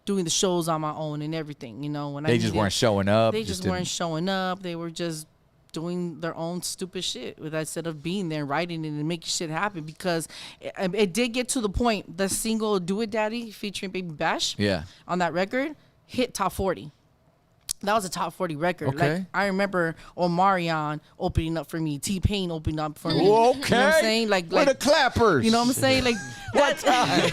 doing the shows on my own and everything. When They just weren't showing up. They just weren't showing up. They were just doing their own stupid shit instead of being there, writing it and making shit happen. Because it did get to the point. The single "Do It Daddy" featuring Baby Bash, on that record, hit top 40. That was a top 40 record. Okay. Like, I remember Omarion opening up for me, T-Pain opening up for me. Okay. You know what I'm saying? Where the clappers? You know what I'm saying? Like, what time?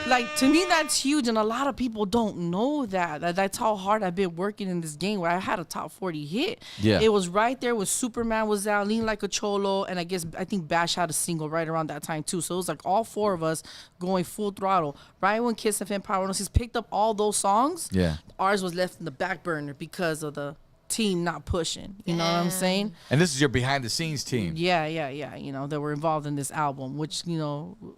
Like, to me, that's huge, and a lot of people don't know that. That's how hard I've been working in this game, where I had a top 40 hit. Yeah. It was right there with Superman was out, Lean Like a Cholo, and I think Bash had a single right around that time, too. So it was like all 4 of us going full throttle. Right when Kiss FM Power Notices picked up all those songs, ours was left in the back burner because of the team not pushing. You know what I'm saying? And this is your behind the scenes team. Yeah. That were involved in this album, which, it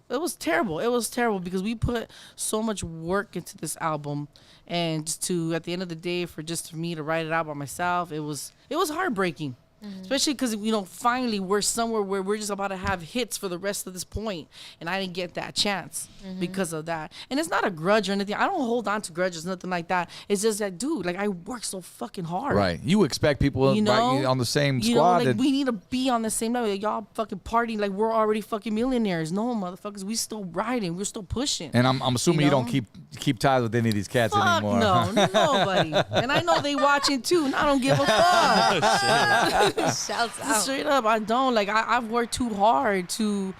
was terrible. It was terrible because we put so much work into this album, and just at the end of the day, for me to write it out by myself, it was heartbreaking. Especially because, finally we're somewhere where we're just about to have hits for the rest of this point, and I didn't get that chance because of that. And it's not a grudge or anything. I don't hold on to grudges, nothing like that. It's just that, dude, I work so fucking hard. Right. You expect people on the same squad. We need to be on the same level. Y'all fucking partying like we're already fucking millionaires. No, motherfuckers, we still riding. We're still pushing. And I'm assuming you don't keep ties with any of these cats anymore. No, nobody. And I know they watching too, and I don't give a fuck. Shouts out. Straight up, I don't. I've worked too hard to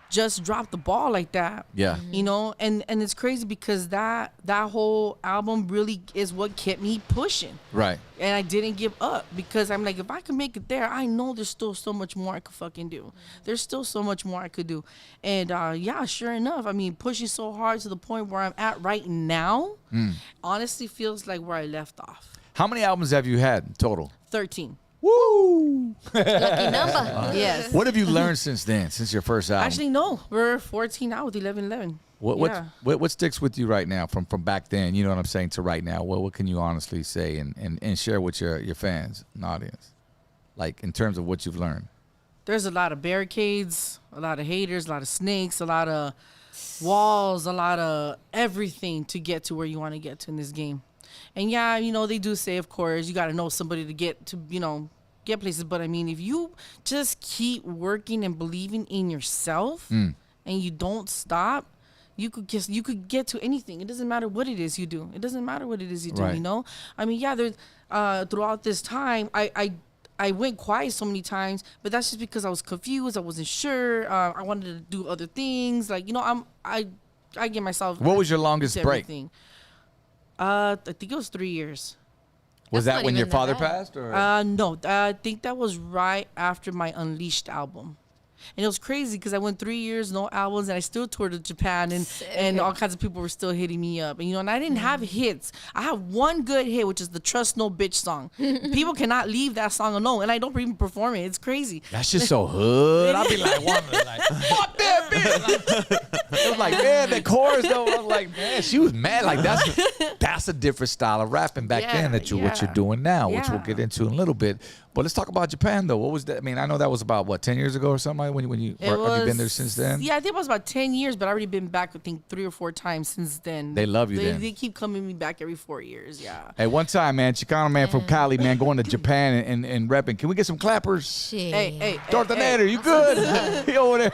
just drop the ball like that. Yeah. And it's crazy because that whole album really is what kept me pushing. Right. And I didn't give up because I'm like, if I can make it there, I know there's still so much more I could fucking do. There's still so much more I could do. And sure enough, I mean, pushing so hard to the point where I'm at right now, honestly feels like where I left off. How many albums have you had total? 13. Woo! Lucky number. Yes. What have you learned since then, since your first album? Actually, no. We're 14 now with 1111. What sticks with you right now from back then, you know what I'm saying, to right now? What can you honestly say and share with your fans and audience? Like, in terms of what you've learned. There's a lot of barricades, a lot of haters, a lot of snakes, a lot of walls, a lot of everything to get to where you want to get to in this game. And they do say, of course, you got to know somebody to get places. But I mean, if you just keep working and believing in yourself and you don't stop, you could get to anything. It doesn't matter what it is you do. It doesn't matter what it is you do. Right. You know, I mean, yeah. There's throughout this time, I went quiet so many times, but that's just because I was confused. I wasn't sure. I wanted to do other things. Like, you know, I get myself. What was your longest to break? everything. I think it was 3 years. Was That's that not when your even that father bad. passed? Or? No, I think that was right after my Unleashed album. And it was crazy because I went 3 years, no albums, and I still toured to Japan, and all kinds of people were still hitting me up. And, you know, and I didn't have hits. I have one good hit, which is the Trust No Bitch song. People cannot leave that song alone, and I don't even perform it. It's crazy. That's just so hood. I'd be like, fuck that bitch. It was like, man, the chorus though. I was like, man, she was mad. Like that's a different style of rapping back then what you're doing now, which we'll get into in a little bit. But let's talk about Japan though. What was that? I mean, I know that was about what 10 years ago or something. When you have you been there since then? Yeah, I think it was about 10 years, but I've already been back, I think 3 or 4 times since then. They love you then. They keep coming me back every 4 years. Yeah. Hey, one time, man, Chicano man from Cali, man, going to Japan and repping. Can we get some clappers? Shit. Hey. Tortinator, you good? He over there.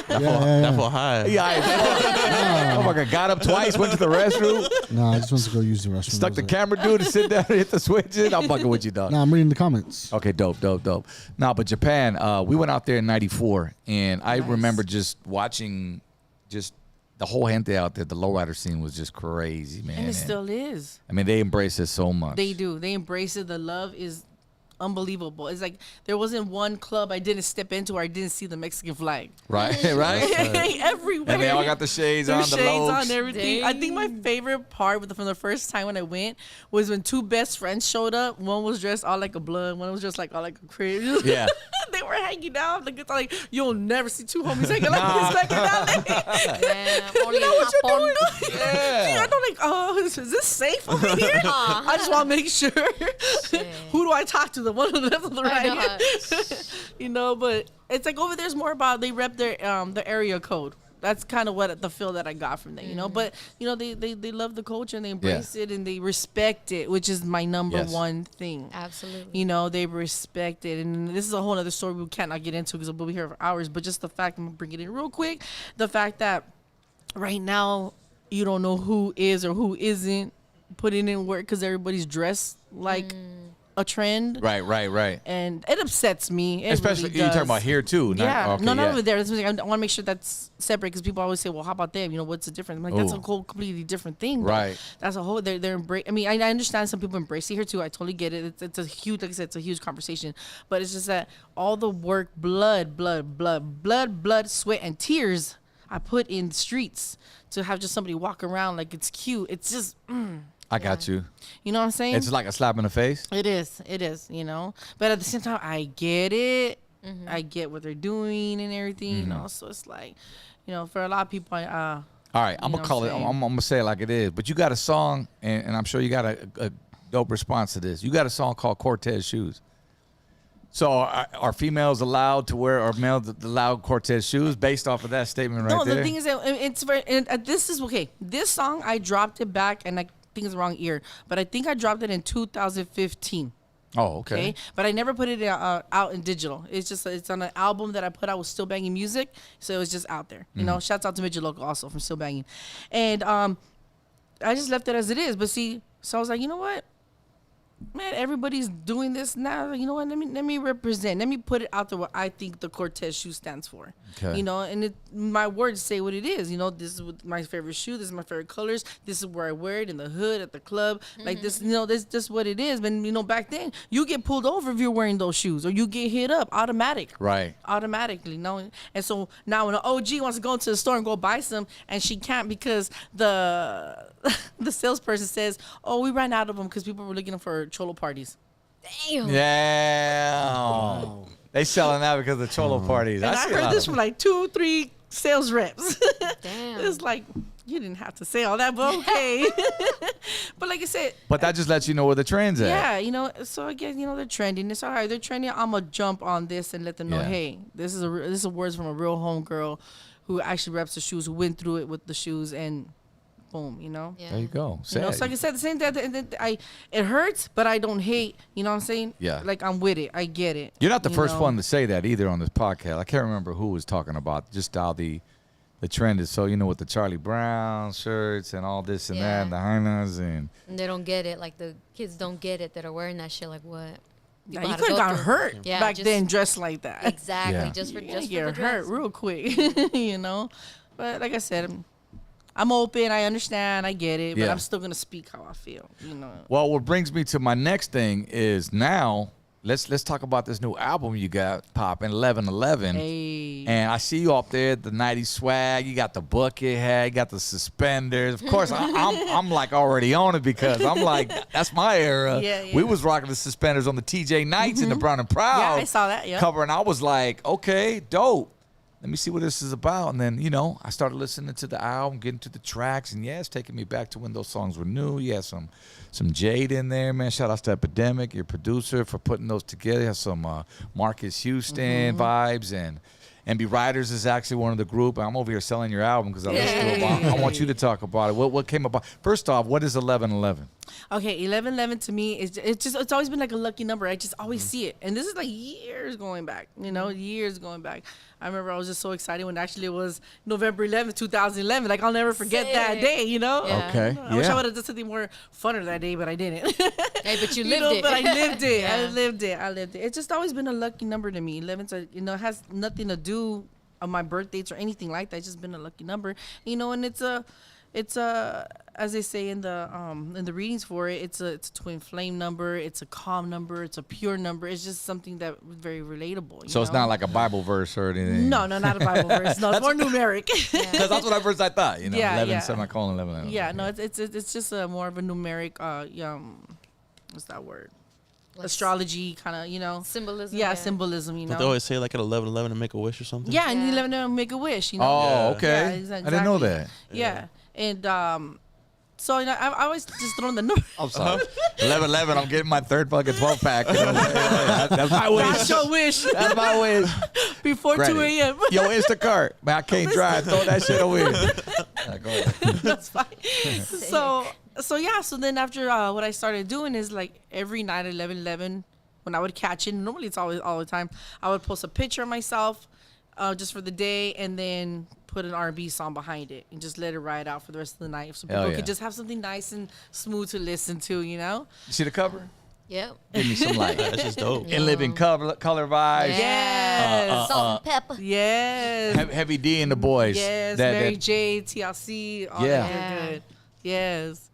That felt high. Yeah. Oh my God, got up twice, went to the restroom, No, I just want to go use the restroom. stuck the That was it. camera dude to sit down and hit the switches. I'm fucking with you, dog. No, I'm reading the comments. Okay, dope. Nah, but Japan, we went out there in '94, and I remember just watching just the whole gente out there. The lowrider scene was just crazy, man. And it still is. I mean, they embrace it so much. They do. They embrace it. The love is unbelievable. It's like there wasn't one club I didn't step into where I didn't see the Mexican flag. Right? Everywhere. And they all got the shades on, the shades lobes. on everything. I think my favorite part from the first time when I went was when 2 best friends showed up. One was dressed all like a blood. One was just like all like a crib. Yeah. They were hanging out. Like, it's like you'll never see 2 homies hanging like this back in LA. Yeah, only in Japón. See, I don't like, is this safe over here? I just want to make sure. Who do I talk to? The one on the left or the right? You know, but it's like over there's more about they rep their the area code. That's kind of what the feel that I got from them, you know. But you know, they love the culture and they embrace it and they respect it, which is my number one thing. Absolutely. You know, they respect it, and this is a whole other story we cannot get into because we'll be here for hours. But just the fact, I'm gonna bring it in real quick. The fact that right now you don't know who is or who isn't putting in work because everybody's dressed like a trend. Right. And it upsets me. It Especially really you're does. talking about here too. Not Yeah. over there. That's what I want to make sure that's separate because people always say, "Well, how about them? You know, what's the difference?" I'm like, that's a whole completely different thing. though. Right. That's a whole. They're embrace. I mean, I understand some people embrace it here too. I totally get it. It's a huge, like I said, it's a huge conversation. But it's just that all the work, blood, sweat, and tears I put in the streets to have just somebody walk around like it's cute. It's just. I got you. You know what I'm saying? It's like a slap in the face. It is, you know. But at the same time, I get it. I get what they're doing and everything, you know. So it's like, you know, for a lot of people, All right, I'm You gonna know call what it. I'm I'm gonna say it like it is. But you got a song, and I'm sure you got a dope response to this. You got a song called Cortez Shoes. So are females allowed to wear, or males allowed Cortez shoes based off of that statement right no, there? the thing is that it's very. And this is okay. This song I dropped it back, and I think it's the wrong year, but I think I dropped it in 2015. Oh, okay. But I never put it out in digital. It's just it's on an album that I put out with Still Banging Music, so it was just out there. You know, shouts out to Midget Local also from Still Banging, and I just left it as it is. But see, so I was like, you know what, man, everybody's doing this now. You know what? Let me represent. Let me put it out there what I think the Cortez shoe stands for. Okay. You know, and my words say what it is. You know, this is my favorite shoe. This is my favorite colors. This is where I wear it in the hood, at the club. Like this, you know, this just what it is. But you know, back then you get pulled over if you're wearing those shoes, or you get hit up automatically. You know, and so now when an OG wants to go into the store and go buy some, and she can't because the salesperson says, "Oh, we ran out of them because people were looking for cholo parties." Damn. Yeah. They selling out because of cholo parties. And I see a heard lot this of- from like 2-3 sales reps. Damn. It's like, you didn't have to say all that, but okay. But like I said, But that just lets you know where the trend's at. yeah, you know, so I guess, you know, they're trending. It's all right. They're trending. I'm going to jump on this and let them know, Yeah. hey, this is words from a real homegirl who actually reps the shoes, who went through it with the shoes, and boom, you know? Yeah. There you go. You know, so like I said, the same thing. It hurts, but I don't hate. You know what I'm saying? Yeah. Like I'm with it. I get it. You're not the you first know? one to say that either on this podcast. I can't remember who was talking about just how the the trend is so, with the Charlie Brown shirts and all this and that, and the hyenas and they don't get it. Like the kids don't get it that are wearing that shit. Like what? Now, People you had to could have go gotten through- hurt Yeah, back just- then dressed like that. Exactly. Yeah. Just for You just get for the hurt dress. real quick, But like I said, I'm open. I understand. I get it. But Yeah. I'm still gonna speak how I feel. Well, what brings me to my next thing is now let's talk about this new album you got popping 1111. Hey. And I see you up there, the 90s swag. You got the bucket hat, you got the suspenders. Of course, I'm like already on it because I'm like, that's my era. Yeah, yeah. We was rocking the suspenders on the TJ Nights in the Brown and Proud Yeah, I saw that, yeah. cover, and I was like, okay, dope. Let me see what this is about. And then, I started listening to the album, getting to the tracks, and it's taking me back to when those songs were new. You had some Jade in there, man. Shout outs to Epidemic, your producer, for putting those together. You have some Marcus Houston vibes, and MB Riders is actually one of the group. I'm over here selling your album because I listened to it. I want you to talk about it. What came about? First off, what is 1111? Okay, 1111 to me it's always been like a lucky number. I just always see it, and this is like years going back. Years going back. I remember I was just so excited when actually it was November 11th, 2011. Like I'll never forget that day. Yeah. Okay, I wish I would have done something more funner that day, but I didn't. Hey, but you lived it. But I lived it. Yeah. I lived it. It's just always been a lucky number to me. 11's, it has nothing to do on my birth dates or anything like that. It's just been a lucky number. And it's a as they say in the readings for it, it's a twin flame number. It's a calm number. It's a pure number. It's just something that was very relatable. So it's not like a Bible verse or anything. No, not a Bible verse. No, it's more numeric. Because that's what at first I thought. 11, Yeah. semicolon 11. Yeah, no, it's just a more of a numeric. What's that word? Like Astrology kind of, Symbolism. Yeah, symbolism. Don't they always say like at 11:11 to make a wish or something? Yeah, and Yeah. 11 make a wish. Oh, Yeah. okay. Yeah, I didn't know exactly. that. Yeah, and so I always just throw in the number. I'm sorry. 11-11, I'm getting my third fucking 12 pack. That's my wish. That's your wish That's my wish. before Granted. 2 a.m. Yo, Instacart. Man, I can't drive. Throw that shit away. Go ahead. That's fine. So then after what I started doing is like every night at 11:11 when I would catch it. Normally it's always all the time. I would post a picture of myself just for the day and then put an R&B song behind it and just let it ride out for the rest of the night so Hell people yeah. could just have something nice and smooth to listen to. You see the cover? Yep. Give me some like That's just dope. in living color vibes. Yes. Salt and pepper. Yes. Heavy D and the boys. Yes, That- Mary that- J, TLC, all Yeah. that they're good. Yes.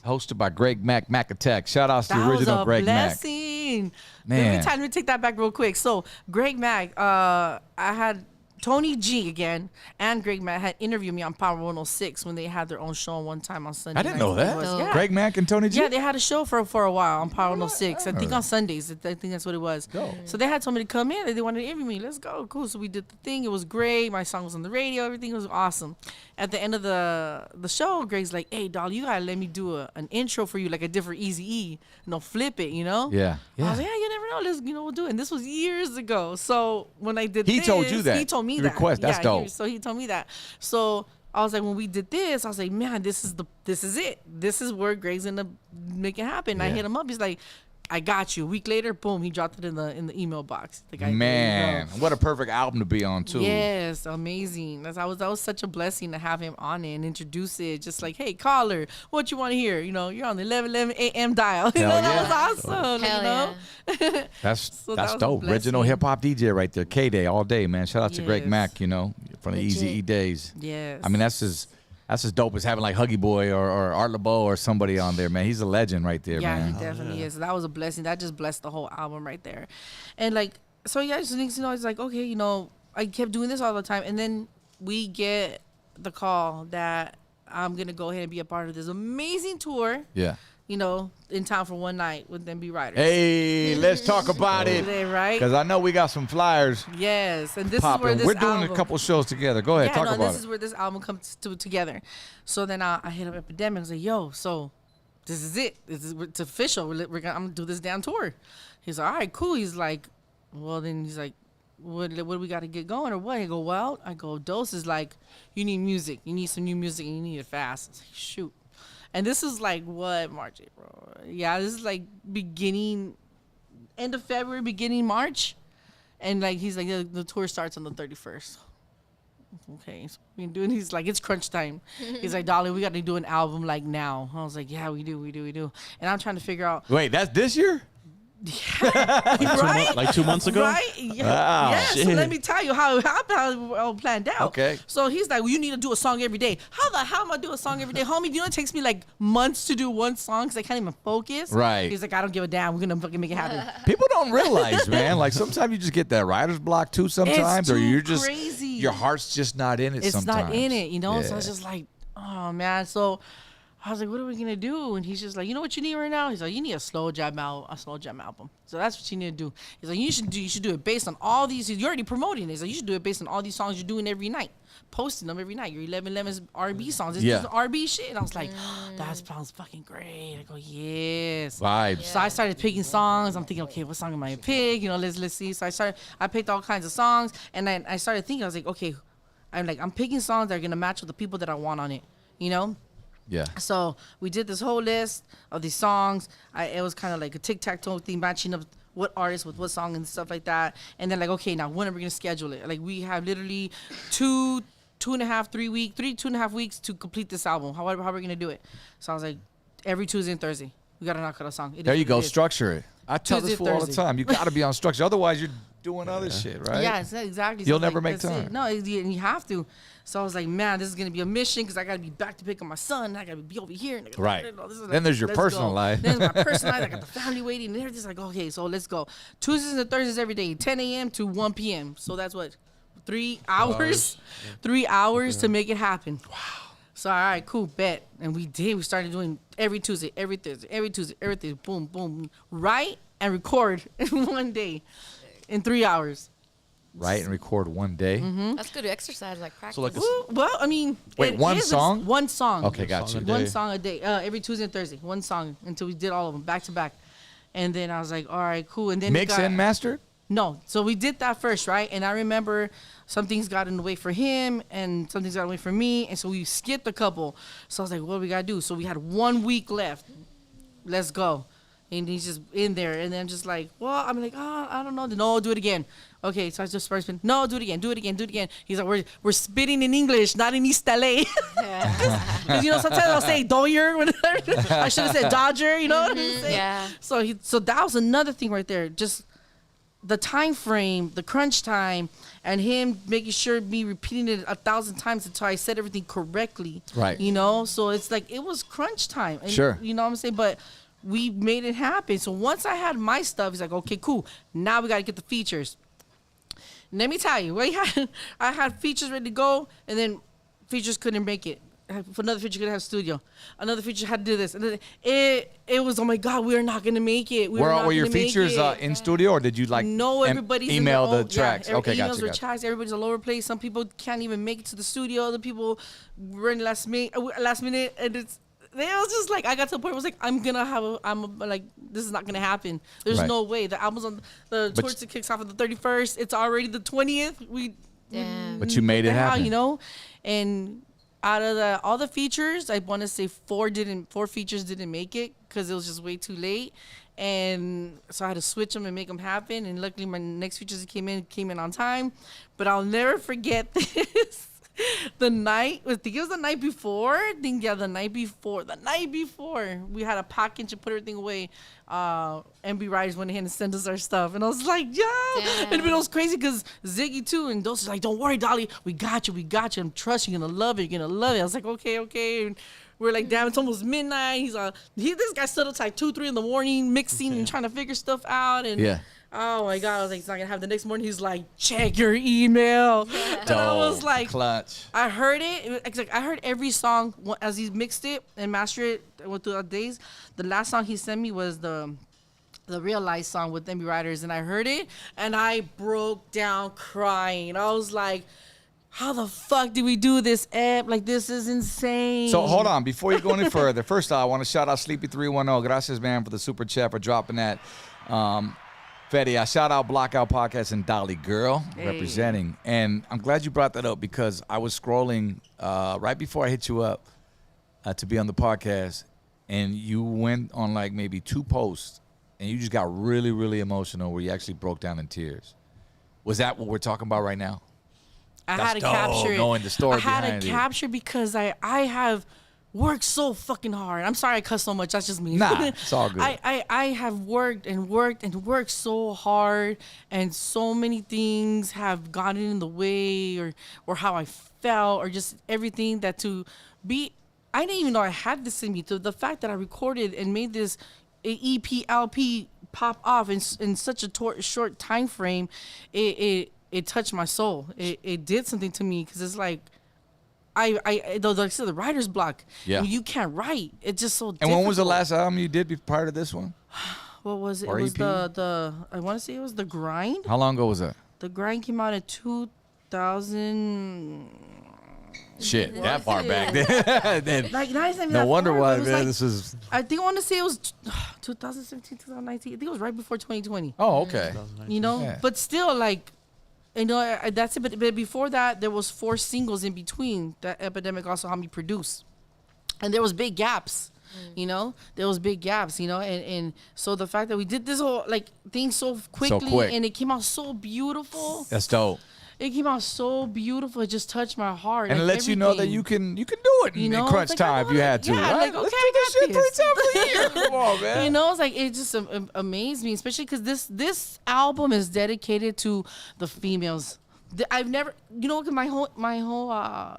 hosted by Greg Mac Attack. Shout outs to That the original was a Greg Mac. blessing. Man. Let me take that back real quick. So Greg Mac, I had Tony G again and Greg Mac had interviewed me on Power 106 when they had their own show one time on Sunday. I didn't nights, know I that. think it was. No. Yeah. Greg Mac and Tony G? Yeah, they had a show for a while on Power 106. I think on Sundays. I think that's what it was. Dope. So they had somebody come in. They wanted to interview me. Let's go. Cool. So we did the thing. It was great. My song was on the radio. Everything was awesome. At the end of the show, Greg's like, "Hey, Dolly, you gotta let me do an intro for you, like a different Eazy-E. Flip it, Yeah. I was like, Yeah. yeah, you never know. Let's, we'll do it. And this was years ago. So when I did He this, told you that. He told me The that. request. That's yeah, dope. So he told me that. So I was like, when we did this, I was like, man, this is it. This is where Greg's gonna make it happen. I Yeah. hit him up. He's like, I got you. A week later, boom, he dropped it in the email box. The guy, Man, what a perfect album to be on too. Yes, amazing. That was such a blessing to have him on it and introduce it. Just like, hey, caller, what you want to hear? You're on the 11:11 a.m. dial. Hell yeah. That was awesome. Hell yeah. That's So that was a dope. Original blessing. hip hop DJ right there. K-Day all day, man. Shout out to Greg Yes. Mac, from the Easy E days. Yes. I mean, that's as dope as having like Huggy Boy or Art LeBeau or somebody on there, man. He's a legend right there, Yeah, man. he definitely is. That was a blessing. That just blessed the whole album right there. And so next it's like, okay, I kept doing this all the time. And then we get the call that I'm going to go ahead and be a part of this amazing tour, Yeah. in town for one night with MB Riders. Hey, let's talk about it. Today, right? Because I know we got some flyers Yes. And this is popping. where this We're doing album, a couple shows together. Go ahead, talk about this it. is where this album comes together. So then I hit up Epidemic. I was like, yo, so this is it. It's official. I'm going to do this damn tour. He's like, all right, cool. He's like, well, then he's like, what do we got to get going or what? I go, Dose is like, you need music. You need some new music and you need it fast. I was like, shoot. And this is like what, March, April? Yeah, this is like end of February, beginning March. And like, he's like, the tour starts on the 31st. Okay, so we doing. He's like, it's crunch time. He's like, Dolly, we got to do an album like now. I was like, yeah, we do. And I'm trying to figure out. Wait, that's this year? Right? Like 2 months ago? Right? Yeah. Wow. Yeah, so Shit. let me tell you how it all planned out. Okay. So he's like, well, you need to do a song every day. How the hell am I do a song every day? Homie, you know it takes me like months to do one song because I can't even focus. Right. He's like, I don't give a damn. We're going to fucking make it happen. People don't realize, man. Like sometimes you just get that writer's block too. Sometimes, or too you're just crazy. your heart's just not in it. It's sometimes. not in it, you know? So I was Yeah. just like, oh, man. So I was like, what are we going to do? And he's just like, you know what you need right now? He's like, you need a slow jam album. So that's what you need to do. He's like, you should do it based on all these. You're already promoting it. He's like, you should do it based on all these songs you're doing every night. Posting them every night. Your 11 Lemons R&B songs. It's Yeah. just R&B shit. And I was like, that sounds fucking great. I go, yes. Vibes. So I started picking songs. I'm thinking, okay, what song am I gonna pick? You know, let's see. So I picked all kinds of songs, and then I started thinking, I was like, okay, I'm picking songs that are gonna match with the people that I want on it. You know. Yeah. So we did this whole list of these songs. It was kind of like a tic-tac-toe thing, matching up what artist with what song and stuff like that. And then like, okay, now when are we gonna schedule it? Like we have literally 2.5 weeks to complete this album. How are we gonna do it? So I was like, every Tuesday and Thursday, we gotta knock out a song. It There is you what go. it is. Structure it. I tell Tuesday, this fool all the Thursday. time. You got to be on structure. Otherwise, you're doing other shit, right? Yeah, exactly. You'll it's never make that's it. time. No, and you have to. So I was like, man, this is gonna be a mission because I gotta be back to pick up my son. And I gotta be over here. And I gotta Right. this is Then there's your let's personal go. life. Then there's my personal life. I got the family waiting. And they're just like, okay, so let's go. Tuesdays and Thursdays every day, 10 a.m. to 1 p.m. So that's what, 3 hours? 3 hours to make it happen. Wow. So all right, cool, bet. And we did. We started doing every Tuesday, every Thursday, every Tuesday, every Thursday. Boom, boom. Write and record in one day, in 3 hours. Write and record one day. That's good exercise, like practice. So like Well, I mean, Wait, it one is song? One song. Okay, got you. Song a One day. song a day, every Tuesday and Thursday. One song until we did all of them back to back. And then I was like, all right, cool. And then it Mix got- and master. No, so we did that first, right? And I remember some things got in the way for him, and some things got in the way for me, and so we skipped a couple. So I was like, what do we gotta do? So we had 1 week left. Let's go. And he's just in there, and then just like, well, I'm like, oh, I don't know. No, do it again. Okay, so I just first been, no, do it again. He's like, we're spitting in English, not in East LA. Because you know, sometimes I'll say Doyer when I should have said Dodger. You know what I'm saying? Yeah. So that was another thing right there. Just the time frame, the crunch time, and him making sure me repeating it 1,000 times until I said everything correctly. Right. You know, so it's like it was crunch time. And, Sure. You know what I'm saying? But we made it happen. So once I had my stuff, he's like, okay, cool. Now we got to get the features. Let me tell you, I had features ready to go, and then features couldn't make it. For another feature, couldn't have studio. Another feature had to do this. It was, oh my God, we're not gonna make it. Were your features in studio, or did you like No, everybody's in email their the own, tracks? Yeah, Okay, emails gotcha. with Gotcha. tracks. Everybody's all over the place. Some people can't even make it to the studio. Other people were in last minute, and it was just like I got to the point where I was like, this is not gonna happen. There's Right. no way. The album's on the But tour kicks off on the 31st. It's already the 20th. Damn. But you made it the hell, happen. you know, and out of all the features, I want to say four features didn't make it because it was just way too late, and so I had to switch them and make them happen. And luckily, my next features came in on time. But I'll never forget this. The night, I think it was the night before. The night before, we had a package to put everything away. MB Riders went ahead and sent us our stuff, and I was like, yeah. And it was crazy because Ziggy too, and those was like, don't worry, Dolly, we got you. I'm trusting you're gonna love it. I was like, okay. And we're like, damn, it's almost midnight. This guy stood up like 2-3 in the morning, mixing and trying to figure stuff out, and Yeah. oh my God, I was like, it's not gonna happen. The next morning, he's like, check your email. And I was like, clutch. I heard it. It's like I heard every song as he mixed it and mastered it. I went through the days. The last song he sent me was the Realize song with MB Riders, and I heard it and I broke down crying. I was like, how the fuck did we do this, Eb? Like, this is insane. So hold on, before you go any further, first off, I want to shout out Sleepy310. Gracias, man, for the super chat for dropping that. Fetty, I shout out Blockout Podcast and Dolly Girl representing. And I'm glad you brought that up because I was scrolling right before I hit you up to be on the podcast, and you went on like maybe 2 posts, and you just got really, really emotional where you actually broke down in tears. Was that what we're talking about right now? I That's had to dope, capture it. knowing the story I had behind to it. capture because I have worked so fucking hard. I'm sorry I cuss so much. That's just me. Nah, it's all good. I have worked and worked and worked so hard, and so many things have gotten in the way, or how I felt, or just everything that to be. I didn't even know I had this in me. So the fact that I recorded and made this EP LP pop off in such a short time frame, it touched my soul. It did something to me, because it's like like I said, the writer's block. Yeah. You can't write. It's just so. And when was the difficult. last album you did prior to this one? What was it? Or It was EP? the I want to say it was The Grind. How long ago was that? The Grind came out in 2000. Shit, Was that far it? back then. Like not even No that wonder far, why, but it was man. like- This is. I think I want to say it was 2017, 2019. I think it was right before 2020. Oh, okay. You know, Yeah. but still, like, you know, that's it. But before that, there was 4 singles in between that Epidemic also helped me produce, and there was big gaps. You know, there was big gaps. You know, and so the fact that we did this whole like thing so quickly, quick. and it came out so beautiful. That's dope. It came out so beautiful. It just touched my heart. And it like lets you know that everything. you can do it You in know, crunch it's like, I time if know you that- had to, yeah, right? like, Let's okay, do I this got shit 3 this. times a year. Come on, man. You know, it's like it just amazed me, especially because this album is dedicated to the females. I've never, you know, my whole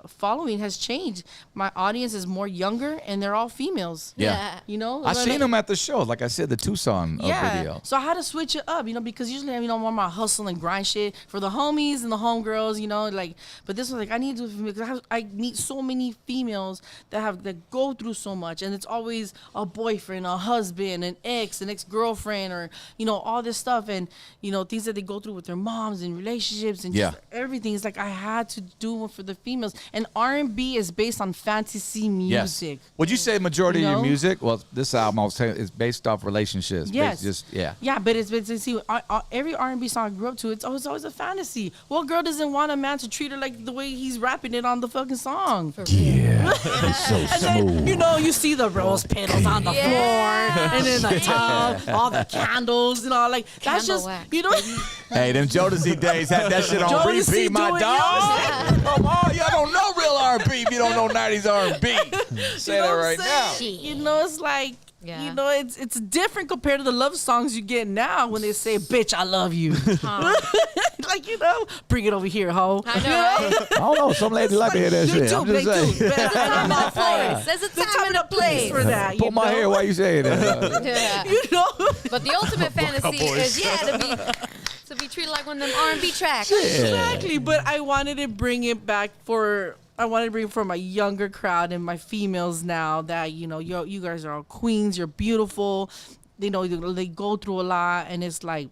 following has changed. My audience is more younger, and they're all females. Yeah. You know, I Like- seen them at the show. Like I said, the Tucson video. So I had to switch it up, you know, because usually I'm, more my hustle and grind shit for the homies and the homegirls, you know, like. But this was like I need to, because I meet so many females that go through so much, and it's always a boyfriend, a husband, an ex-girlfriend, or all this stuff, and things that they go through with their moms and relationships and just everything. It's like I had to do one for the females, and R&B is based on fantasy music. Yes. Would you say majority You of your know? music? Well, this album I was saying is based off relationships. Yes. Yeah, but it's see, every R&B song I grew up to, it's always a fantasy. What girl doesn't want a man to treat her like the way he's rapping it on the fucking song? Yeah. It's so And then, you see the rose petals on the floor, and then the tub, all the candles and all, like, that's Candle just, wax, Hey, them Jodeci days had that shit on Jodeci repeat, my do it, dog. Come on, y'all don't know real R&B if you don't know 90s R&B. Say that what I'm right now. saying? It's like, Yeah. it's different compared to the love songs you get now when they say, bitch, I love you. Like, bring it over here, ho. I know, right? I don't know. Some ladies like to hear that They shit. do, I'm they just do. saying. But I'm all for it. There's a The time and a place. for that. Pull my hair while you say that. Yeah. But the ultimate fantasy is to be treated like one of them R&B tracks. Exactly, but I wanted to bring it back for my younger crowd and my females now that you guys are all queens, you're beautiful, they go through a lot, and it's like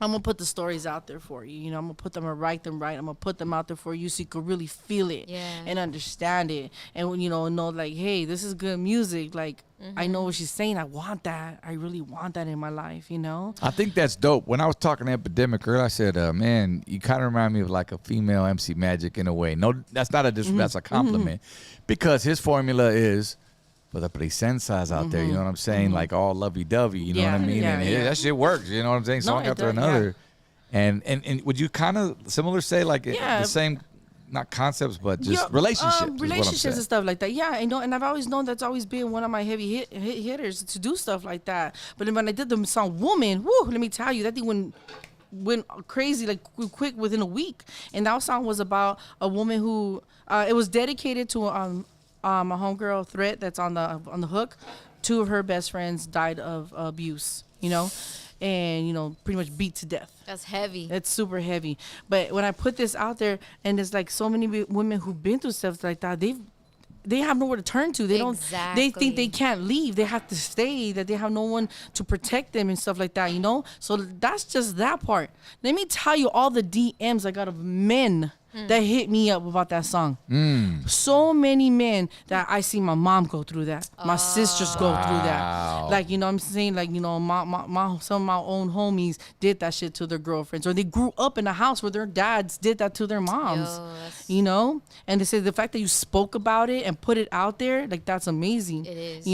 I'm gonna put the stories out there for you. I'm gonna put them and write them right. I'm gonna put them out there for you so you can really feel it and understand it, and know like, hey, this is good music. Like I know what she's saying. I want that. I really want that in my life. I think that's dope. When I was talking to Epidemic earlier, I said, man, you kind of remind me of like a female MC Magic in a way. No, that's not a that's a compliment, because his formula is for the princesas out there. You know what I'm saying? Like all lovey-dovey. You know what I mean? Yeah, And yeah. that shit works. You know what I'm saying? Song it after does, another. And would you kind of similar say like Yeah. the same, not concepts, but just relationships? is what I'm relationships saying. and stuff like that. Yeah, I know, and I've always known that's always been one of my heavy hitters to do stuff like that. But then when I did the song "Woman," whoo, let me tell you, that thing went crazy like quick within a week. And that song was about a woman who it was dedicated to a homegirl threat that's on the hook. 2 of her best friends died of abuse. And pretty much beat to death. That's heavy. It's super heavy. But when I put this out there, and there's like so many women who've been through stuff like that, they have nowhere to turn to. They don't. They think they can't leave. They have to stay. That they have no one to protect them and stuff like that. So that's just that part. Let me tell you all the DMs I got of men that hit me up about that song. So many men that I see my mom go through that. My sisters go through that. Like, I'm saying, like, some of my own homies did that shit to their girlfriends, or they grew up in a house where their dads did that to their moms. And they say the fact that you spoke about it and put it out there, like, that's amazing. It is.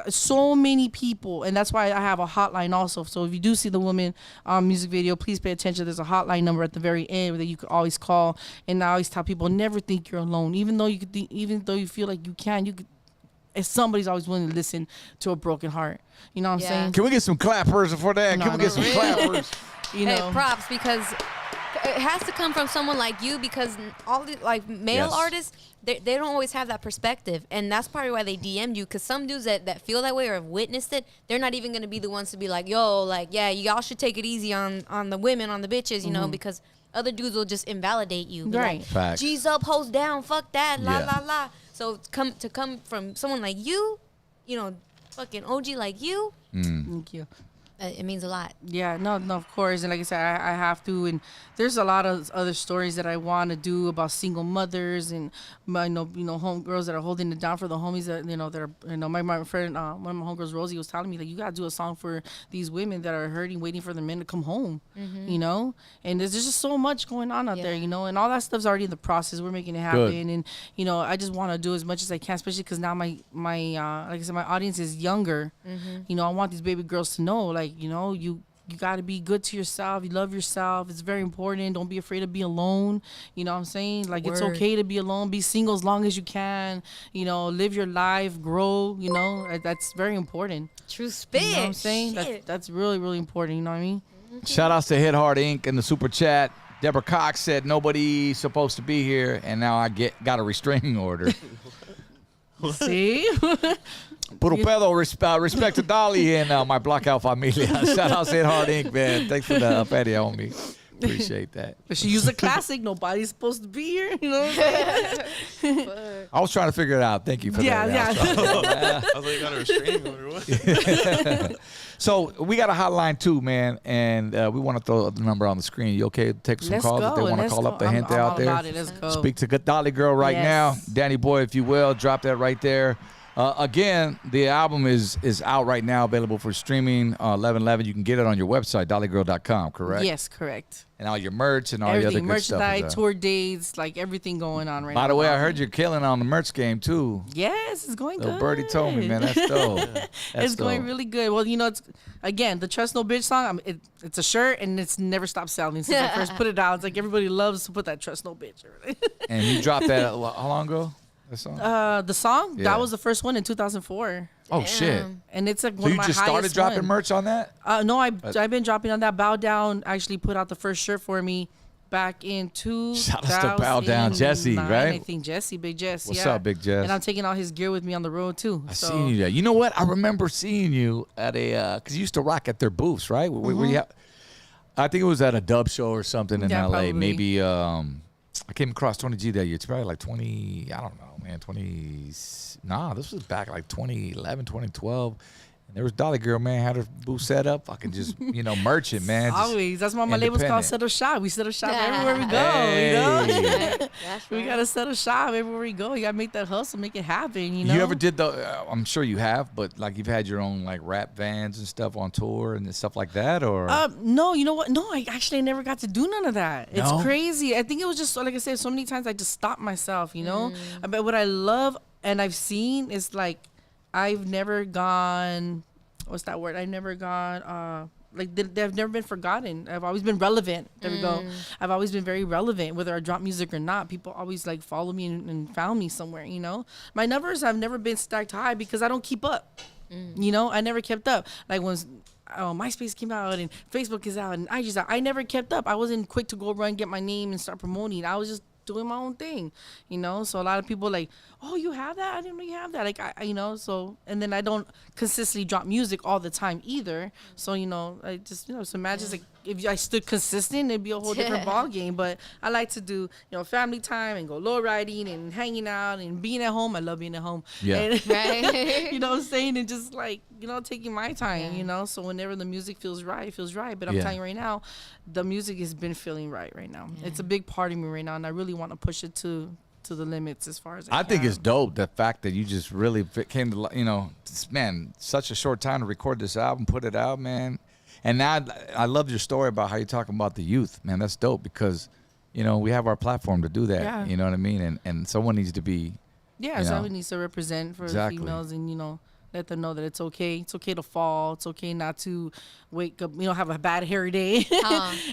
So many people, and that's why I have a hotline also. So if you do see the woman music video, please pay attention. There's a hotline number at the very end that you could always call. And I always tell people, never think you're alone. Even though you feel like you could. If somebody's always willing to listen to a broken heart, you know what I'm saying? Can we get some clappers for that? No, Can we get some clappers? You Hey, know, props, because it has to come from someone like you, because all the like male Yes. artists, they don't always have that perspective, and that's probably why they DM'd you, because some dudes that feel that way or have witnessed it, they're not even going to be the ones to be like, yo, like, yeah, y'all should take it easy on the women, on the bitches, you know, because other dudes will just invalidate you. Be Right. Like, Facts. G's up, hoes down, fuck that, la, Yeah. la, la. So to come from someone like you know, fucking OG like you, thank you. it means a lot. Yeah, no, of course. And like I said, I have to. And there's a lot of other stories that I want to do about single mothers and my, homegirls that are holding it down for the homies that, that are, my friend, one of my homegirls, Rosie, was telling me, like, you got to do a song for these women that are hurting, waiting for the men to come home, And there's just so much going on out there, and all that stuff's already in the process. We're making it happen. Good. And, I just want to do as much as I can, especially because now my like I said, my audience is younger. I want these baby girls to know, like, you got to be good to yourself. You love yourself. It's very important. Don't be afraid to be alone. You know what I'm saying? Like, it's Word. okay to be alone. Be single as long as you can. Live your life, grow. That's very important. True spit. You know what I'm saying? Shit. That's really, really important. You know what I mean? Shout outs to Hit Hard Inc. in the super chat. Deborah Cox said nobody's supposed to be here, and now I got a restraining order. See? Puro pedo, respect to Dolly and my Blackout Familia. Shout out to Hit Hard Inc., man. Thanks for the petty on me. Appreciate that. But she used a classic. Nobody's supposed to be here. You know what I'm saying? I was trying to figure it out. Thank you for that. Yeah. I was like, you got a restraining order. What? So we got a hotline too, man, and we want to throw the number on the screen. You okay to take some Let's calls if go. they want to Let's call go. up the I'm gente out all there? about it. Let's go. Speak to Dolly Girl right Yes. now. Danny Boy, if you will, drop that right there. Again, the album is out right now, available for streaming. 11/11. You can get it on your website, dollygirl.com, correct? Yes, correct. And all your merch and all Everything, the other good stuff. merchandise, tour dates, like everything going on right now. By the way, I heard you're killing on the merch game too. Yes, it's going Little good. Birdie told me, man. That's dope. It's going really good. Well, it's again the Trust No Bitch song. It's a shirt and it's never stopped selling since I first put it out. It's like everybody loves to put that Trust No Bitch. And you dropped that how long ago? That song? The song Yeah. that was the first one in 2004, Oh shit! and it's like So one you of my just started highest dropping one. merch on that? No, I've been dropping on that. Bow Down actually put out the first shirt for me back in 2009. Shout outs to Bow Down, Jesse, right? I think Jesse, Big Jess. What's yeah. up, Big Jess? And I'm taking all his gear with me on the road too. I seen you there. You know what? I remember seeing you at a because you used to rock at their booths, right? Where you I think it was at a dub show or something in Yeah, LA. probably. Maybe I came across 20G that year. It's probably like 20. I don't know, man. This was back like 2011, 2012. And there was Dolly Girl, man, had her booth set up. Fucking just merchant, man. Just Always. That's why my label's called independent. Settle Shop. We settle shop everywhere we go. Hey. That's We right. gotta settle shop everywhere we go. You gotta make that hustle, make it happen. You know. You ever did the? I'm sure you have, but like you've had your own like rap vans and stuff on tour and stuff like that, or No, you know what? No, I actually never got to do none of that. It's No? crazy. I think it was just like I said, so many times I just stopped myself, But what I love and I've seen is like I've never gone. What's that word? I've never gone. Like they've never been forgotten. I've always been relevant. There we go. I've always been very relevant, whether I drop music or not. People always like follow me and found me somewhere. My numbers have never been stacked high because I don't keep up. I never kept up. Like when MySpace came out and Facebook is out and IG's out, I never kept up. I wasn't quick to go run get my name and start promoting. I was just doing my own thing, So a lot of people like, oh, you have that? I didn't know you have that. Like, So and then I don't consistently drop music all the time either. So I just so imagine like if I stood consistent, it'd be a whole different ball game. But I like to do family time and go low riding and hanging out and being at home. I love being at home. Yeah. And, Right. you know what I'm saying? And just like, taking my time, So whenever the music feels right, it feels right. But I'm Yeah. telling you right now, the music has been feeling right now. It's a big part of me right now. And I really want to push it to the limits as far as I I think can. it's dope the fact that you just really came to man, such a short time to record this album, put it out, man. And now I love your story about how you're talking about the youth, man. That's dope because we have our platform to do that. Yeah. You know what I mean? And someone needs to be Yeah, you know. somebody needs to represent for Exactly. the females and, Let them know that it's okay. It's okay to fall. It's okay not to wake up, have a bad hair day.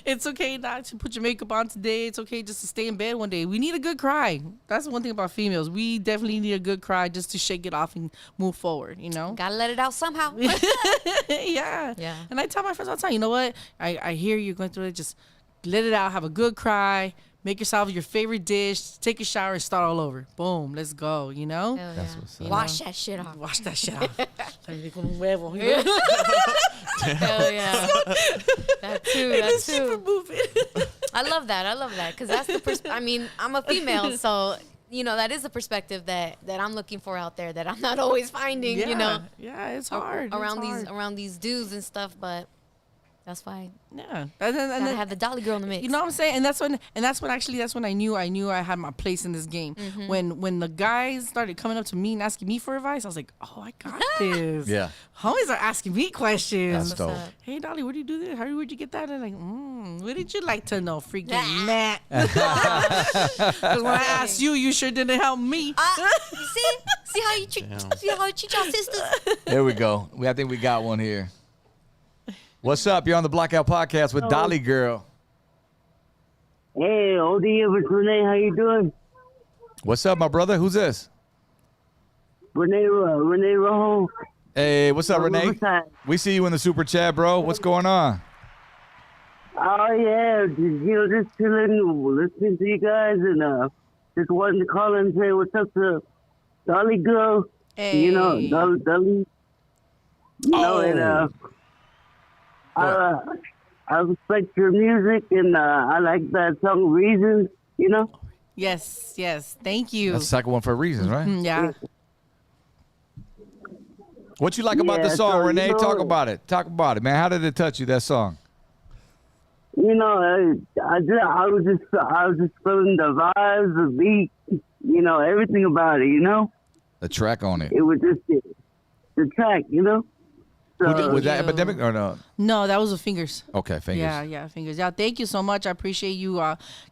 It's okay not to put your makeup on today. It's okay just to stay in bed one day. We need a good cry. That's the one thing about females. We definitely need a good cry just to shake it off and move forward, Gotta let it out somehow. Yeah. Yeah. And I tell my friends all the time, you know what? I hear you're going through it. Just let it out. Have a good cry. Make yourself your favorite dish. Take a shower and start all over. Boom. Let's go. Hell That's yeah. what's up. Wash that shit off. Wash that shit off. Como un huevo. Hell yeah. That too. And That it's super too. moving. I love that because that's the I mean, I'm a female, so that is the perspective that I'm looking for out there that I'm not always finding. Yeah, it's hard. around these dudes and stuff, but that's fine. Yeah. Gotta have the Dolly Girl in the mix. You know what I'm saying? And that's when I knew I had my place in this game. When the guys started coming up to me and asking me for advice, I was like, oh, I got this. Yeah. Homies are asking me questions. That's dope. Hey, Dolly, where do you do this? Where'd you get that? And I'm like, what did you like to know? Freaking Matt. Because when I asked you, you sure didn't help me. See how you treat your sisters. There we go. I think we got one here. What's up? You're on the Blackout Podcast with Dolly Girl. Hey, ODM, it's Renee. How you doing? What's up, my brother? Who's this? Renee Rojo. Hey, what's up, From Renee? Riverside. We see you in the super chat, bro. What's going on? Oh, yeah. Just chilling, listening to you guys, and just wanted to call and say what's up to Dolly Girl. Hey. Dolly. And I respect your music, and I like that song Reasons, Yes. Thank you. That's the second one for a reason, right? Yeah. What you like about the Yeah, song, so, Renee? Talk about it, man. How did it touch you, that song? I was just feeling the vibes, the beat, everything about it, The track on it. It was just the track, So, Was that you. Epidemic or no? No, that was the Fingers. Okay, fingers. Yeah, Fingers. Yeah, thank you so much. I appreciate you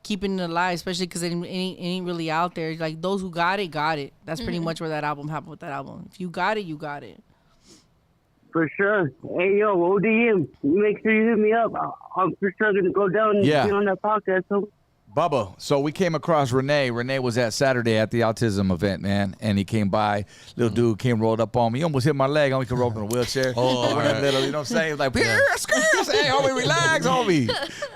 keeping it alive, especially because it ain't really out there. Like, those who got it, got it. That's pretty much where that album happened with that album. If you got it, you got it. for sure. Hey, yo, ODM, make sure you hit me up. I'm for sure going to go down and Yeah. get on that podcast. So, Bubba, so we came across Renee. Renee was at Saturday at the autism event, man, and he came by. Little dude came, rolled up on me. He almost hit my leg. He could roll up in a wheelchair. all right. Little, you know what I'm saying? He was like, here, screws. Hey, homie, relax, homie.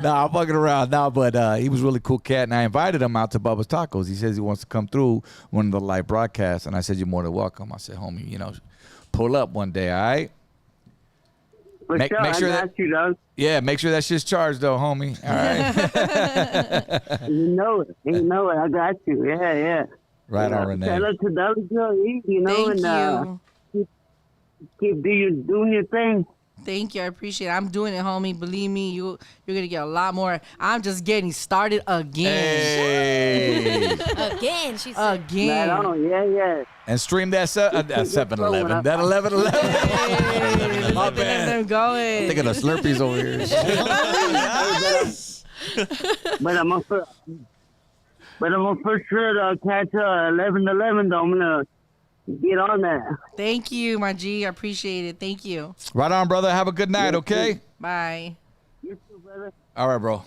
Nah, I'm fucking around now, but he was a really cool cat, and I invited him out to Bubba's Tacos. He says he wants to come through one of the live broadcasts, and I said, you're more than welcome. I said, homie, pull up one day, all right? for Make sure, sure I that- got you, dog. Yeah, make sure that shit's charged, though, homie. All right. You know it. I got you. Yeah. Right on, Renee. Shout out to Dolly Girl, Thank and you. keep doing your thing. Thank you. I appreciate it. I'm doing it, homie. Believe me, you're going to get a lot more. I'm just getting started again. Hey. Again, she said. Again. Right on. Yeah. And stream that 7-Eleven. That 11-11. Hey, My let bad. them going. Thinking of Slurpees over here. But I'm for sure to catch 11-11, though. I'm going to get on that. Thank you, my G. I appreciate it. Thank you. Right on, brother. Have a good night, okay? Bye. You too, brother. All right, bro.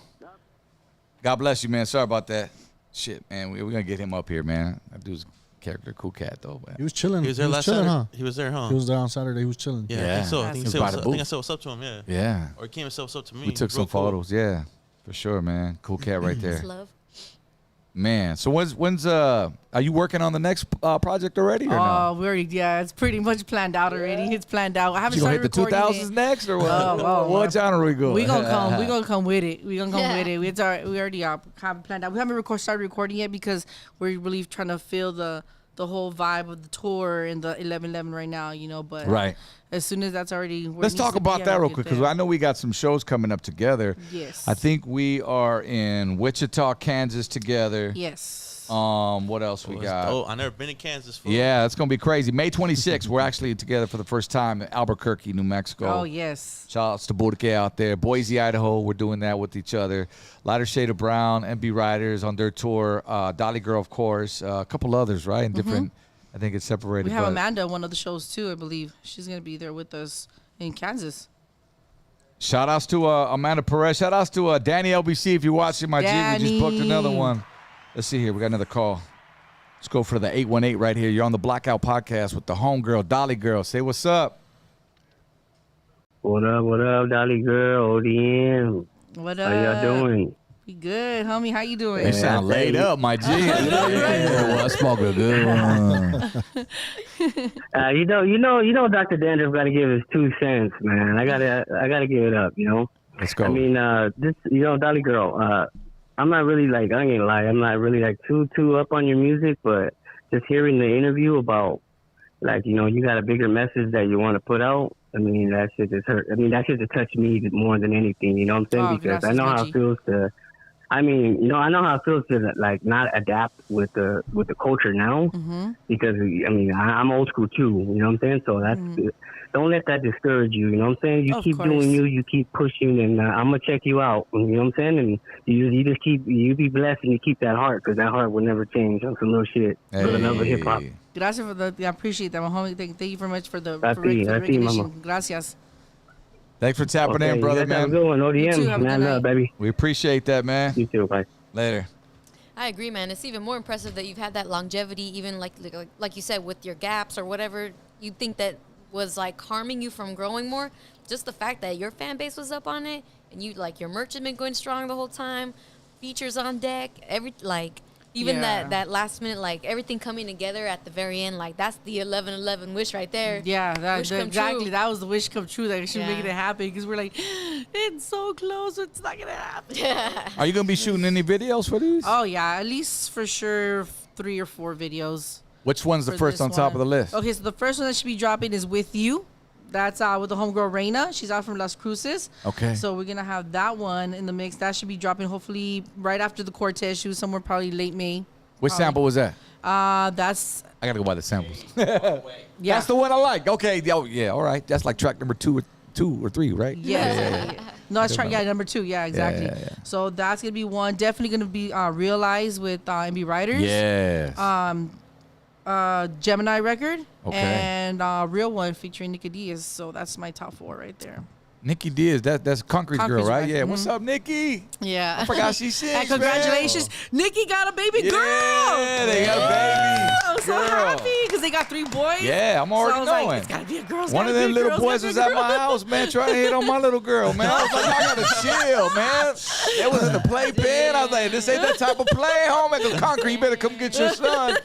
God bless you, man. Sorry about that. Shit, man. We're going to get him up here, man. That dude's character, cool cat, though. Man. He was chilling. He was there last chilling, Saturday. huh? He was there, huh? He was there on Saturday. He was chilling. Yeah, I Yeah. think so. I think He he was said by what's the up. I think I booth. said what's up to him, yeah. Yeah. Or he came and said what's up to me. We took some Real cool. photos, yeah. For sure, man. Cool cat right It's there. love. Man, so when's are you working on the next project already or no? We already, it's pretty much planned out already. It's planned out. I haven't You gonna hit started the recording 2000s it. next or what? Oh, what genre we going? We gonna come. We gonna come with it. We gonna come Yeah. with it. We already have planned out. We haven't started recording yet because we're really trying to feel the whole vibe of the tour and the 11-11 right now. But Right. as soon as that's already, where it Let's needs talk to be, about I that will real get quick because there. I know we got some shows coming up together. Yes. I think we are in Wichita, Kansas together. Yes. What else we got? Oh, I never been in Kansas. Fool. Yeah, it's gonna be crazy. May 26th, we're actually together for the first time in Albuquerque, New Mexico. Oh yes. Shout outs to Burke out there. Boise, Idaho, we're doing that with each other. Lighter Shade of Brown, MB Riders on their tour. Dolly Girl, of course. A couple others, right? In different I think it's separated. We have but Amanda on one of the shows too, I believe. She's gonna be there with us in Kansas. Shout outs to Amanda Perez. Shout outs to Danny LBC if you're watching my G. We just booked another one. Let's see here. We got another call. Let's go for the 818 right here. You're on the Blackout Podcast with the homegirl, Dolly Girl. Say what's up. What up, Dolly Girl, ODM? What up? How y'all doing? We good, homie. How you doing? You sound laid up, my G. Well, I smoke a good one. You know, Dr. Dandruff got to give his 2 cents, man. I gotta give it up, you know. Let's go. I mean, this, Dolly Girl. I'm not really like, I ain't gonna lie, I'm not really like too up on your music, but just hearing the interview about, like, you got a bigger message that you want to put out. I mean, that shit just hurt. I mean, that shit just touched me more than anything. You know what I'm saying? Because I know how it feels to. I mean, I know how it feels to like not adapt with the culture now, because I mean I'm old school too. You know what I'm saying? So that's don't let that discourage you. You know what I'm saying? You keep doing you keep pushing, and I'm gonna check you out. You know what I'm saying? And you just you be blessed and you keep that heart, because that heart will never change. That's some little shit. Hey. Another hip hop. Gracias for the. I appreciate that, my homie. Thank you very much for the recognition. Gracias. Thanks for tapping in, brother, man. Have a good one, You too, have ODM. a good Man night. up, baby. We appreciate that, man. You too, bye. Later. I agree, man. It's even more impressive that you've had that longevity, even like you said, with your gaps or whatever you think that was like harming you from growing more. Just the fact that your fan base was up on it, and you like your merch has been going strong the whole time, features on deck, even that last minute, like everything coming together at the very end, like that's the 11/11 wish right there. Yeah, exactly. True. That was the wish come true. That should make it happen, because we're like, it's so close, it's not gonna happen. Are you gonna be shooting any videos for these? Oh yeah, at least for sure 3 or 4 videos. Which one's the for first this on top of the one. list? Okay, so the first one that should be dropping is With You. That's with the homegirl Reina. She's out from Las Cruces. Okay. So we're gonna have that one in the mix. That should be dropping hopefully right after the Cortez shoot, somewhere probably late May. Which sample was that? That's I gotta go buy the samples. yeah. That's the one I like. Okay. Oh, yeah. All right. That's like track number 2 or 3, right? Yeah. No, it's number 2. Yeah, exactly. Yeah. So that's gonna be one. Definitely gonna be Realize with MB Riders. Yes. Gemini record. Okay. And Real One featuring Nikki Diaz. So that's my top 4 right there. Nikki Diaz, that's Concrete's girl, Concrete's right? right. Yeah. What's up, Nikki? Yeah. I forgot she sings. And congratulations, Nikki got a baby girl. Yeah, they got a baby. I'm so Girl. happy because they got 3 boys. Yeah, I'm already so I was knowing. like, it's gotta be a girl. One of them little boys was at my house, man, trying to hit on my little girl, man. I was like, I gotta chill, man. That was in the playpen. I was like, this ain't that type of play, homie. Because Concrete, you better come get your son.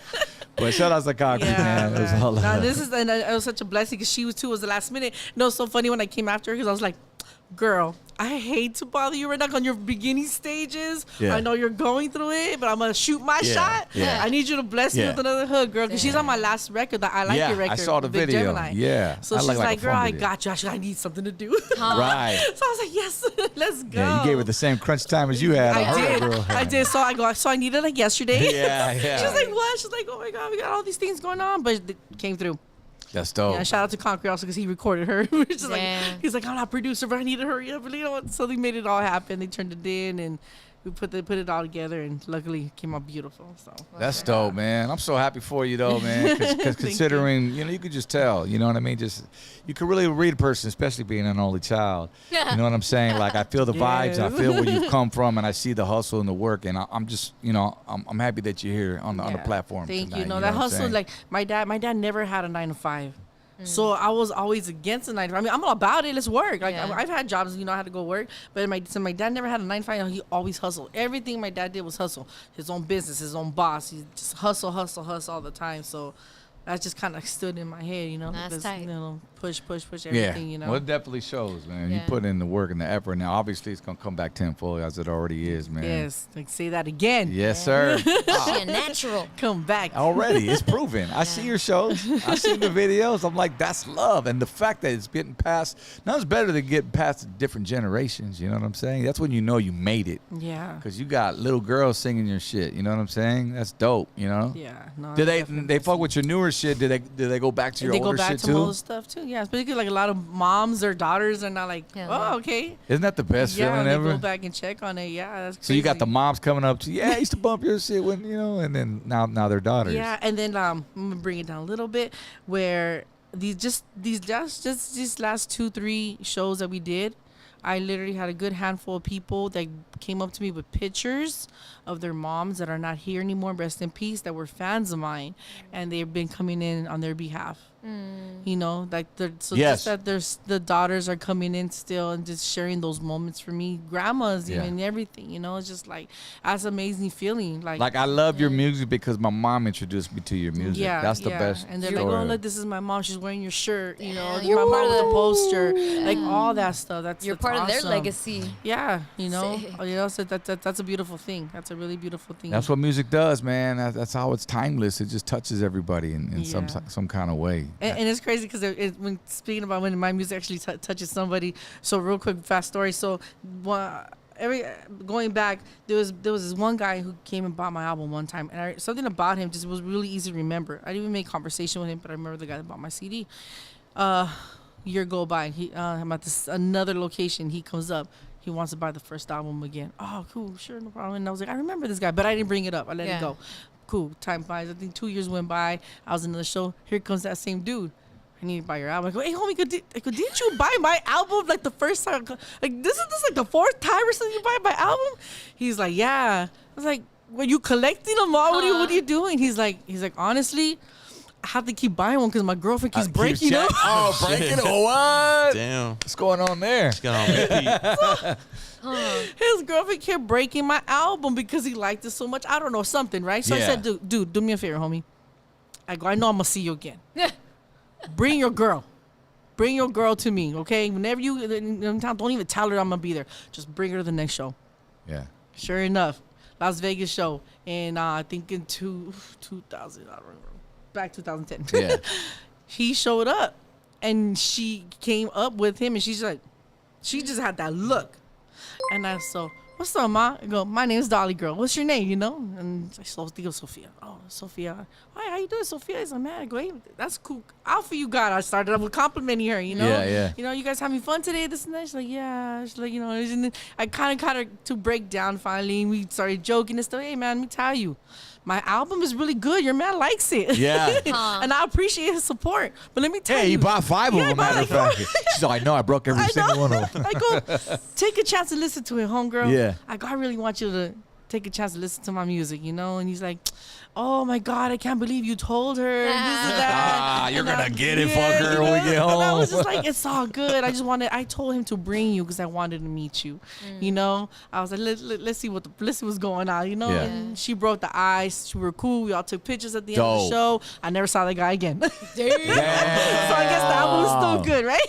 But shout out to Concrete, man. It was all Now, it was such a blessing because she was the last minute. No, it's so funny when I came after her because I was like, girl, I hate to bother you right now on your beginning stages. Yeah. I know you're going through it, but I'm going to shoot my shot. Yeah. I need you to bless me with another hug, girl, because she's on my last record. I like your record. I saw the Big video. Gemini. Yeah. So I she's like like, a girl, fun I video. got you. I need something to do. Right. So I was like, yes, let's go. Yeah, you gave her the same crunch time as you had. I did. So I needed like yesterday. Yeah. She was like, what? She's like, oh my God, we got all these things going on. But it came through. That's dope. Yeah, shout out to Concrete also because he recorded her. We're just Yeah. he's like, I'm not producer, but I need to hurry up. And, so they made it all happen. They turned it in and we put it all together, and luckily it came out beautiful. So That's dope, man. I'm so happy for you, though, man. Because considering, you could just tell, you know what I mean? Just you could really read a person, especially being an only child. You know what I'm saying? Like I feel the vibes, and I feel where you've come from, and I see the hustle and the work, and I'm just, I'm happy that you're here on the platform. Thank tonight, you. No, know that what I'm hustle, saying? like my dad never had a 9 to 5. So I was always against the 9 to 5. I mean, I'm all about it. Let's work. Like I've had jobs, I had to go work, but my dad never had a 9 to 5. He always hustled. Everything my dad did was hustle. His own business, his own boss. He just hustle all the time. So that just kind of stood in my head, That's tight. Push everything, Well, it definitely shows, man. You Yeah. put in the work and the effort. Now, obviously, it's gonna come back tenfold as it already is, man. Yes, like say that again. Yes, sir. She a natural. Come back. Already, it's proven. I see your shows. I see the videos. I'm like, that's love. And the fact that it's getting passed, nothing's better than getting past the different generations. You know what I'm saying? That's when you know you made it. Yeah. Because you got little girls singing your shit. You know what I'm saying? That's dope, Yeah. No, Do definitely. they fuck with your newer shit, do they go back to your They go older back shit to too? old stuff too. Yeah, especially like a lot of moms or daughters are not like, Yeah. oh, okay. Isn't that the best Yeah, feeling they ever? go back and check on it. Yeah, that's crazy. So you got the moms coming up to you. Yeah, I used to bump your shit when and then now they're daughters. Yeah, and then I'm gonna bring it down a little bit where these last 2-3 shows that we did, I literally had a good handful of people that came up to me with pictures of their moms that are not here anymore, rest in peace, that were fans of mine, and they've been coming in on their behalf. You know, like Yes. just that there's the daughters are coming in still and just sharing those moments for me, grandmas Yeah. even everything. You know, it's just like that's an amazing feeling. Like I love your music because my mom introduced me to your music. Yeah, That's the yeah. best. And they're story. like, oh, look, this is my mom. She's wearing your shirt. You know, you're my mom part with of the the- poster. Like all that stuff. You're that's part of their awesome. legacy. Yeah, you know, Sick. so that's a beautiful thing. That's a really beautiful thing. That's what music does, man. That's how it's timeless. It just touches everybody in Yeah. some kind of way. And it's crazy because when speaking about when my music actually touches somebody. So real quick, fast story. So going back, there was this one guy who came and bought my album one time, and something about him just was really easy to remember. I didn't even make conversation with him, but I remember the guy that bought my CD. Year go by, I'm at another location. He comes up. He wants to buy the first album again. Oh, cool, sure, no problem. And I was like, I remember this guy, but I didn't bring it up. I let it go. Cool. Time flies. I think 2 years went by. I was in another show. Here comes that same dude. I need to buy your album. I go, hey, homie, didn't you buy my album like the first time? Like, this like the fourth time or something you buy my album? He's like, yeah. I was like, were you collecting them all? What are you doing? He's like, honestly, I have to keep buying one because my girlfriend keeps breaking them. Oh, breaking them. What? Damn. What's going on there? It's got on repeat. His girlfriend kept breaking my album because he liked it so much. I don't know, something, right? So I Yeah. said, dude, do me a favor, homie. I go, I know I'm going to see you again. Bring your girl. Bring your girl to me, okay? Whenever you in town, don't even tell her I'm going to be there. Just bring her to the next show. Yeah. Sure enough, Las Vegas show. And I think in 2000, I don't remember. Back 2010. Yeah. He showed up and she came up with him and she's like, she just had that look. And I so, what's up, Ma? I go, my name's Dolly Girl. What's your name, you know? And I go, Sophia. Oh, Sophia. Hi, how you doing, Sophia? He's like, man, I go, hey, that's cool outfit you got. I started off with complimenting her, you know? Yeah, yeah. You know, you guys having fun today, this and that? She's like, yeah. She's like, you know, and then I kind of to break down finally. And we started joking and stuff. Hey, man, let me tell you. My album is really good. Your man likes it. Yeah. And I appreciate his support. But let me tell Hey, you. you bought 5 of Yeah, them, matter of fact. She's like, I know, I broke every single one of them. I go, take a chance to listen to it, homegirl. Yeah. I go, I really want you to take a chance to listen to my music, you know? And he's like, oh my God, I can't believe you told her. This and that. You're And gonna I- get it, yeah, fucker, you when we know? get And I home. was just like, it's all good. I told him to bring you because I wanted to meet you. You know? I was like, let's see let's see what's going on, you know? Yeah. And she broke the ice. We were cool. We all took pictures at the end of Dope. the show. I never saw that guy again. So Damn. I guess the album was still good, right?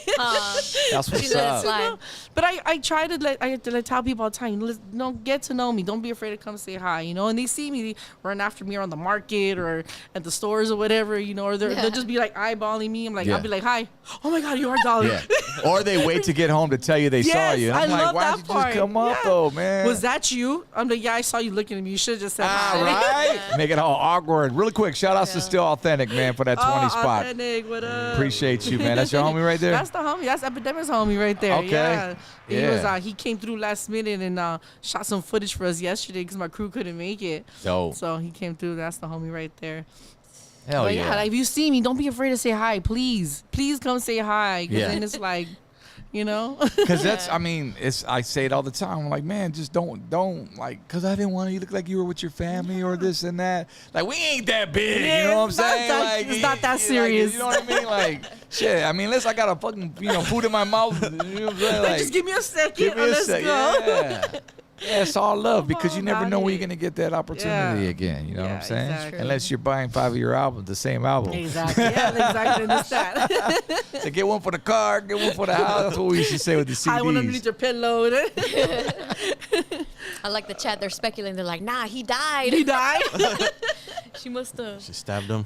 That's what's She let it up. slide. But I try to tell people all the time, get to know me. Don't be afraid to come say hi, you know. And they see me, they run after me around the market or at the stores or whatever, you know. Or they'll just be like eyeballing me. I'm like, Yeah. I'll be like, hi. Oh my God, you are Dolly. Yeah. Or they wait to get home to tell you they saw Yes, you. And I'm I like, love why that don't you part. just come up Yeah. though, man? Was that you? I'm like, yeah, I saw you looking at me. You should have just said Ah, hi. right? Make it all awkward. Really quick, shout outs to Still Authentic, man, for that 20 spot. Authentic, what up? Appreciate you, man. That's your homie right there? That's the homie. That's Epidemic's homie right there. Okay. Yeah. Yeah. He came through last minute and shot some footage for us yesterday because my crew couldn't make it. Dope. So he came through. That's the homie right there. Hell But yeah. like if you see me, don't be afraid to say hi. Please come say hi. Because Yeah. then it's like, you know. Because that's, I mean, I say it all the time. I'm like, man, just don't, like, because I didn't want you to look like you were with your family or this and that. Like, we ain't that big, Yeah, you know what I'm it's not saying? that- Like, it's not that like, serious. you know what I mean? Like, shit, I mean, unless I got a fucking, food in my mouth, you know what I'm saying? Like, just give me a second. give me a Let's sec. go. Yeah. Yeah, it's all love because you never about know when it. you're going to get that opportunity Yeah. again. You know what I'm Yeah, saying? exactly. Unless you're buying 5 of your albums, the same album. Exactly. Yeah, exactly. Understand. So get one for the car, get one for the house. That's what we used to say with the CDs. Hide one underneath your pillow. I like the chat. They're speculating. They're like, nah, he died. He died. She must have. She stabbed him.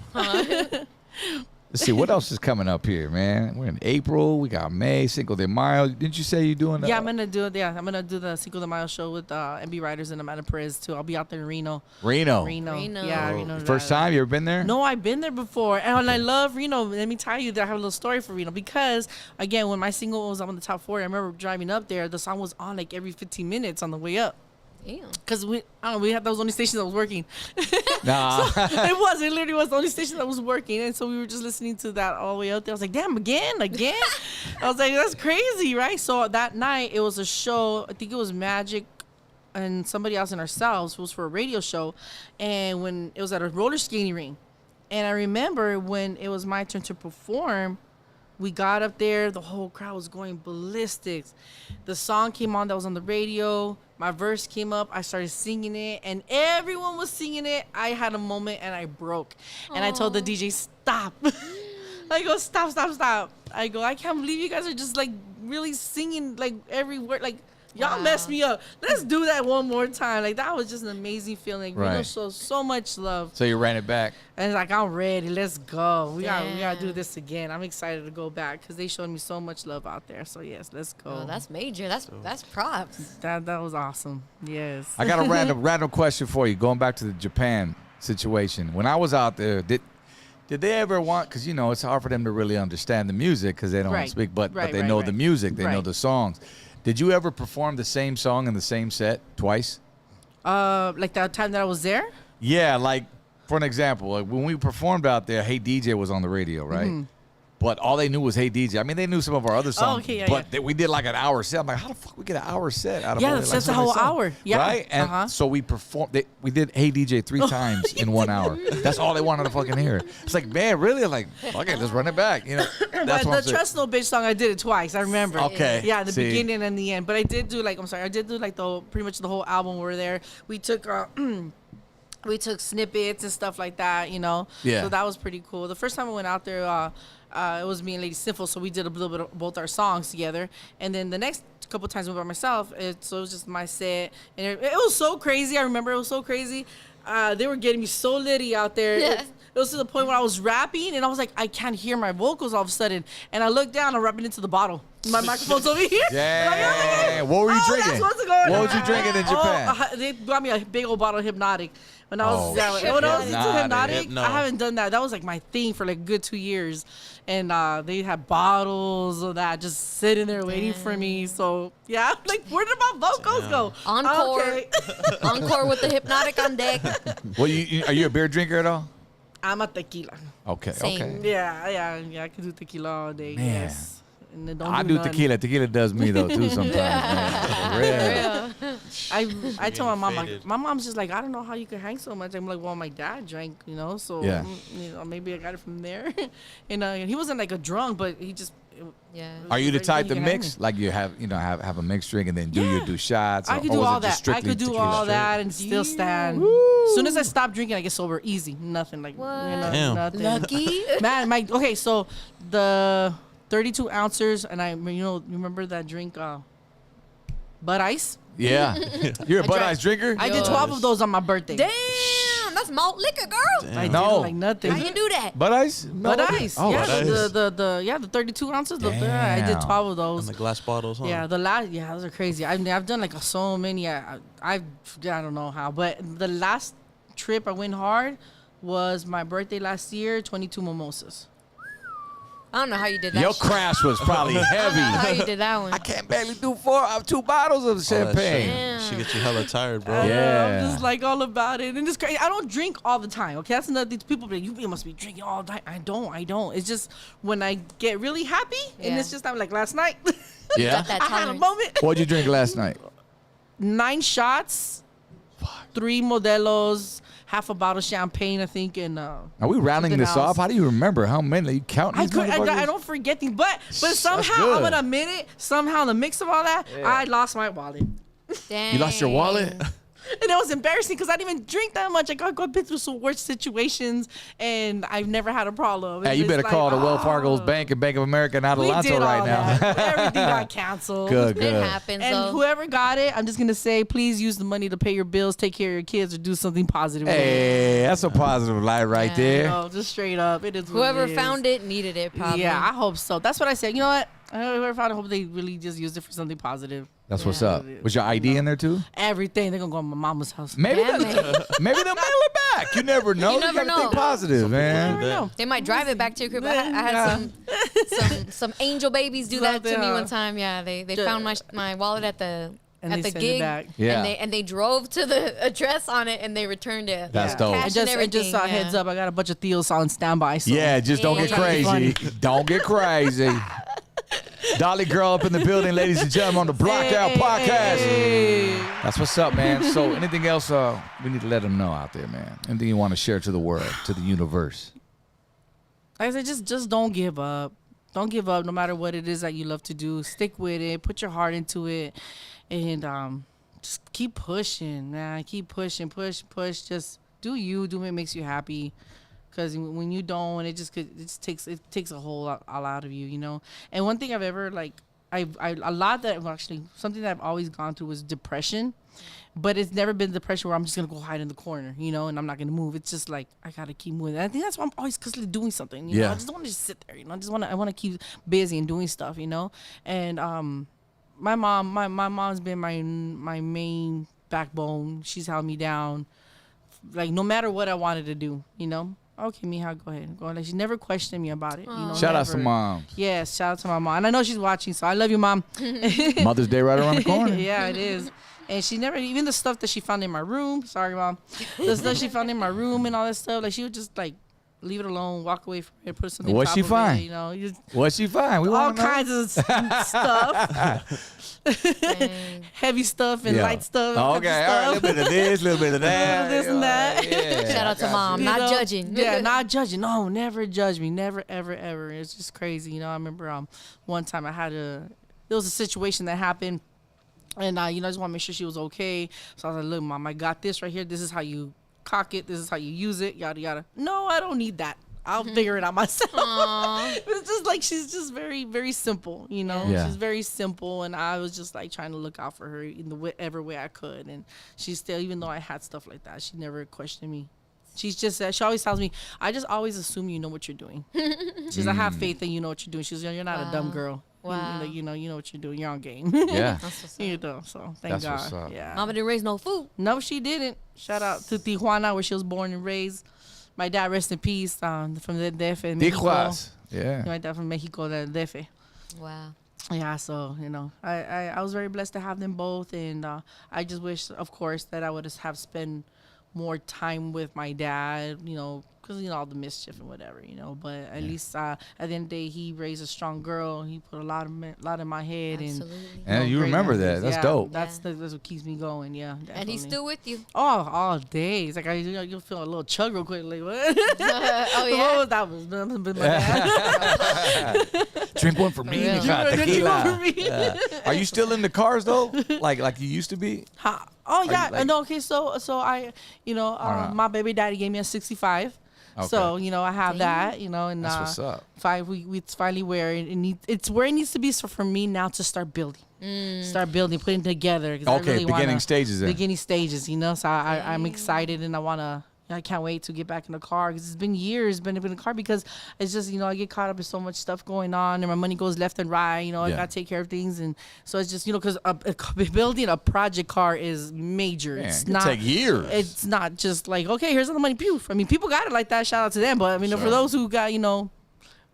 Let's see what else is coming up here, man. We're in April. We got May, Cinco de Mayo. Didn't you say you're doing that? Yeah, I'm gonna do it. Yeah, I'm gonna do the Cinco de Mayo show with MB Riders and Amanda Perez too. I'll be out there in Reno. Reno. Yeah, Reno. First time you ever been there? No, I've been there before, and I love Reno. Let me tell you that I have a little story for Reno because, again, when my single was on the top 40, I remember driving up there. The song was on like every 15 minutes on the way up. Damn. Cause we had those only stations that was working. Nah. It literally was the only station that was working, and so we were just listening to that all the way out there. I was like, damn, again. I was like, that's crazy, right? So that night it was a show. I think it was Magic and somebody else and ourselves. It was for a radio show, and when it was at a roller skating ring, and I remember when it was my turn to perform. We got up there, the whole crowd was going ballistics. The song came on that was on the radio. My verse came up. I started singing it, and everyone was singing it. I had a moment, and I broke. And I told the DJ, stop. I go, stop. I go, I can't believe you guys are just, like, really singing, like, every word. Like, y'all messed me up. Let's do that one more time. Like, that was just an amazing feeling. Right. Reno shows so much love. So you ran it back. And it's like, I'm ready. Let's go. We gotta do this again. I'm excited to go back because they showed me so much love out there. So yes, let's go. Oh, that's major. That's props. That was awesome. Yes. I got a random question for you. Going back to the Japan situation. When I was out there, did they ever want? Because you know it's hard for them to really understand the music because they don't speak, but they know the music. They know the songs. Did you ever perform the same song in the same set twice? Like that time that I was there? Yeah, like for an example, like when we performed out there, Hey DJ was on the radio, right? Mm-hmm. But all they knew was Hey DJ. I mean, they knew some of our other songs, okay, we did like an hour set. I'm like, how the fuck we get an hour set out of Yeah, only, that's like, just a whole so many songs? hour. Yeah. Right? And so we performed. We did Hey DJ 3 times in 1 hour. That's all they wanted to fucking hear. It's like, man, really? Like, okay, let's run it back. You know, that's But what I'm the saying. Trust No Bitch song, I did it twice. I remember. Okay. Yeah, the See. beginning and the end. But I did do like pretty much the whole album were there. We took we took snippets and stuff like that, you know. Yeah. So that was pretty cool. The first time I went out there, it was me and Lady Sinful, so we did a little bit of both our songs together. And then the next couple times I went by myself, so it was just my set. And it was so crazy. I remember it was so crazy. They were getting me so litty out there. Yeah. It was to the point where I was rapping, and I was like, I can't hear my vocals all of a sudden. And I looked down, I'm rapping into the bottle. My microphone's over here. Dang. What were you drinking? That's what's going What on. was you drinking in Japan? They got me a big old bottle of Hypnotic. When I was, Oh, when I was into Hypnotic. Hypnotic, I haven't done that. That was like my thing for like a good 2 years. And they had bottles of that just sitting there waiting for me. So, yeah, like, where did my vocals go? Encore. Okay. Encore with the Hypnotic on deck. Well, are you a beer drinker at all? I'm a tequila. Okay. Same. Okay. Yeah, I can do tequila all day. Man. Yes. And then don't I do do none. tequila. Tequila does me though too sometimes. Man. For real. I told my mom, faded. like, my mom's just like, I don't know how you could hang so much. I'm like, well, my dad drank, you know, so Yeah. you know, maybe I got it from there. And he wasn't like a drunk, but he just. Yeah. Are you the type to You can hang mix? me. Like you have a mixed drink and then do shots? I or- could or do was it all just that. I strictly could do tequila? all that and still stand. As soon as I stop drinking, I get sober easy. Nothing like What? Damn. nothing. Lucky. Man, okay, so the 32 ounces, and remember that drink, Bud Ice? Yeah. You're a Bud drank- Ice drinker? I did 12 of those on my birthday. Damn, that's malt liquor, girl. I did No. like nothing. How you do that? Bud Ice? Bud Ice. Oh, Yeah, Bud Ice. the 32 ounces. I did Damn. 12 of And those. the glass bottles, huh? Yeah, those are crazy. I've done like so many. I don't know how, but the last trip I went hard was my birthday last year. 22 mimosas. I don't know how you did that. Your shit. crash was probably I don't know how heavy. you did that one. I can't barely do 2 bottles of All that champagne. shit. Damn. She gets you hella tired, bro. I know, Yeah. I'm just like all about it, and it's crazy. I don't drink all the time. Okay, that's another thing. People be like, you must be drinking all the time. I don't. It's just when I get really happy, and Yeah. it's just I'm like last night. Yeah. Got that I had a tolerance. moment. What'd you drink last night? 9 shots, 3 Modelos, half a bottle of champagne, I think, and Are we rounding something this else. off? How do you remember? How many? Are you counting I, these could, motherfuckers? I don't forget things, but That's somehow good. I'm gonna admit it. Somehow in the mix of all that, I lost my wallet. Dang. You lost your wallet? And it was embarrassing because I didn't even drink that much. I've been through some worse situations, and I've never had a problem. Hey, you better call the Wells Fargo's Bank and Bank of America and Adelanto right now. Everything got canceled. Good. It happens, And though. whoever got it, I'm just going to say, please use the money to pay your bills, take care of your kids, or do something positive with it. Hey, that's a positive light right Yeah. there. No, just straight up. It is what Whoever it is. found it needed it, probably. Yeah, I hope so. That's what I said. You know what? Whoever found it, I hope they really just used it for something positive. That's what's up. Was your ID in there too? Everything. They're going to go to my mama's house. Maybe Damn maybe they'll mail it back. You never know. You never gotta know. think positive, man. never know. They might drive it back to your crib. I had some angel babies do that to me Something, one time. Yeah, they found my wallet at the And they at the send it gig, back. Yeah. and they drove to the address on it and they returned it. That's dope. Cash I and just everything, heads up. I got a bunch of Theos on standby. So. Yeah, just don't get Hey. crazy. Don't get crazy. Dolly Girl up in the building, ladies and gentlemen, on the Blocked Out Podcast. Hey. That's what's up, man. So anything else we need to let them know out there, man? Anything you want to share to the world, to the universe? Like I said, just don't give up. Don't give up no matter what it is that you love to do. Stick with it. Put your heart into it. And just keep pushing, man. Keep pushing. Push. Just do you. Do what makes you happy. Because when you don't, it takes a whole lot out of you, you know. And one thing I've ever something that I've always gone through was depression, but it's never been depression where I'm just gonna go hide in the corner, you know, and I'm not gonna move. It's just like I gotta keep moving. And I think that's why I'm always constantly doing something. You know? I just don't want to just sit there, you know. I want to keep busy and doing stuff, you know. And my mom's been my main backbone. She's held me down, like no matter what I wanted to do, you know. Okay, Mija, go ahead. Like, she never questioned me about it. You know, Shout out to mom. Yes, shout out to my mom. And I know she's watching, so I love you, Mom. Mother's Day right around the corner. Yeah, it is. And she never, even the stuff that she found in my room, sorry, Mom, the stuff she found in my room and all that stuff, like she would just like leave it alone, walk away from it, put something What'd top she of find? it, you know. What's she find? We All want to know. kinds of stuff. Dang. Heavy stuff and Yeah. light stuff. Okay, all right, a little bit of this, a little bit of that. This and that. Yeah, Shout out to mom, You not know? judging. Yeah, not judging. No, never judge me. Never, ever, ever. It's just crazy. You know, I remember one time there was a situation that happened, and I just want to make sure she was okay. So I was like, look, Mom, I got this right here. This is how you cock it. This is how you use it. Yada yada. No, I don't need that. I'll figure it out myself. It's just like she's just very, very simple, you know. Yeah. She's very simple, and I was just like trying to look out for her in whatever way I could. And she still, even though I had stuff like that, she never questioned me. She's just she always tells me, I just always assume you know what you're doing. She's I have faith that you know what you're doing. She's you're not a dumb girl. Wow. You know what you're doing. You're on game. Yeah. That's what's up. You know, so thank That's God. what's up. Yeah. Mama didn't raise no food. No, she didn't. Shout out to Tijuana, where she was born and raised. My dad, rest in peace, from the DF, Mexico. Tijuas. Yeah. My dad from Mexico, the DF. Wow. Yeah, so, you know, I was very blessed to have them both. And I just wish, of course, that I would have spent more time with my dad, you know, because, you know, all the mischief and whatever, you know. But at least at the end of the day, he raised a strong girl. He put a lot in my head. Absolutely. And you great remember memories. that. That's Yeah, dope. That's what keeps me going, yeah. And he's definitely. still with you. Oh, all day. It's like you'll feel a little chug real quick. Like, what? Oh, What yeah? was that? Was my dad. Drink one for me. Yeah. Mija, Drink tequila. one for me. Yeah. Are you still in the cars though? Like you used to be? Oh, you yeah. like- No, okay, so I, you know, Alright. my baby daddy gave me a 65. So, you know, I have that, you know, and That's what's up. it's finally where it's where it needs to be. So for me now to start building, putting together. 'Cause I Okay, really beginning wanna- stages then. Beginning stages, you know. So I'm excited and I can't wait to get back in the car because it's been years been in the car because it's just, you know, I get caught up in so much stuff going on and my money goes left and right, you know. I Yeah. got to take care of things. And so it's just, you know, because building a project car is major. Man, It's it could not take years. It's not just like, okay, here's all the money. Pew. I mean, people got it like that. Shout out to them. But I mean, for those who got, you know,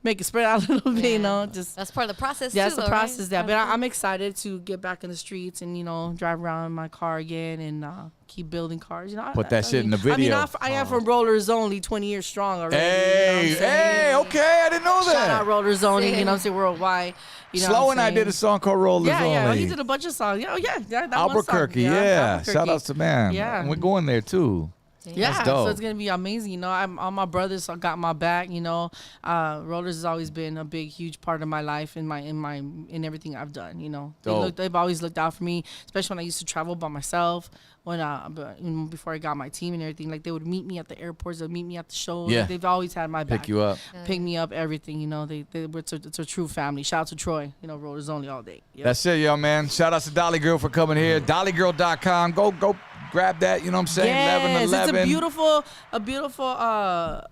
make it spread out a little bit, you know, just That's part of the process that's too, the though, right? process there. But I'm excited to get back in the streets and, you know, drive around in my car again and keep building cars. You know, Put that shit in the I mean, video. I am from Rollers Only, 20 years strong already. Hey, hey, okay, I didn't know Shout out that. Rollers Only, you know what I'm saying, worldwide. You know Slow what and I'm I saying? did a song called Rollers Yeah, yeah. Only. He did a bunch of songs. Yeah, that one song. Albuquerque, yeah. Albuquerque. Shout outs to man. Yeah. And we're going there too. Yeah, dope. so it's gonna be amazing. You know, all my brothers got my back. You know, Rollers has always been a big, huge part of my life in everything I've done. You know, they've always looked out for me, especially when I used to travel by myself. When before I got my team and everything, like they would meet me at the airports, they'd meet me at the shows. Yeah. Like, they've always had my back. Pick you up. Pick me up, everything. You know, it's a true family. Shout out to Troy. You know, Rollers only all day. Yep. That's it, young man. Shout out to Dolly Girl for coming here. DollyGirl.com. Go grab that. You know what I'm saying? Yes, 11/11. it's a beautiful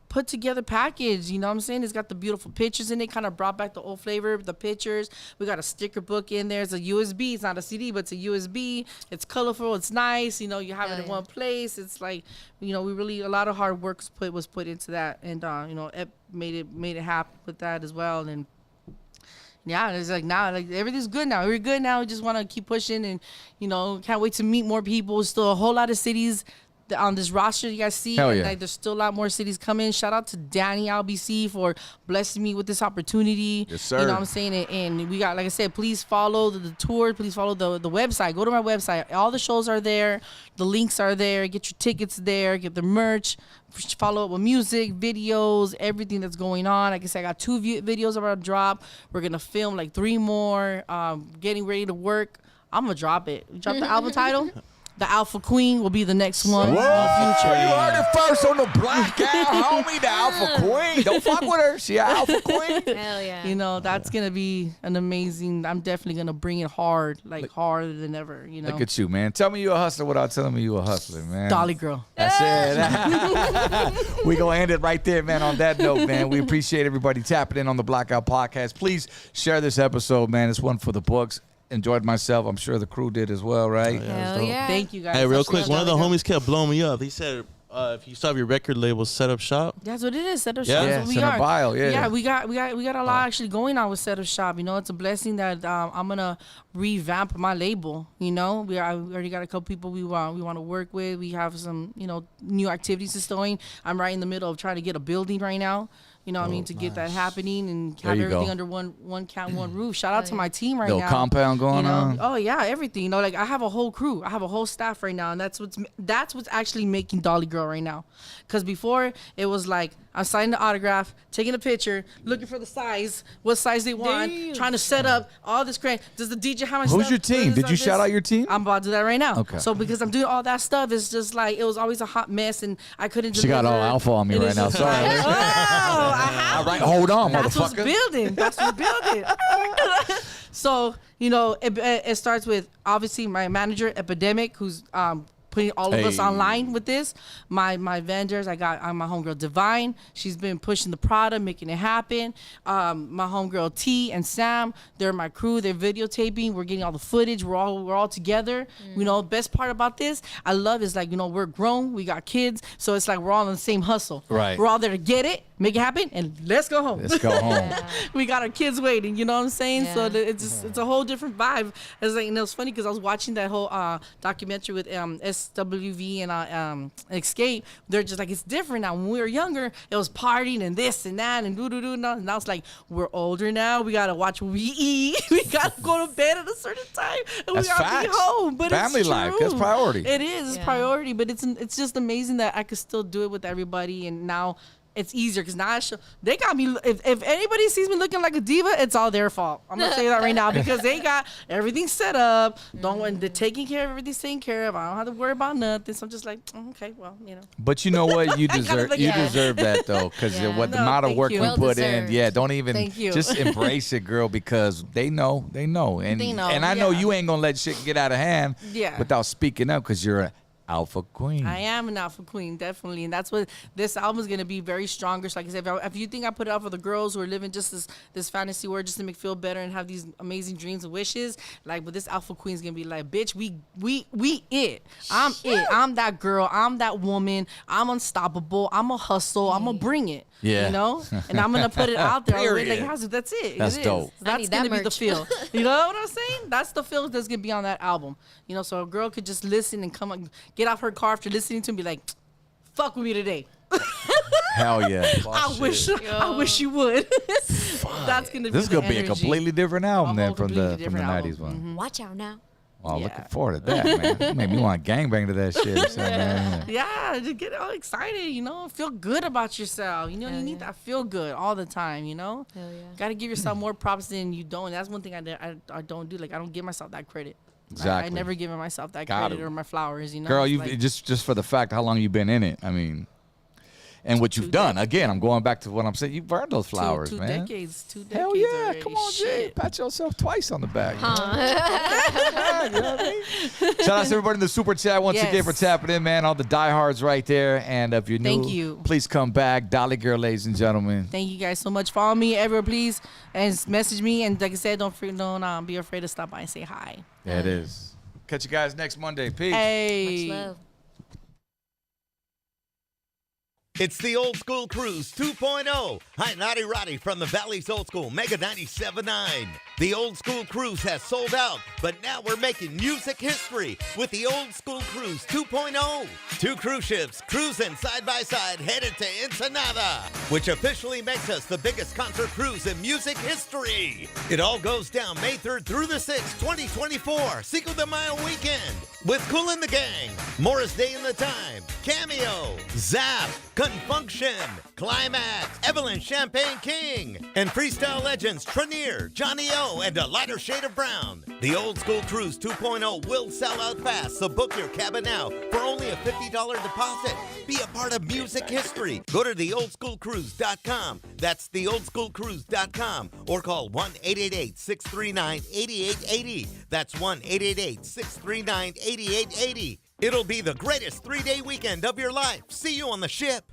put together package. You know what I'm saying? It's got the beautiful pictures in it. Kind of brought back the old flavor, the pictures. We got a sticker book in there. It's a USB. It's not a CD, but it's a USB. It's colorful. It's nice. You know, you have it in one place. It's like, you know, a lot of hard work was put into that, and you know, it made it happen with that as well. And yeah, it's like now, like everything's good now. We're good now. We just want to keep pushing, and you know, can't wait to meet more people. Still a whole lot of cities on this roster you guys see. Hell And yeah. like, there's still a lot more cities coming. Shout out to Danny LBC for blessing me with this opportunity. Yes, sir. You know what I'm saying? And we got, like I said, please follow the tour. Please follow the website. Go to my website. All the shows are there. The links are there. Get your tickets there. Get the merch. Follow up with music, videos, everything that's going on. Like I said, I got 2 videos about to drop. We're going to film like 3 more. Getting ready to work. I'm going to drop it. Drop the album title. The Alpha Queen will be the next one. Whoa, in the future. you heard it first on the blackout, homie. The Alpha Queen. Don't fuck with her. She an Alpha Queen. Hell yeah. You know, that's going to be an amazing, I'm definitely going to bring it hard, like harder than ever, you know. Look at you, man. Tell me you a hustler without telling me you a hustler, man. Dolly Girl. That's it. We gonna end it right there, man. On that note, man, we appreciate everybody tapping in on the Blackout Podcast. Please share this episode, man. It's one for the books. Enjoyed myself. I'm sure the crew did as well, right? Hell yeah. Thank you guys. Hey, real That's quick, what one of the Dolly Girl. homies kept blowing me up. He said, if you still have your record label, set up shop. That's what it is. Set up Yeah. shop. Yeah, That's what it's we in our are. bio, yeah. Yeah, we got a lot actually going on with Set Up Shop. You know, it's a blessing that I'm gonna revamp my label. You know, we already got a couple people we want to work with. We have some, you know, new activities that's going. I'm right in the middle of trying to get a building right now. You know what I mean, to get that happening and There have you everything go. under one roof. Shout out to my team right Little now. compound going you know? on. Oh yeah, everything. You know, like I have a whole crew. I have a whole staff right now, and that's what's actually making Dolly Girl right now. Cause before it was like I'm signing the autograph, taking a picture, looking for the size, what size they want, trying to set up all this crap. Does the DJ have my Who's stuff? your team? Did you shout out your team? I'm about to do that right now. Okay. So because I'm doing all that stuff, it's just like it was always a hot mess, and I couldn't. She got all deliver. alpha on me And right it's now. just Sorry. like, oh, I have All right, hold on, that's what's motherfucker. building. That's what's building. So, you know, it starts with obviously my manager, Epidemic, who's putting all of us Hey. online with this. My vendors, I got my homegirl Divine. She's been pushing the product, making it happen. My homegirl T and Sam, they're my crew. They're videotaping. We're getting all the footage. We're all together. You know, best part about this, I love is like, you know, we're grown. We got kids. So it's like we're all on the same hustle. Right. We're all there to get it, make it happen, and let's go home. Let's go home. We got our kids waiting, you know what I'm saying? So Yeah. it's a whole different vibe. It's like, and it was funny because I was watching that whole documentary with SWV and Escape. They're just like, it's different now. When we were younger, it was partying and this and that and doo-doo-doo. And now it's like, we're older now. We got to watch what we eat. We got to go to bed at a certain time. And That's we got to be facts. home. But Family it's life, true. that's priority. It is. It's Yeah. priority. But it's just amazing that I could still do it with everybody. And now it's easier because now they got me. If anybody sees me looking like a diva, it's all their fault. I'm gonna say that right now because they got everything set up. Don't want they're taking care of everything's taken care of. I don't have to worry about nothing. So I'm just like, okay, well, you know. But you know what? You deserve look you at it. deserve that though, because Yeah. what the No, amount of thank work you. we Well put in. deserved. Yeah, don't even Thank you. just embrace it, girl, because they know, and They know, and I know yeah. you ain't gonna let shit get out of hand Yeah. without speaking up, because you're an alpha queen. I am an alpha queen, definitely, and that's what this album is gonna be, very stronger. So like I said, if you think I put it out for the girls who are living just this fantasy world, just to make feel better and have these amazing dreams and wishes, like, but this alpha queen is gonna be like, bitch, we it. I'm it. I'm that girl. I'm that woman. I'm unstoppable. I'm a hustle. I'm gonna bring it. Yeah. You know, and I'm gonna put it out there. Period. Like, that's it. That's It is. dope. I That's need gonna that be the merch. feel. You know what I'm saying? That's the feel that's gonna be on that album. You know, so a girl could just listen and get off her car after listening to and be like, fuck with me today. Hell yeah. I wish you would. That's gonna be This is the gonna be a energy. completely different album A then whole from completely the different album. 90s one. Watch out now. Oh, Yeah. looking forward to that, man. You made me want to gangbang to that shit. So, man. Yeah, just get all excited, feel good about yourself. You need that feel good all the time, Hell yeah. Got to give yourself more props than you don't. That's one thing I don't do. Like, I don't give myself that credit. Exactly. I never give myself that Got credit it. or my flowers, Girl, It's you like, just for the fact how long you've been in it. I mean, and what you've done. Again, I'm going back to what I'm saying. You've earned those flowers, two man. decades. 2 decades. Hell yeah! already. Come on, Jay. Shit. Pat yourself twice on the back. You know what I mean? Shout out to everybody in the super chat once again for Yes. tapping in, man. All the diehards right there. And if you're new, Thank you. please come back. Dolly Girl, ladies and gentlemen. Thank you guys so much. Follow me everywhere, please, and message me. And like I said, don't be afraid to stop by and say hi. There it is. Catch you guys next Monday. Peace. Hey. Much love. It's the Old School Cruise 2.0. Hi, Naughty Roddy from the Valley's Old School, Mega 97.9. The Old School Cruise has sold out, but now we're making music history with the Old School Cruise 2.0. 2 cruise ships cruising side by side headed to Ensenada, which officially makes us the biggest concert cruise in music history. It all goes down May 3rd through the 6th, 2024, Cinco de Mayo weekend, with Kool and the Gang, Morris Day and the Time, Cameo, Zap, Confunction, Climax, Evelyn Champagne King, and freestyle legends Tranier, Johnny O, and a lighter shade of brown. The Old School Cruise 2.0 will sell out fast, so book your cabin now for only a $50 deposit. Be a part of music history. Go to theoldschoolcruise.com. That's theoldschoolcruise.com, or call 1-888-639-8880. That's 1-888-639-8880. It'll be the greatest 3-day weekend of your life. See you on the ship.